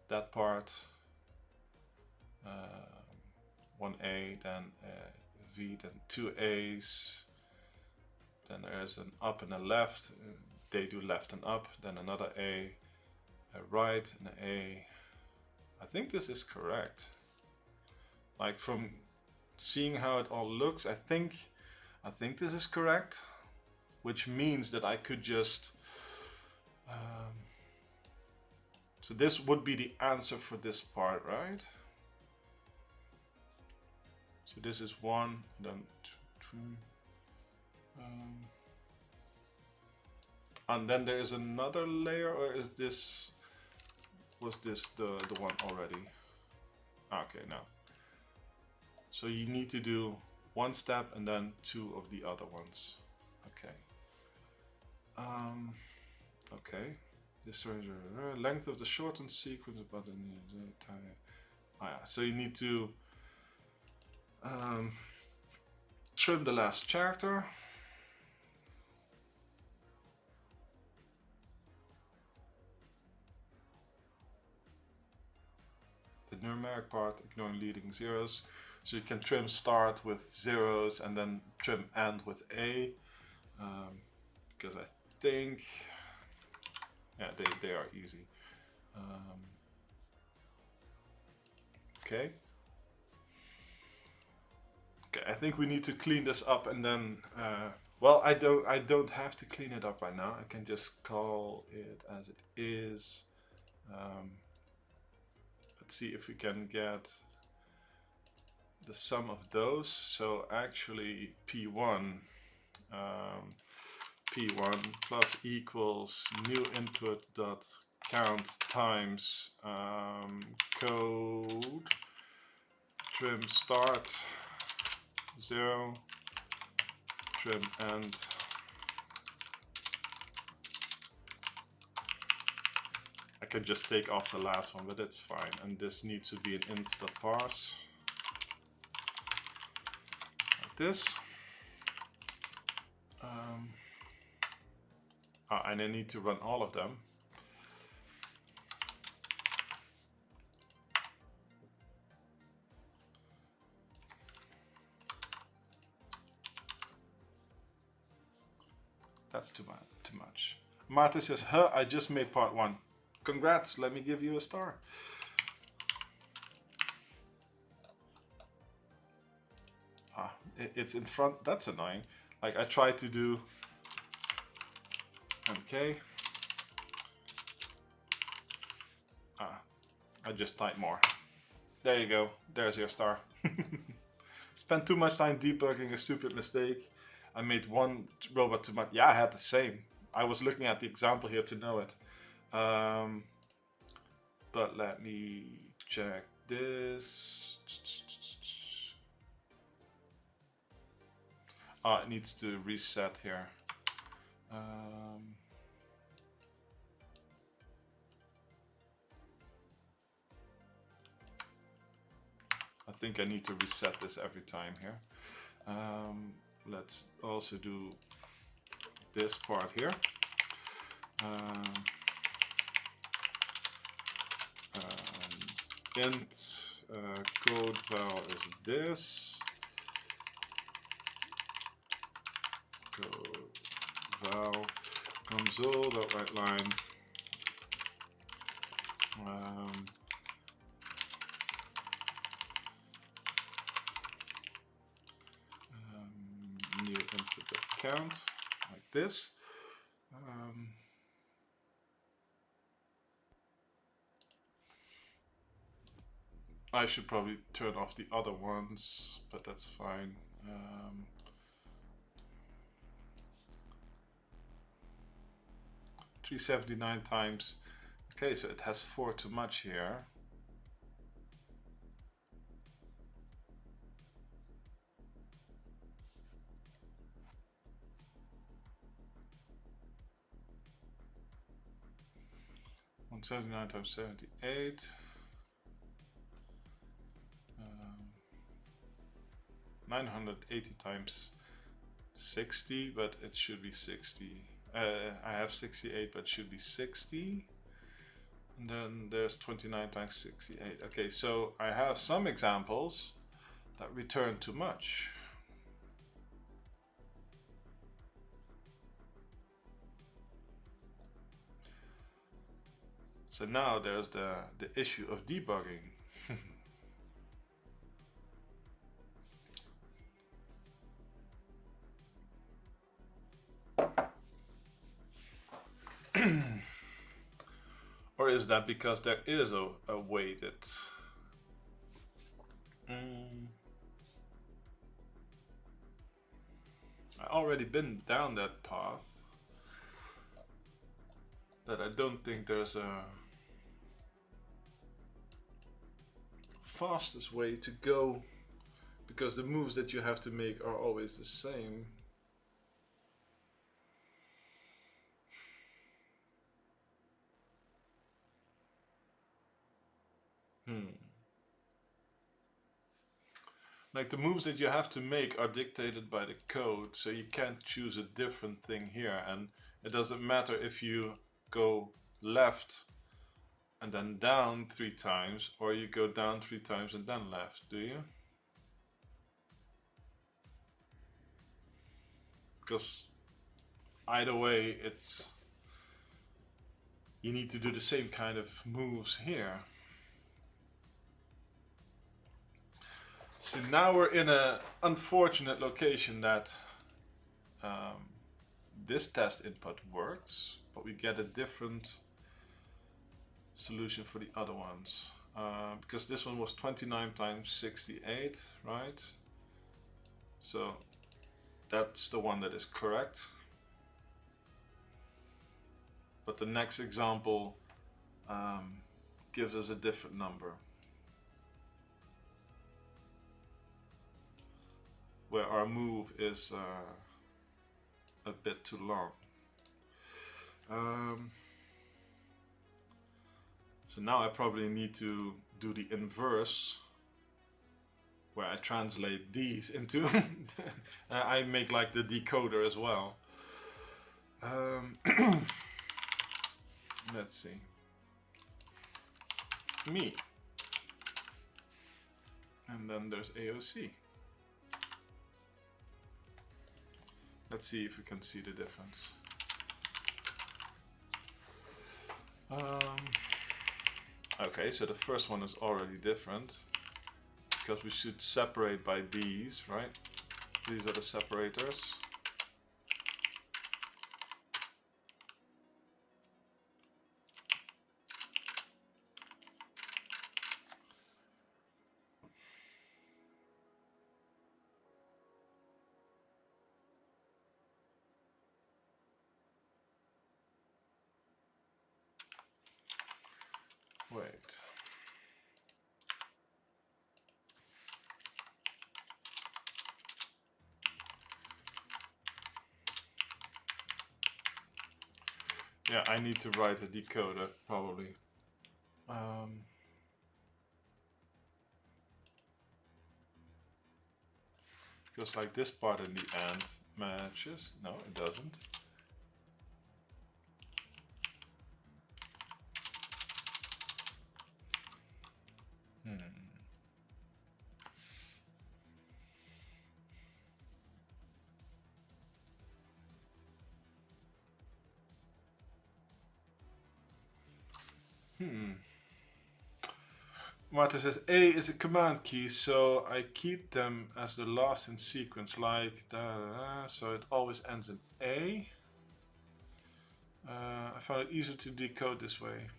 that part, 1A, then V, then 2 A's, then there's an up and a left, they do left and up, then another A right, and an A. I think this is correct. Like from seeing how it all looks, I think this is correct, which means that I could just so this would be the answer for this part, right? So this is 1, then 2, 3. And then there is another layer, or is this, was this the one already? Okay, no. So you need to do one step and then 2 of the other ones. Okay. Okay. This length of the shortened sequence button. Ah, yeah. So you need to trim the last character. The numeric part, ignoring leading zeros. So you can trim start with zeros and then trim end with A. Because I think, yeah, they are easy. Okay. Okay, I think we need to clean this up and then, well, I don't have to clean it up right now. I can just call it as it is. Let's see if we can get the sum of those. So actually P1 plus equals new input dot count times code trim start 0 trim end. I could just take off the last one, but it's fine. And this needs to be an int.parse. Like this. And I need to run all of them. That's too much. Marta says, huh, I just made part 1. Congrats, let me give you a star. It's in front, that's annoying. Like I tried to do, okay. I just type more. There you go. There's your star. Spent too much time debugging a stupid mistake. I made one robot too much. Yeah, I had the same. I was looking at the example here to know it. But let me check this. Oh, it needs to reset here. I think I need to reset this every time here. Let's also do this part here. Int code val is this. Code val console.writeLine. New input count like this. I should probably turn off the other ones, but that's fine. 379 times. Okay, so it has 4 too much here. One 79 times 78. 980 times 60, but it should be 60. I have 68, but it should be 60. And then there's 29 times 68. Okay, so I have some examples that return too much. So now there's the issue of debugging. Or is that because there is a weighted? I already been down that path. That I don't think there's a fastest way to go, because the moves that you have to make are always the same. Like the moves that you have to make are dictated by the code, so you can't choose a different thing here, and it doesn't matter if you go left and then down 3 times, or you go down 3 times and then left, do you? Because either way, you need to do the same kind of moves here. So now we're in an unfortunate location that this test input works, but we get a different solution for the other ones. Because this one was 29 times 68, right? So that's the one that is correct. But the next example gives us a different number, where our move is a bit too long. So now I probably need to do the inverse, where I translate these into I make like the decoder as well. Let's see. Me. And then there's AOC. Let's see if we can see the difference. Okay, so the first one is already different, because we should separate by these, right? These are the separators. Wait. Yeah, I need to write a decoder probably. Because like this part in the end matches. No, it doesn't. Marta says A is a command key, so I keep them as the last in sequence, like so it always ends in A. I found it easier to decode this way.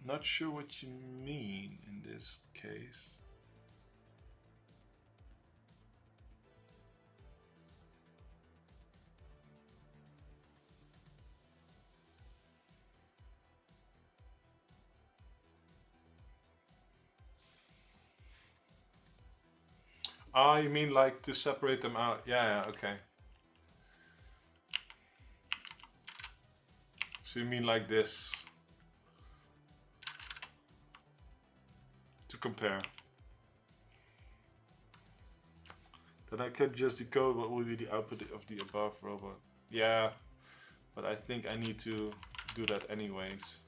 Not sure what you mean in this case. Ah, you mean like to separate them out? Yeah, okay. So you mean like this? To compare. Then I could just decode what would be the output of the above robot. Yeah, but I think I need to do that anyways.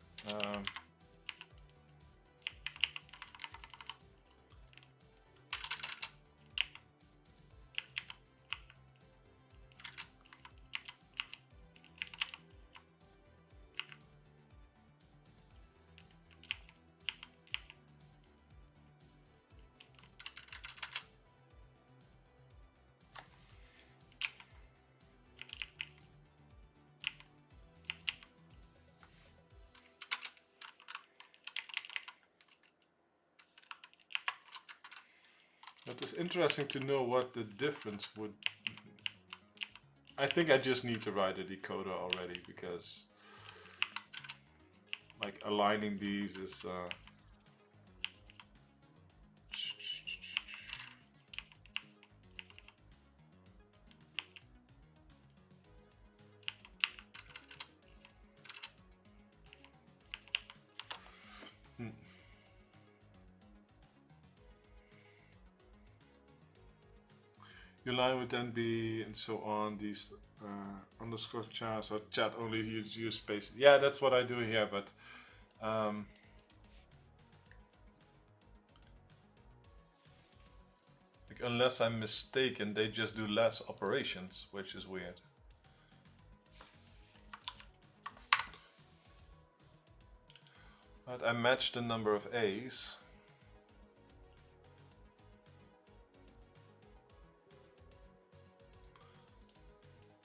But it's interesting to know what the difference would... I think I just need to write a decoder already, because like aligning these is your line would then be and so on. These underscore chats or chat only use space. Yeah, that's what I do here, but like, unless I'm mistaken, they just do less operations, which is weird. But I matched the number of A's.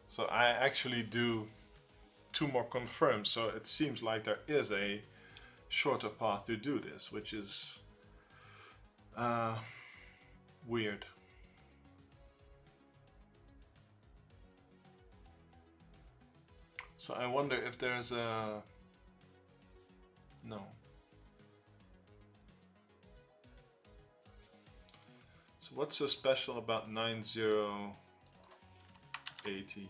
So I actually do 2 more confirms, so it seems like there is a shorter path to do this, which is weird. So I wonder if there's a... No. So what's so special about 9080?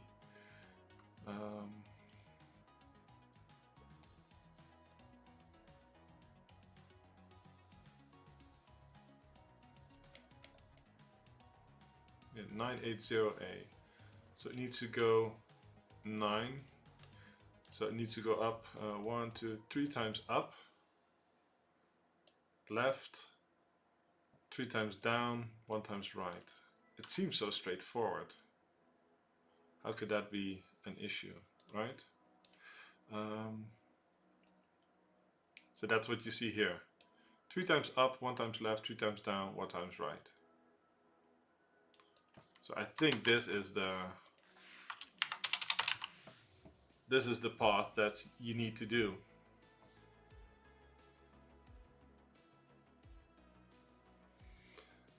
Yeah, 980A. So it needs to go 9. So it needs to go up 1, 2, 3 times up, left, 3 times down, 1 times right. It seems so straightforward. How could that be an issue, right? So that's what you see here. 3 times up, 1 times left, 3 times down, 1 times right. So I think this is the path that you need to do.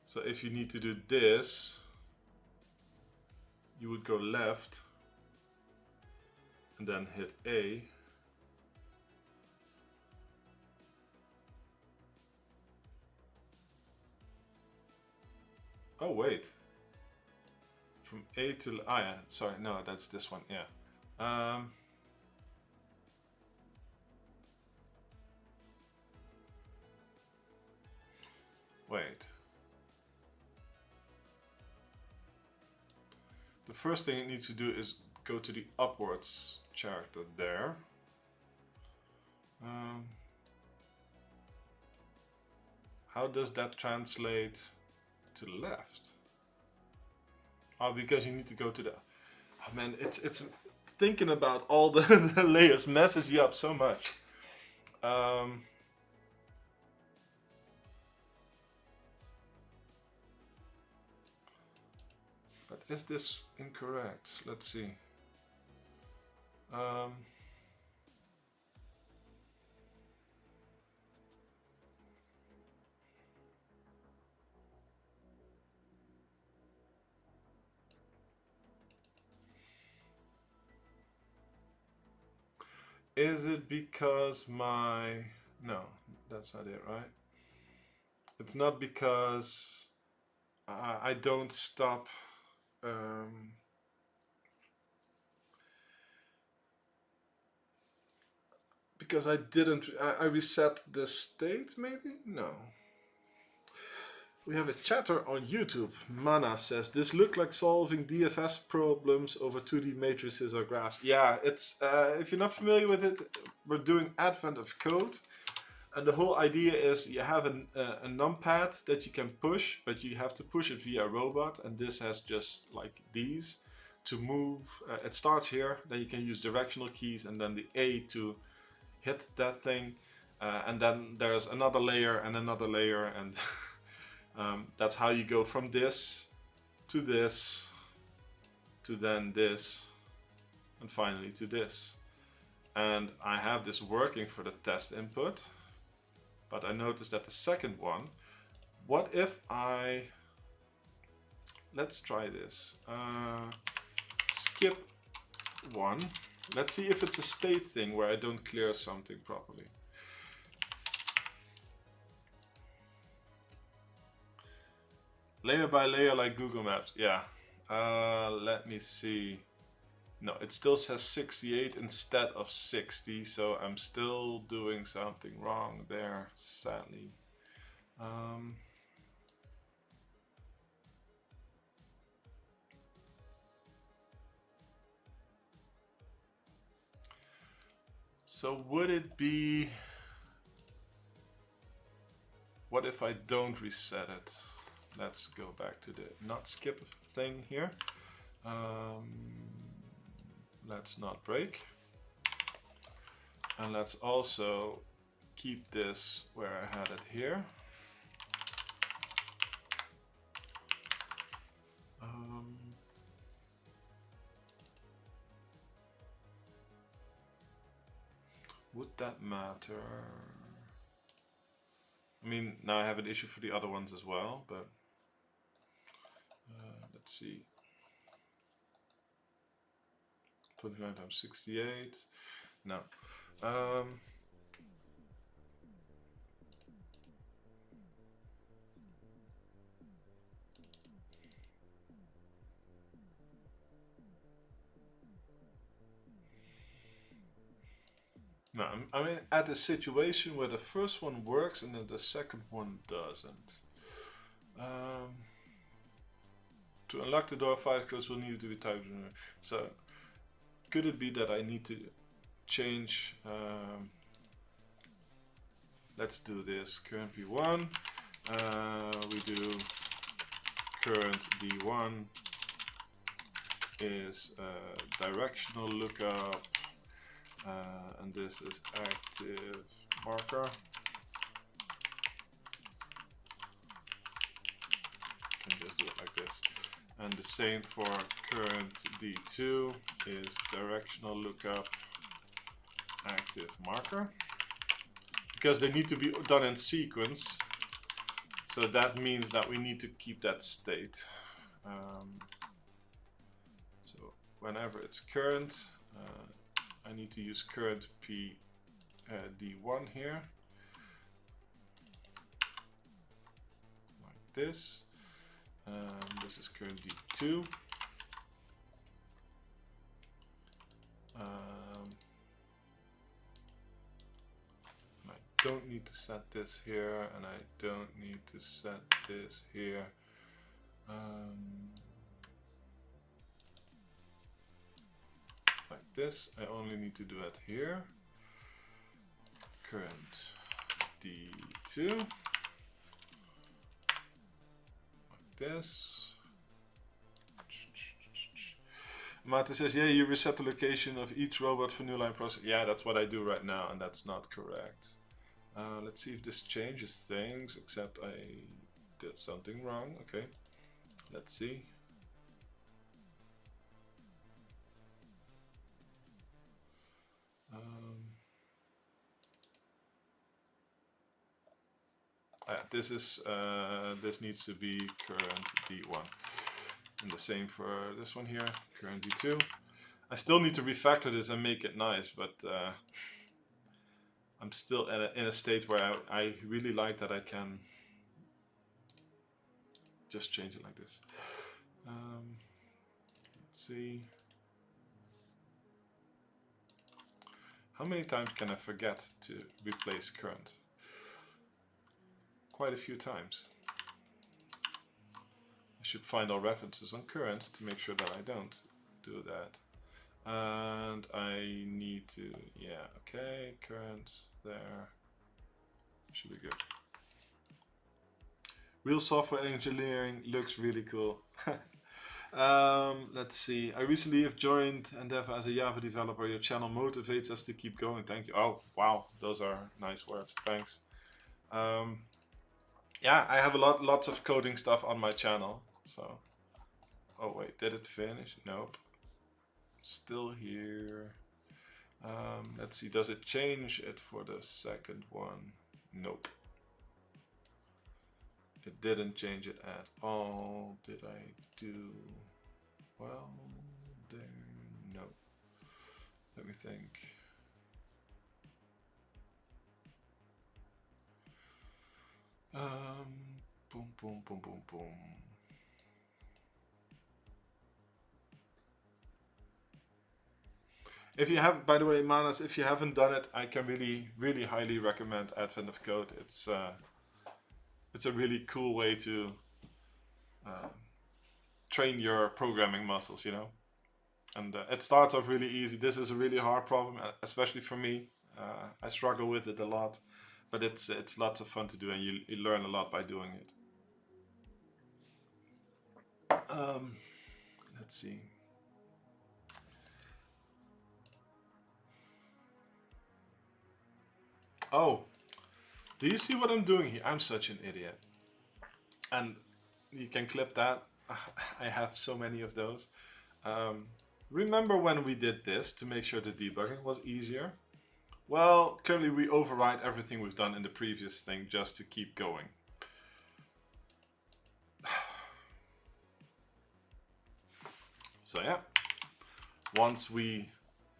So if you need to do this, you would go left and then hit A. Oh wait. From A to yeah. Sorry, no, that's this one. Yeah. Wait. The first thing it needs to do is go to the upwards character there. How does that translate to the left? Oh, because you need to go to the... Oh man, it's thinking about all the, the layers messes you up so much. But is this incorrect? Let's see. Is it because my... No, that's not it, right? It's not because I don't stop... because I didn't... I reset the state, maybe? No. We have a chatter on YouTube. Mana says, this looked like solving DFS problems over 2D matrices or graphs. Yeah, it's if you're not familiar with it, we're doing Advent of Code. And the whole idea is you have a numpad that you can push, but you have to push it via a robot. And this has just like these to move. It starts here, then you can use directional keys and then the A to hit that thing. And then there's another layer and another layer and... that's how you go from this to then this, and finally to this. And I have this working for the test input, but I noticed that the second one, what if I, let's try this, skip one. Let's see if it's a state thing where I don't clear something properly. Layer by layer like Google Maps, yeah. Let me see. No, it still says 68 instead of 60, so I'm still doing something wrong there, sadly. So would it be... What if I don't reset it? Let's go back to the not skip thing here. Let's not break. And let's also keep this where I had it here. Would that matter? I mean, now I have an issue for the other ones as well, but let's see. 29 times 68. No. No, I mean at a situation where the first one works and then the second one doesn't. To unlock the door, 5 codes will need to be typed in. So, could it be that I need to change? Let's do this. Current V1. We do current D1 is directional lookup, and this is active marker. Can just do it like this. And the same for current D2 is directional lookup, active marker. Because they need to be done in sequence. So that means that we need to keep that state. So whenever it's current, I need to use current D1 here. Like this. This is current D2. I don't need to set this here, and I don't need to set this here. Like this, I only need to do it here. Current D2. Like this. Mate says, yeah, you reset the location of each robot for new line process. Yeah, that's what I do right now, and that's not correct. Let's see if this changes things, except I did something wrong. Okay, let's see. This is this needs to be current D1, and the same for this one here, current D2. I still need to refactor this and make it nice, but I'm still in a state where I really like that I can just change it like this. Let's see. How many times can I forget to replace current? Quite a few times. I should find all references on current to make sure that I don't do that. And I need to, yeah, okay, current there. Should be good. Real software engineering looks really cool. Let's see. I recently have joined Endeavor as a Java developer. Your channel motivates us to keep going. Thank you. Oh, wow. Those are nice words. Thanks. Yeah, I have lots of coding stuff on my channel. So, oh wait, did it finish? Nope. Still here. Let's see. Does it change it for the second one? Nope. It didn't change it at all. Did I do well there? No. Let me think. Boom, boom, boom, boom, boom. If you have, by the way, Manas, if you haven't done it, I can really highly recommend Advent of Code. It's a really cool way to train your programming muscles, you know. And it starts off really easy. This is a really hard problem, especially for me. I struggle with it a lot, but it's lots of fun to do, and you learn a lot by doing it. Let's see. Oh, do you see what I'm doing here? I'm such an idiot. And you can clip that. I have so many of those. Remember when we did this to make sure the debugging was easier? Well, currently we override everything we've done in the previous thing just to keep going. So yeah, once we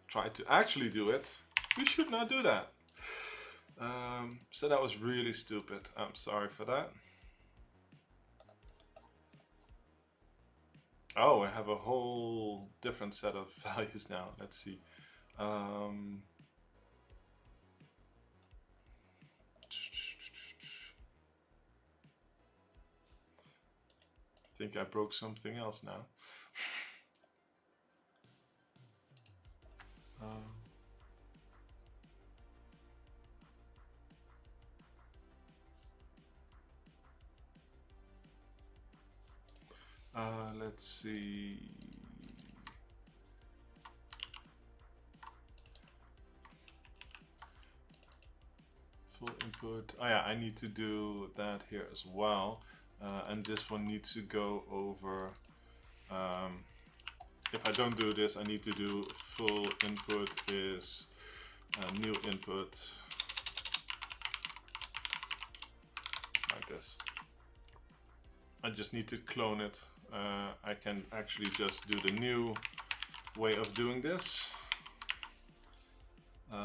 try to actually do it, we should not do that. So that was really stupid. I'm sorry for that. Oh, I have a whole different set of values now. Let's see. I think I broke something else now. Let's see. Full input. Oh yeah, I need to do that here as well. And this one needs to go over. If I don't do this, I need to do full input is new input. Like this. I just need to clone it. I can actually just do the new way of doing this. So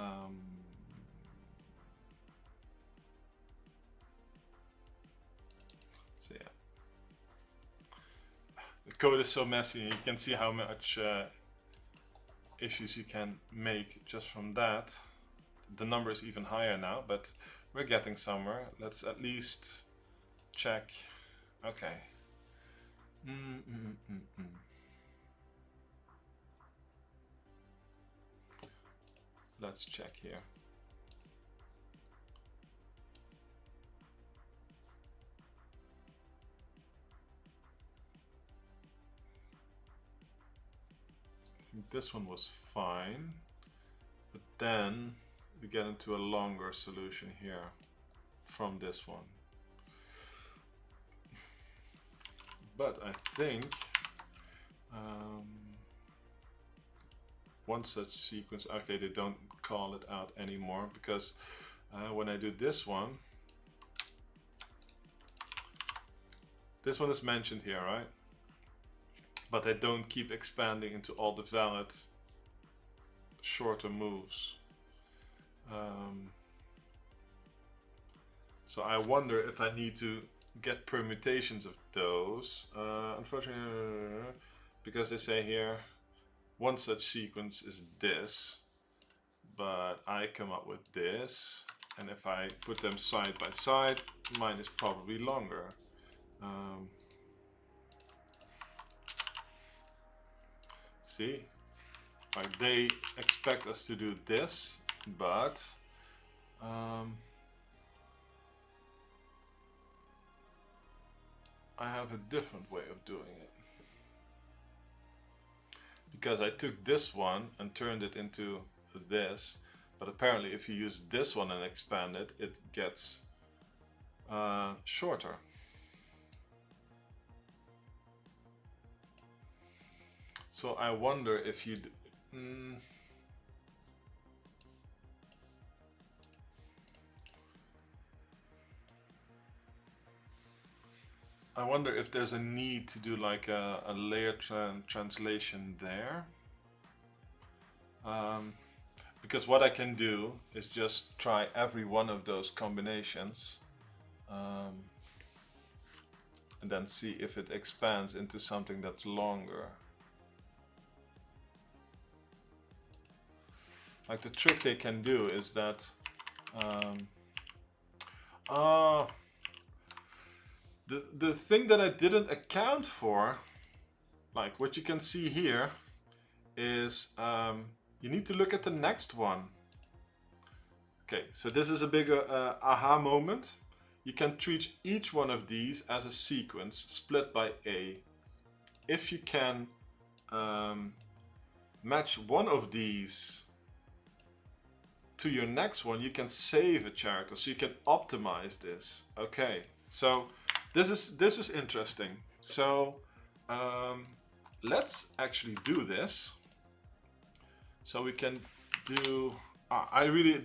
yeah. code is so messy. You can see how much issues you can make just from that. The number is even higher now, but we're getting somewhere. Let's at least check. Okay. Let's check here. I think this one was fine, but then we get into a longer solution here from this one. But I think one such sequence, okay, they don't call it out anymore, because when I do this one is mentioned here, right? But I don't keep expanding into all the valid shorter moves. So I wonder if I need to get permutations of those. Unfortunately, because they say here one such sequence is this, but I come up with this, and if I put them side by side, mine is probably longer. See, like they expect us to do this, but I have a different way of doing it. Because I took this one and turned it into this, but apparently if you use this one and expand it, it gets shorter. So I wonder if you'd... I wonder if there's a need to do like a layer translation there. Because what I can do is just try every one of those combinations and then see if it expands into something that's longer. Like the trick they can do is that the thing that I didn't account for, like what you can see here, is you need to look at the next one. Okay, so this is a bigger aha moment. You can treat each one of these as a sequence split by A. If you can match one of these to your next one, you can save a character, so you can optimize this. Okay, so this is interesting. So let's actually do this. So we can do.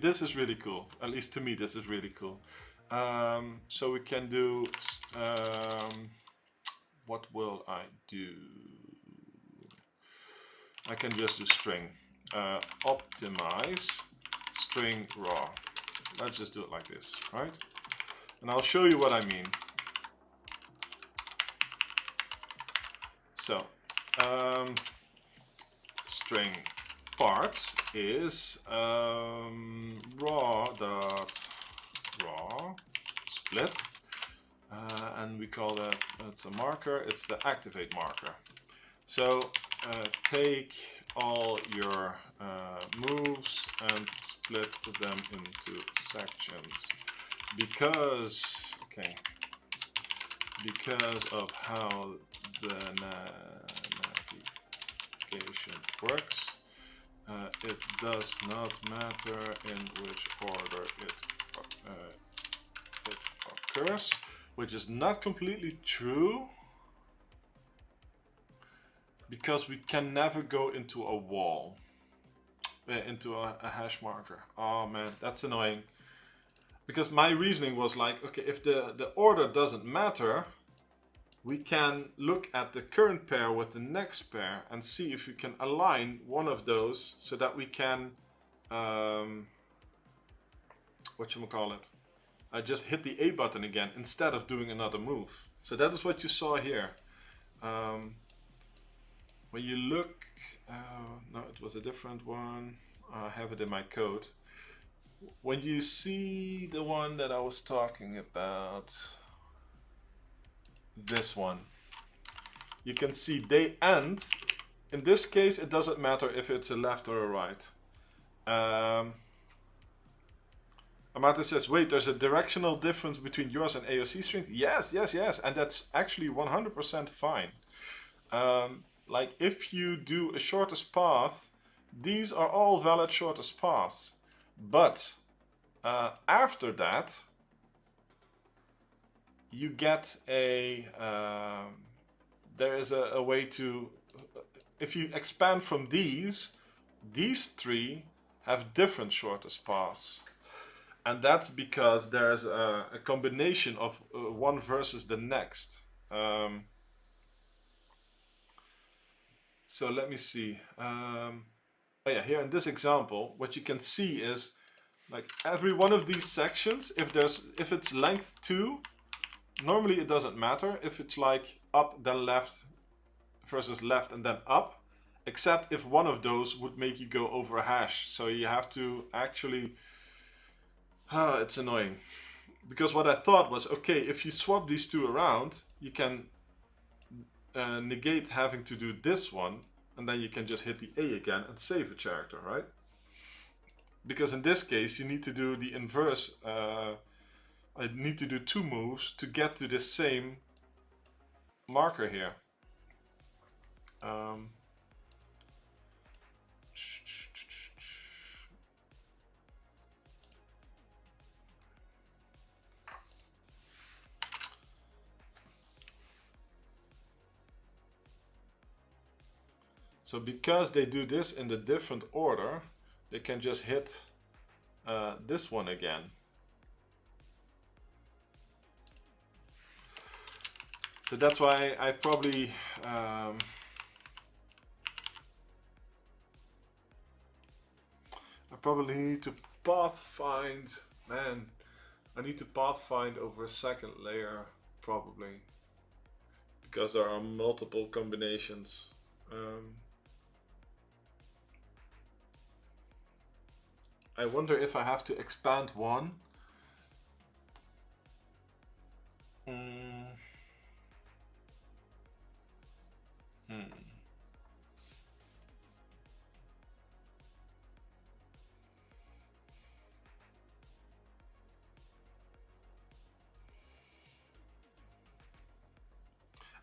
This is really cool. At least to me, this is really cool. So we can do. What will I do? I can just do string. Optimize string raw. Let's just do it like this, right? And I'll show you what I mean. So, string parts is raw split, and we call that, it's a marker, it's the activate marker. So take all your moves and split them into sections, because of how the navigation works, it does not matter in which order it occurs, which is not completely true, because we can never go into a wall, into a hash marker. Oh man, that's annoying. Because my reasoning was like, okay, if the order doesn't matter, we can look at the current pair with the next pair and see if we can align one of those so that we can, whatchamacallit, I just hit the A button again instead of doing another move. So that is what you saw here. when you look, no, it was a different one. I have it in my code. When you see the one that I was talking about, this one, you can see they end. In this case, it doesn't matter if it's a left or a right. Amata says, wait, there's a directional difference between yours and AOC string? Yes, yes, yes, and that's actually 100% fine. Like if you do a shortest path, these are all valid shortest paths. But after that, you get a, there is a way to, if you expand from these three have different shortest paths. And that's because there's a combination of one versus the next. So let me see. Oh yeah, here in this example, what you can see is like every one of these sections, if it's length 2, normally it doesn't matter if it's like up then left versus left and then up, except if one of those would make you go over a hash. So you have to actually, it's annoying. Because what I thought was, okay, if you swap these two around, you can negate having to do this one, and then you can just hit the A again and save a character, right? Because in this case, you need to do the inverse. I need to do 2 moves to get to the same marker here. So because they do this in the different order, they can just hit this one again. So that's why I probably I probably need to path find. Man, I need to path find over a second layer probably, because there are multiple combinations. I wonder if I have to expand one.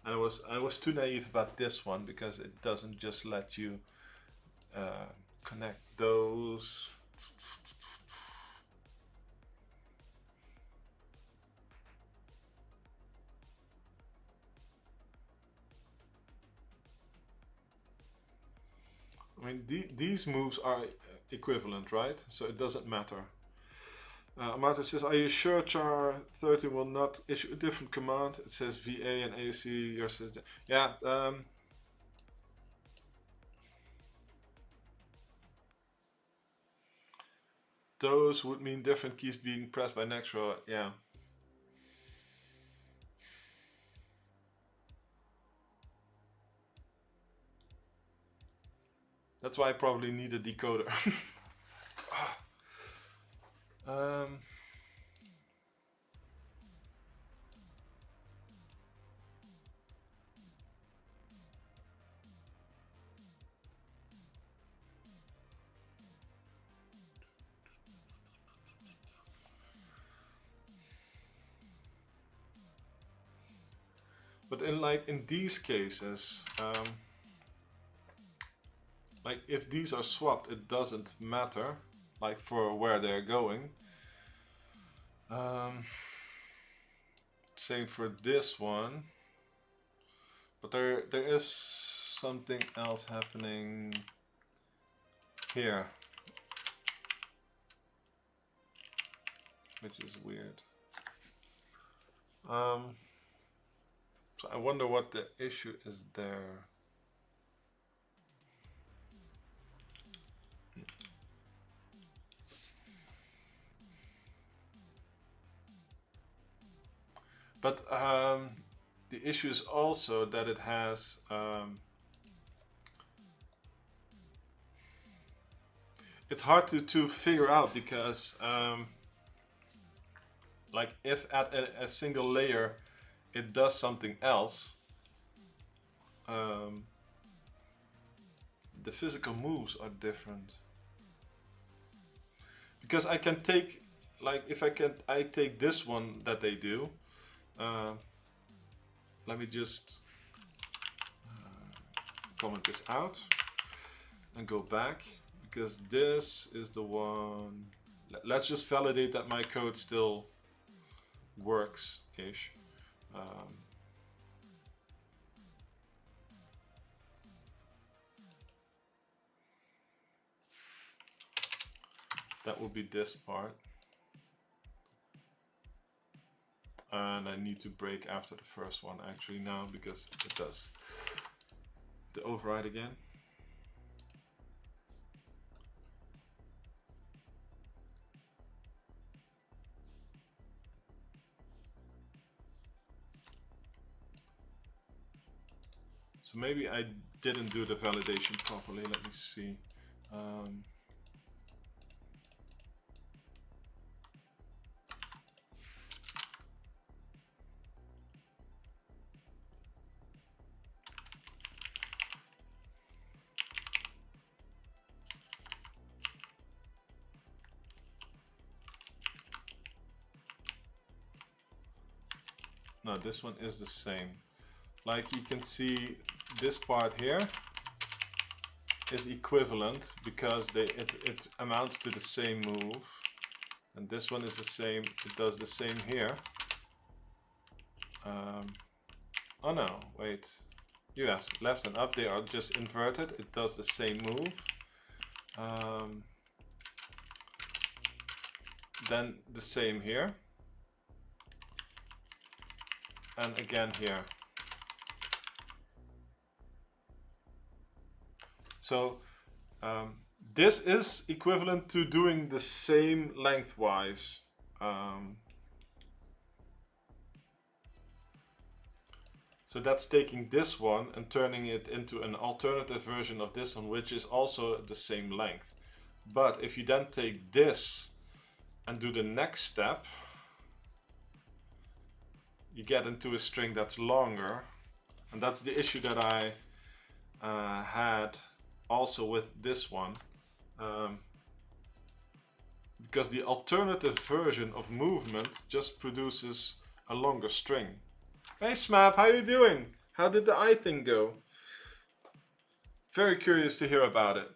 I was too naive about this one because it doesn't just let you connect those. I mean, these moves are equivalent, right? So it doesn't matter. Marta says, are you sure char 30 will not issue a different command? It says VA and AOC. Yours is, yeah. Those would mean different keys being pressed by next row. Yeah. That's why I probably need a decoder. But in these cases, like if these are swapped, it doesn't matter, like for where they're going. Same for this one. But there is something else happening here, which is weird. So I wonder what the issue is there. But the issue is also that it has it's hard to figure out because like if at a single layer it does something else, the physical moves are different. Because I can take, like if I take this one that they do, let me just comment this out and go back, because this is the one. Let's just validate that my code still works-ish. That will be this part. And I need to break after the first one actually now, because it does the override again. So maybe I didn't do the validation properly. Let me see. No, this one is the same. Like you can see, this part here is equivalent because it amounts to the same move, and this one is the same. It does the same here. Oh no, wait. Yes, left and up, they are just inverted. It does the same move. Then the same here. And again here. So this is equivalent to doing the same lengthwise. So that's taking this one and turning it into an alternative version of this one, which is also the same length. But if you then take this and do the next step, you get into a string that's longer. And that's the issue that I had also with this one. Because the alternative version of movement just produces a longer string. Hey Smap, how you doing? How did the eye thing go? Very curious to hear about it.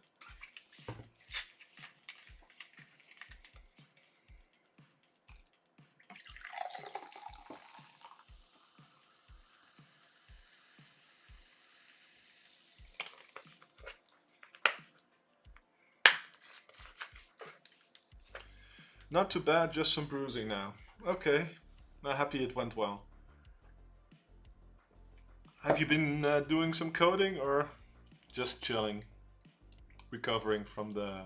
Not too bad, just some bruising now. Okay, I'm happy it went well. Have you been doing some coding or just chilling, recovering from the...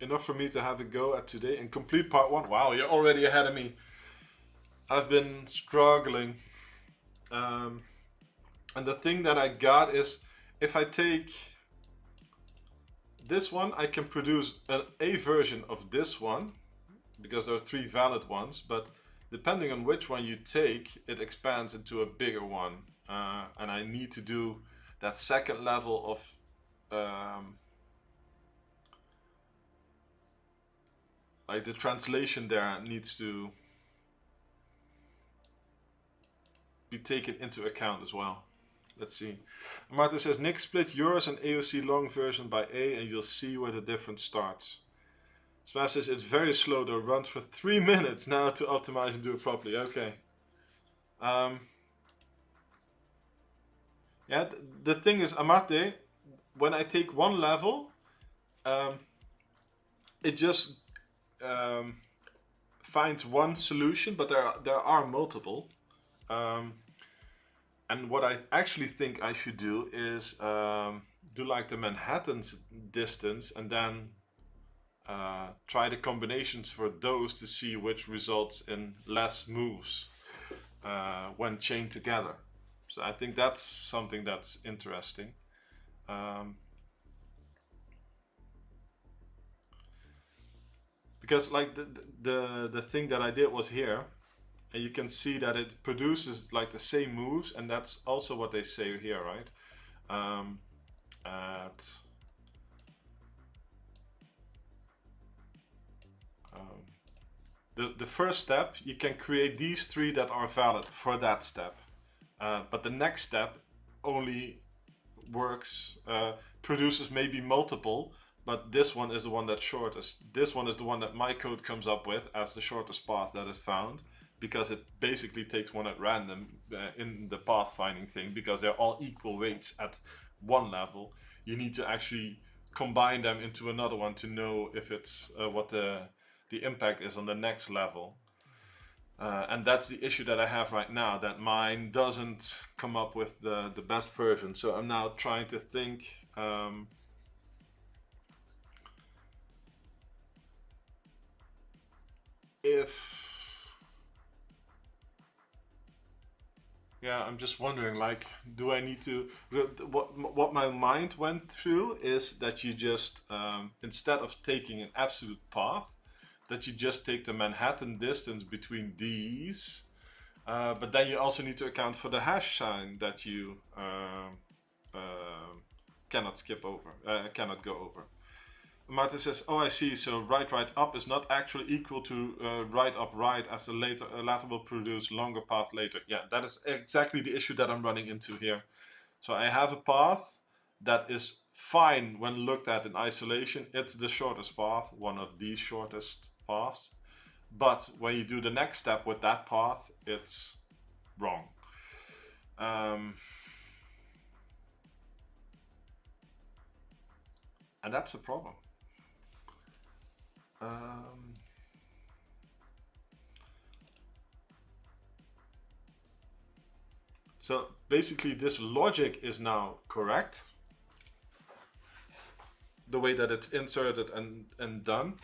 enough for me to have a go at today and complete part 1. Wow, you're already ahead of me. I've been struggling. And the thing that I got is, if I take this one, I can produce a version of this one, because there are 3 valid ones, but depending on which one you take, it expands into a bigger one. And I need to do that second level of like the translation there needs to be taken into account as well. Let's see. Marta says, Nick, split yours and AOC long version by A and you'll see where the difference starts. Smap says, it's very slow though, runs for 3 minutes now to optimize and do it properly. Okay. Yeah, the thing is, Amate, when I take one level, it just finds one solution, but there are multiple. And what I actually think I should do is do like the Manhattan distance and then try the combinations for those to see which results in less moves when chained together. So I think that's something that's interesting. because like the thing that I did was here, and you can see that it produces like the same moves, and that's also what they say here, right? At the first step, you can create these 3 that are valid for that step, but the next step only works, produces maybe multiple, but this one is the one that's shortest. This one is the one that my code comes up with as the shortest path that is found, because it basically takes one at random in the pathfinding thing, because they're all equal weights at one level. You need to actually combine them into another one to know if it's what the impact is on the next level. And that's the issue that I have right now, that mine doesn't come up with the best version. So I'm now trying to think, I'm just wondering, like, do I need to, what my mind went through is that you just, instead of taking an absolute path, that you just take the Manhattan distance between these, but then you also need to account for the hash sign that you cannot skip over, cannot go over. Martin says, oh, I see, so right up is not actually equal to right up right, as the latter will produce longer path later. Yeah, that is exactly the issue that I'm running into here. So I have a path that is fine when looked at in isolation. It's the shortest path, one of the shortest paths. But when you do the next step with that path, it's wrong. And that's a problem. So basically this logic is now correct, the way that it's inserted and done.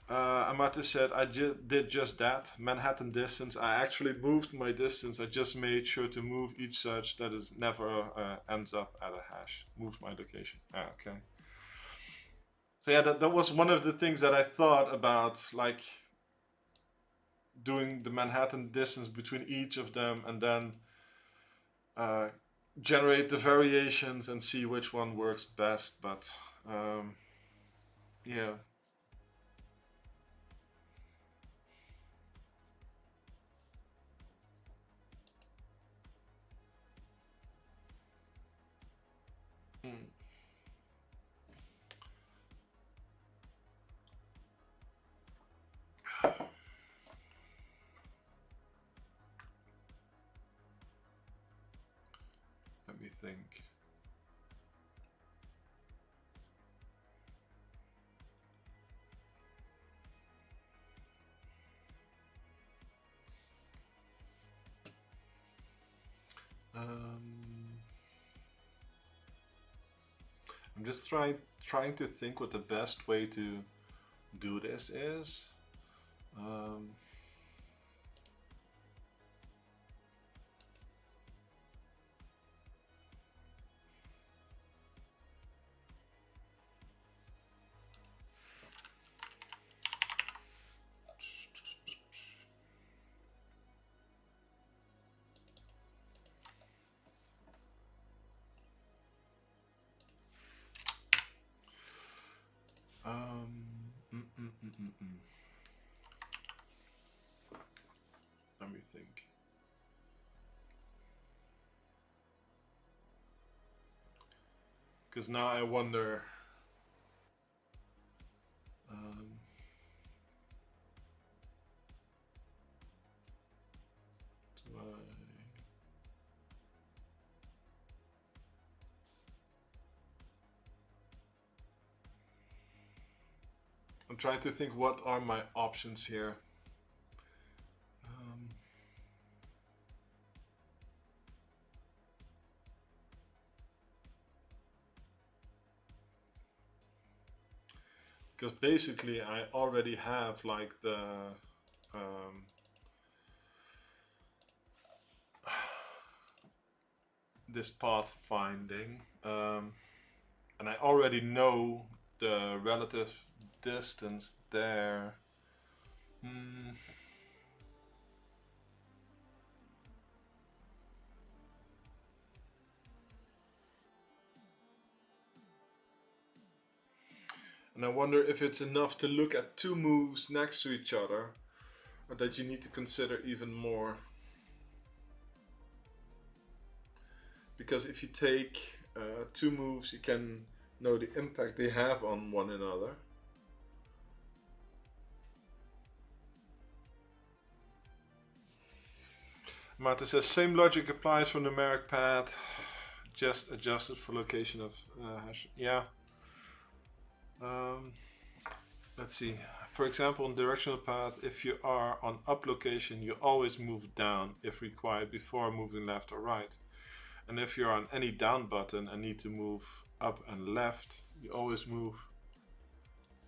Amate said, I did just that. Manhattan distance. I actually moved my distance. I just made sure to move each search that is never ends up at a hash. Moved my location. Okay. So yeah, that was one of the things that I thought about, like doing the Manhattan distance between each of them, and then generate the variations and see which one works best. But yeah. Let me think. I'm just trying to think what the best way to do this is. Let me think. Because now I wonder. Do I? I'm trying to think what are my options here. Because basically I already have like the this path finding, and I already know the relative distance there. Mm. And I wonder if it's enough to look at two moves next to each other, or that you need to consider even more. Because if you take two moves, you can know the impact they have on one another. Marta says, same logic applies for numeric pad, just adjusted for location of hash. Yeah. Let's see. For example, on directional path, if you are on up location, you always move down if required before moving left or right. And if you're on any down button and need to move up and left, you always move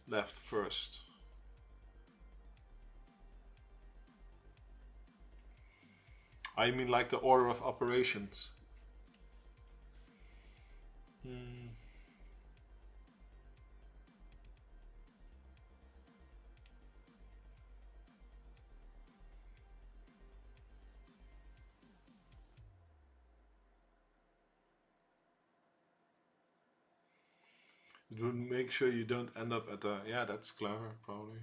left first. I mean like the order of operations. It would make sure you don't end up at the... Yeah, that's clever, probably.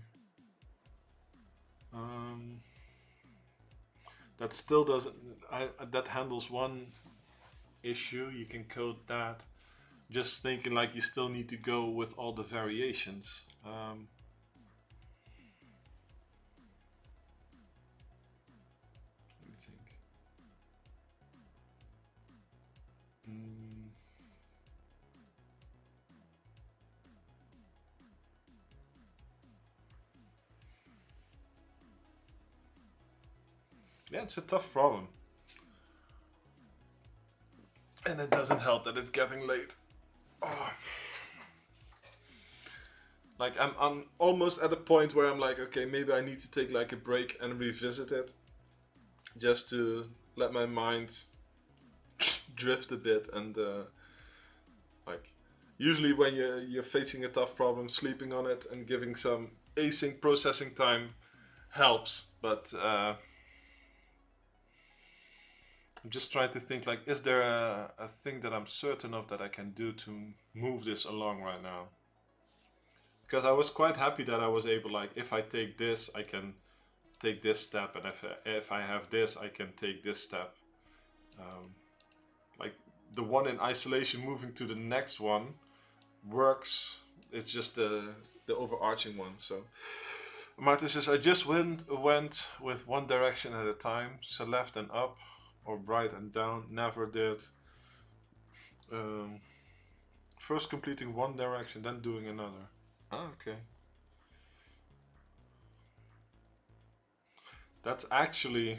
That still doesn't... that handles one issue. You can code that. Just thinking like you still need to go with all the variations. Let me think. Yeah, it's a tough problem. And it doesn't help that it's getting late. Oh. Like I'm almost at a point where I'm like, okay, maybe I need to take like a break and revisit it, just to let my mind drift a bit. And like usually when you're facing a tough problem, sleeping on it and giving some async processing time helps. But I'm just trying to think like, is there a thing that I'm certain of that I can do to move this along right now? Because I was quite happy that I was able, like, if I take this, I can take this step, and if I have this, I can take this step. Like the one in isolation moving to the next one works. It's just the overarching one. So Martin says, I just went with one direction at a time, so left and up, or right and down. Never did. First completing one direction, then doing another. Oh, okay. That's actually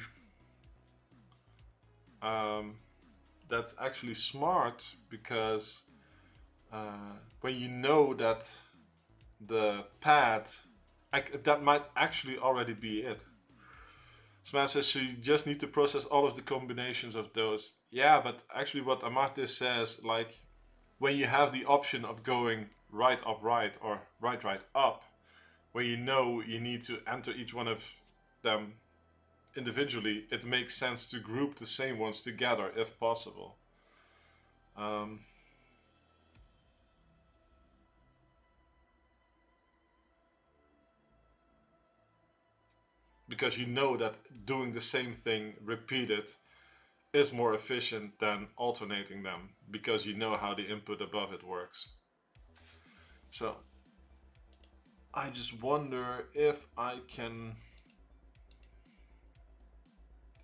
smart, because when you know that the pad, that might actually already be it. Smash says, so you just need to process all of the combinations of those. Yeah, but actually what Amartys says, like, when you have the option of going right up right or right up, where you know you need to enter each one of them individually, it makes sense to group the same ones together if possible. Because you know that doing the same thing repeated is more efficient than alternating them, because you know how the input above it works. So I just wonder if I can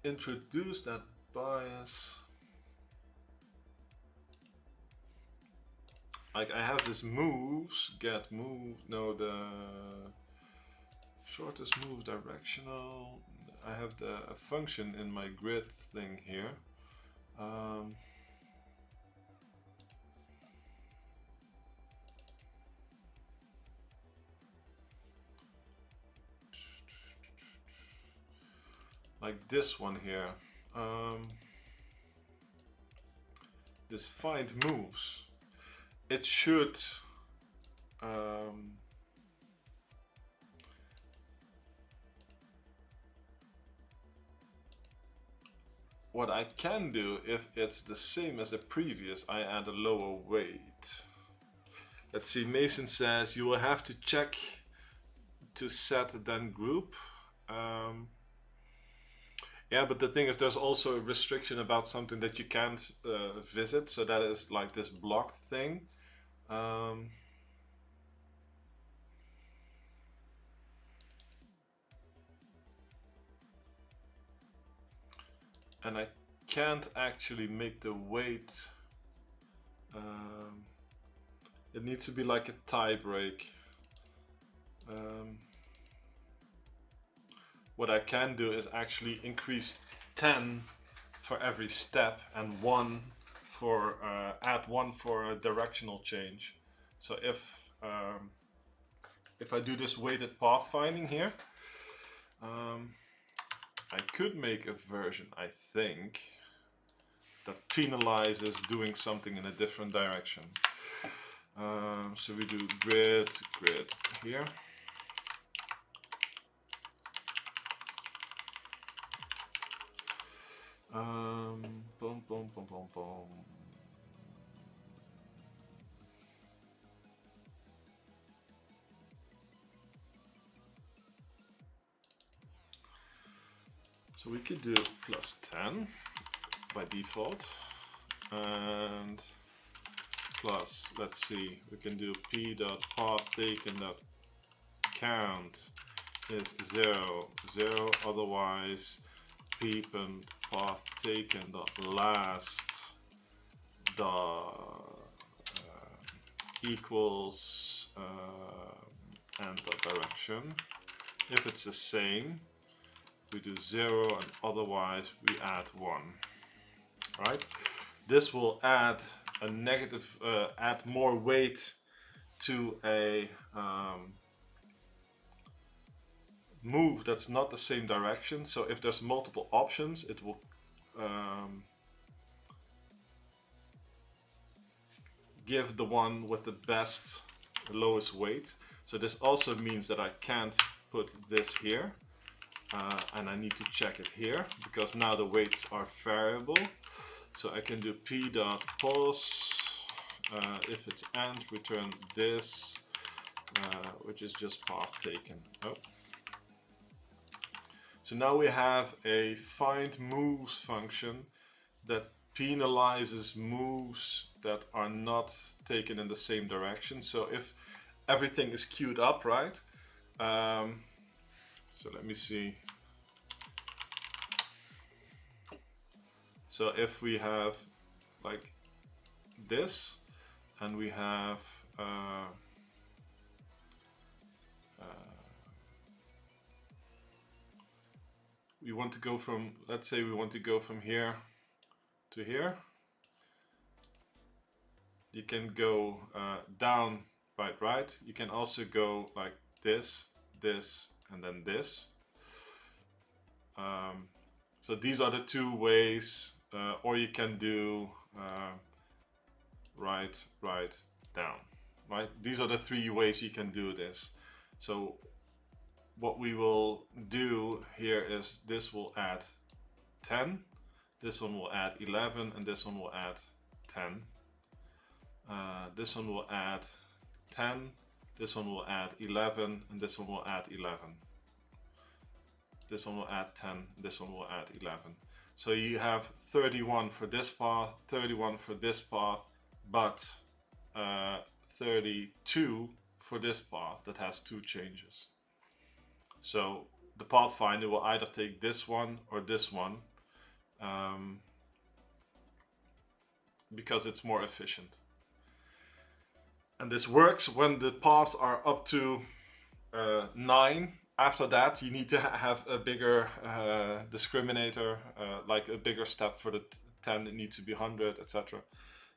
introduce that bias. Like I have this moves, get move, no, the shortest move directional. I have a function in my grid thing here. Like this one here. This find moves. It should what I can do, if it's the same as the previous, I add a lower weight. Let's see, Mason says you will have to check to set then group. Yeah, but the thing is, there's also a restriction about something that you can't visit, so that is like this blocked thing. And I can't actually make the weight. It needs to be like a tie break. What I can do is actually increase 10 for every step and add 1 for a directional change. So if I do this weighted pathfinding here, I could make a version, I think, that penalizes doing something in a different direction. So we do grid here. Boom, boom, boom, boom, boom. So we could do +10 by default, and plus, let's see, we can do p.pathTaken.count is 0, 0, otherwise p.pathTaken.last equals and the direction. If it's the same, we do 0, and otherwise we add 1. Right? This will add a negative, add more weight to a move that's not the same direction. So if there's multiple options, it will give the one with the best, lowest weight. So this also means that I can't put this here. And I need to check it here, because now the weights are variable. So I can do p.pos, if it's and, return this, which is just path taken. Oh. So now we have a find moves function that penalizes moves that are not taken in the same direction. So if everything is queued up, right? So let me see. So if we have like this, and we have we want to go from, let's say we want to go from here to here. You can go down, right. You can also go like this, this, and then this. So these are the two ways, or you can do right, down, right? These are the three ways you can do this. So what we will do here is this will add 10, this one will add 11, and this one will add 10. This one will add 10, this one will add 11, and this one will add 11. This one will add 10, this one will add 11. So you have 31 for this path, 31 for this path, but 32 for this path that has 2 changes. So the pathfinder will either take this one or this one, because it's more efficient. And this works when the paths are up to 9. After that, you need to have a bigger discriminator, like a bigger step for the 10, it needs to be 100, etc.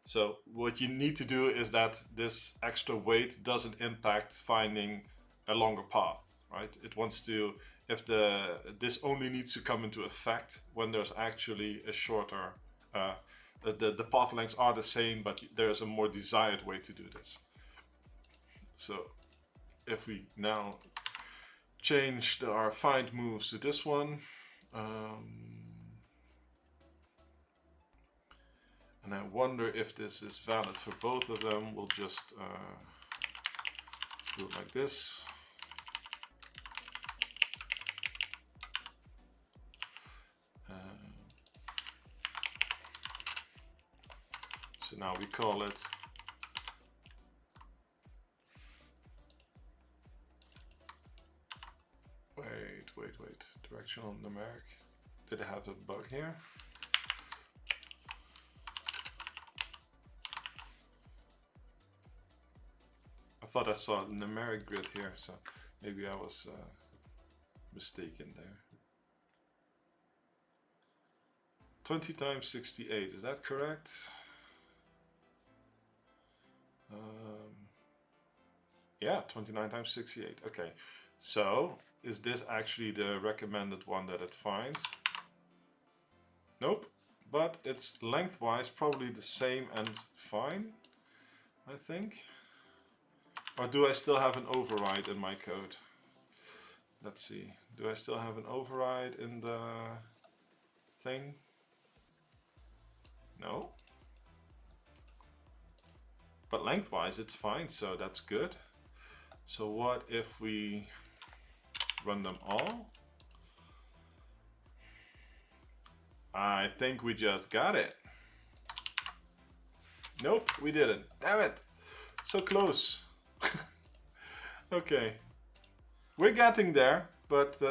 So what you need to do is that this extra weight doesn't impact finding a longer path, right? It wants to, if this only needs to come into effect when there's actually a shorter, the path lengths are the same, but there's a more desired way to do this. So if we now change our find moves to this one, And I wonder if this is valid for both of them. We'll just do it like this. So now we call it wait, directional numeric. Did I have a bug here? I thought I saw a numeric grid here, so maybe I was mistaken there. 20 times 68, is that correct? Yeah, 29 times 68. Okay, so is this actually the recommended one that it finds? Nope, but it's lengthwise probably the same and fine, I think. Or do I still have an override in my code? Let's see, do I still have an override in the thing? No. But lengthwise it's fine, so that's good. So what if we run them all? I think we just got it. Nope, we didn't. Damn it. So close. Okay. We're getting there, but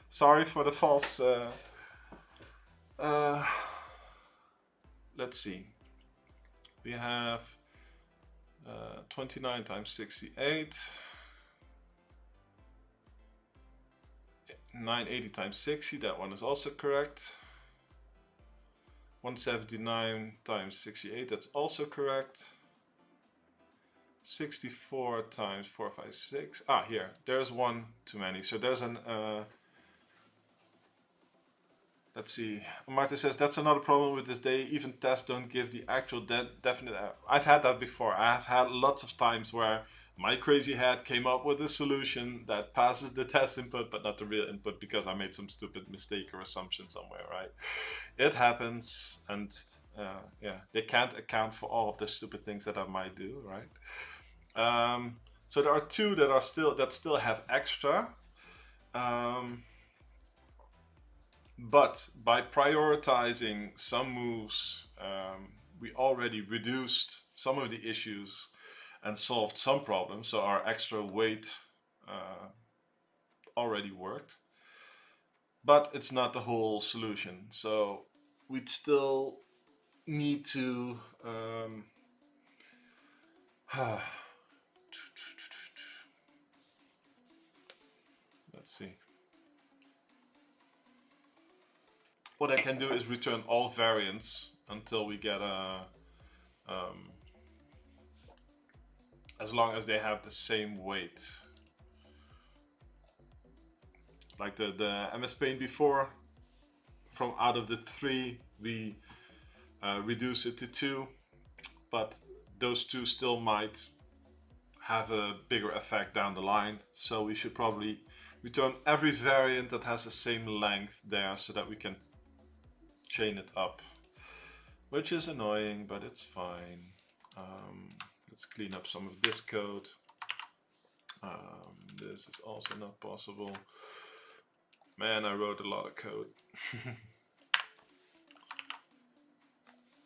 sorry for the false... let's see. We have 29 times 68. 980 times 60, that one is also correct. 179 times 68, that's also correct. 64 times 456. Ah, here, there's one too many. So there's an, let's see, Martin says that's another problem with this. They even tests don't give the actual definite. I've had that before. I've had lots of times where my crazy head came up with a solution that passes the test input, but not the real input because I made some stupid mistake or assumption somewhere, right? It happens, and yeah, they can't account for all of the stupid things that I might do, right? So there are two that still have extra. But by prioritizing some moves, we already reduced some of the issues and solved some problems. So our extra weight already worked. But it's not the whole solution. So we'd still need to... let's see. What I can do is return all variants until we get a, as long as they have the same weight. Like the MS Paint before, from out of the 3, we reduce it to 2, but those 2 still might have a bigger effect down the line. So we should probably return every variant that has the same length there so that we can chain it up, which is annoying, but it's fine. Let's clean up some of this code. This is also not possible. Man, I wrote a lot of code.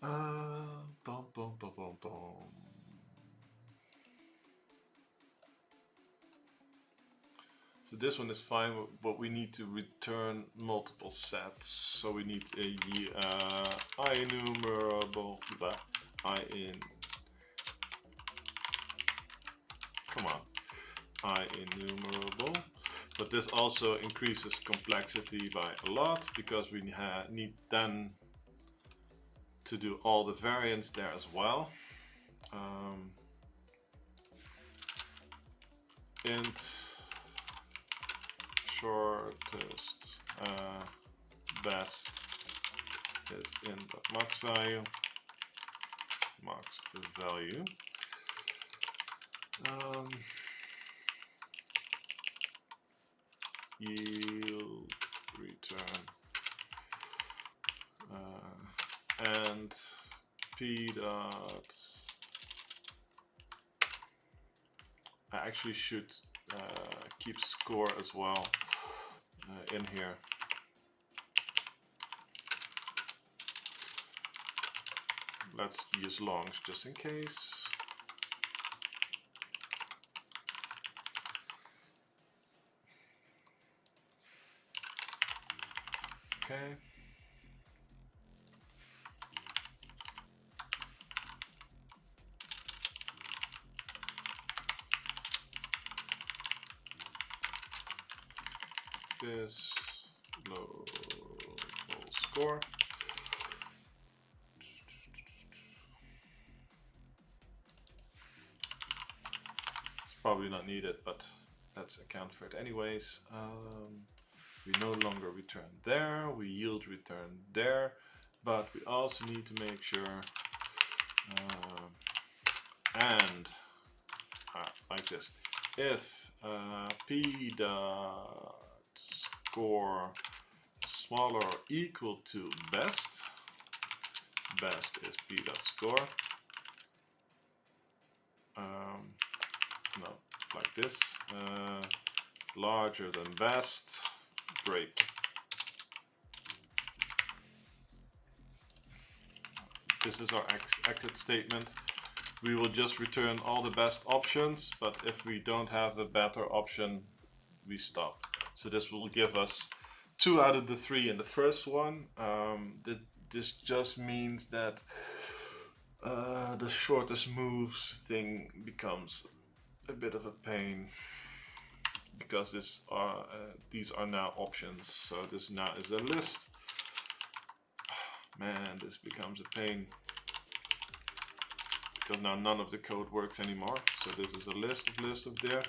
Boom, boom, boom, boom, boom. So this one is fine, but we need to return multiple sets. So we need a IEnumerable, IEnumerable. But this also increases complexity by a lot because we need then to do all the variants there as well. Int shortest best is int.max value, max value. Yield return and P dot. I actually should keep score as well in here. Let's use longs just in case. Okay. This global score. It's probably not needed, but let's account for it anyways. We no longer return there, we yield return there, but we also need to make sure like this. If P dot score smaller or equal to best, best is P dot score. No, like this. Larger than best, break. This is our exit statement. We will just return all the best options, but if we don't have a better option, we stop. So this will give us 2 out of the 3 in the first one. This just means that the shortest moves thing becomes a bit of a pain, because these are now options. So this now is a list. Man, this becomes a pain, because now none of the code works anymore. So this is a list of there.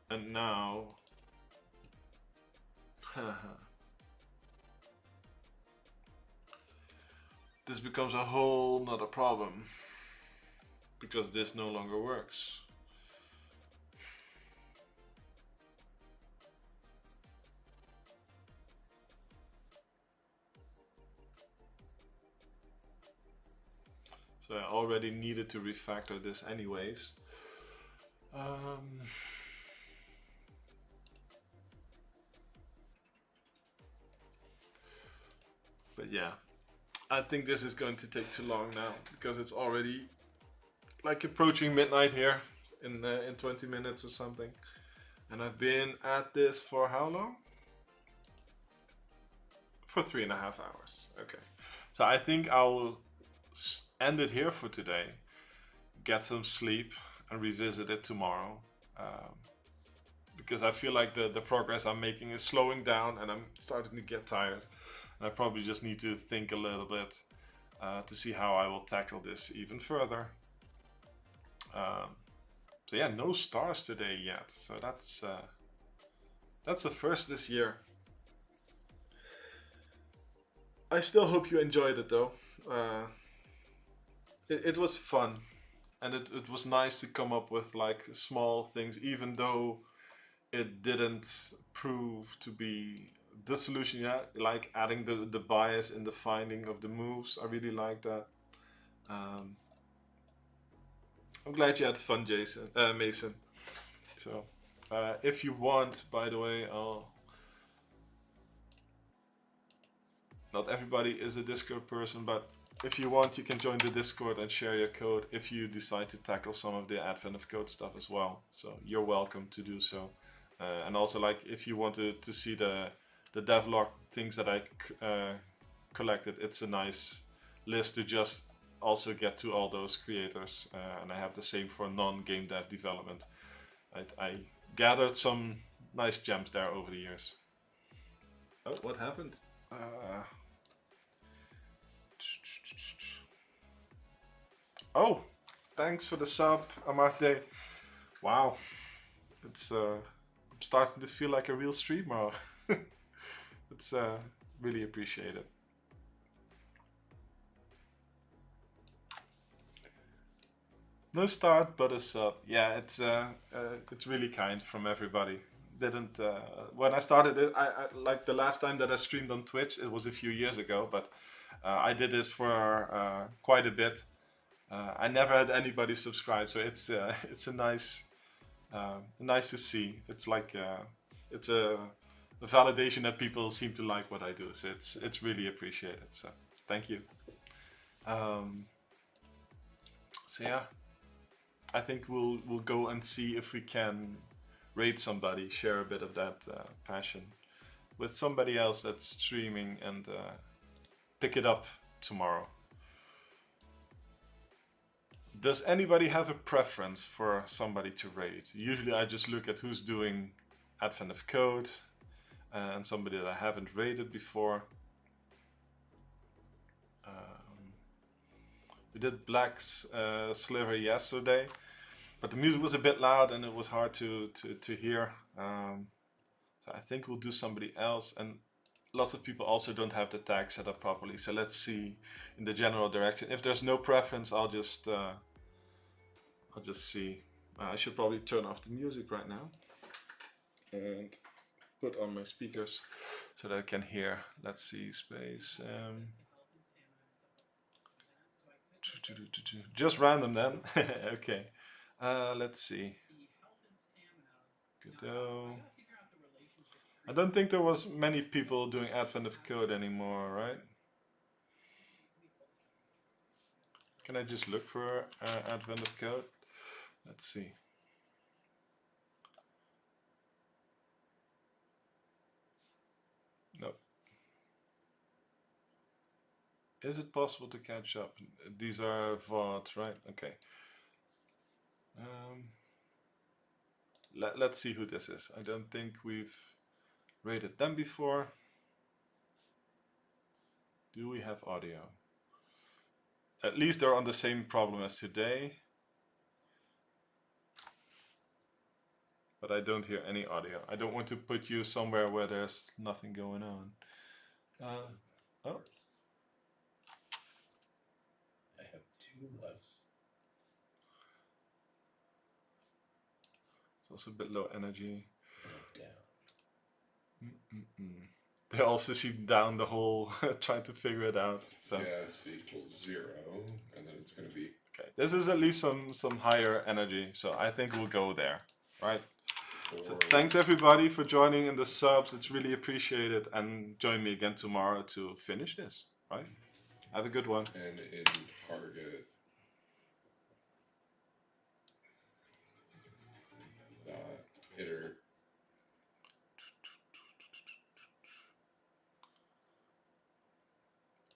And now this becomes a whole nother problem, because this no longer works. So I already needed to refactor this anyways. But yeah, I think this is going to take too long now, because it's already like approaching midnight here in 20 minutes or something. And I've been at this for how long? For 3.5 hours. Okay. So I think I'll end it here for today, get some sleep, and revisit it tomorrow. Because I feel like the progress I'm making is slowing down, and I'm starting to get tired. And I probably just need to think a little bit to see how I will tackle this even further. So yeah, no stars today yet. So that's a first this year. I still hope you enjoyed it though. It was fun, and it was nice to come up with like small things, even though it didn't prove to be the solution yet. Like adding the bias in the finding of the moves, I really like that. I'm glad you had fun, Mason. So if you want, by the way, not everybody is a Discord person, but if you want, you can join the Discord and share your code if you decide to tackle some of the Advent of Code stuff as well. So you're welcome to do so. And also, like, if you want to see the devlog things that I collected, it's a nice list to just also get to all those creators. And I have the same for non-game dev development. I gathered some nice gems there over the years. Oh, what happened? Oh, thanks for the sub, Amarte. Wow, it's I'm starting to feel like a real streamer. It's really appreciated. No start, but a sub. Yeah, it's really kind from everybody. Didn't when I started it, I like the last time that I streamed on Twitch, it was a few years ago, but I did this for quite a bit. I never had anybody subscribe, so it's a nice to see. It's like it's a validation that people seem to like what I do, so it's really appreciated. So thank you. Um, so yeah, I think we'll go and see if we can rate somebody, share a bit of that passion with somebody else that's streaming, and pick it up tomorrow. Does anybody have a preference for somebody to rate? Usually I just look at who's doing Advent of Code and somebody that I haven't rated before. We did Black's Sliver yesterday, but the music was a bit loud and it was hard to hear. So I think we'll do somebody else, and lots of people also don't have the tag set up properly. So let's see in the general direction. If there's no preference, I'll just see. I should probably turn off the music right now and put on my speakers so that I can hear. Let's see, space. Just random then. Okay. Let's see. Godot. I don't think there was many people doing Advent of Code anymore, right? Can I just look for Advent of Code? Let's see. Nope. Is it possible to catch up? These are VODs, right? Okay. Let's see who this is. I don't think we've rated them before. Do we have audio? At least they're on the same problem as today. But I don't hear any audio. I don't want to put you somewhere where there's nothing going on. Oh. I have 2 left. It's also a bit low energy. Down. They also see down the hole, trying to figure it out. So Gas equals 0, and then it's going to be... Okay, this is at least some higher energy, so I think we'll go there, right? So thanks everybody for joining in the subs, it's really appreciated, and join me again tomorrow to finish this, right? Have a good one. And in target... iter.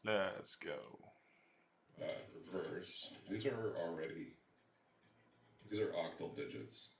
Let's go. Reverse. These are octal digits.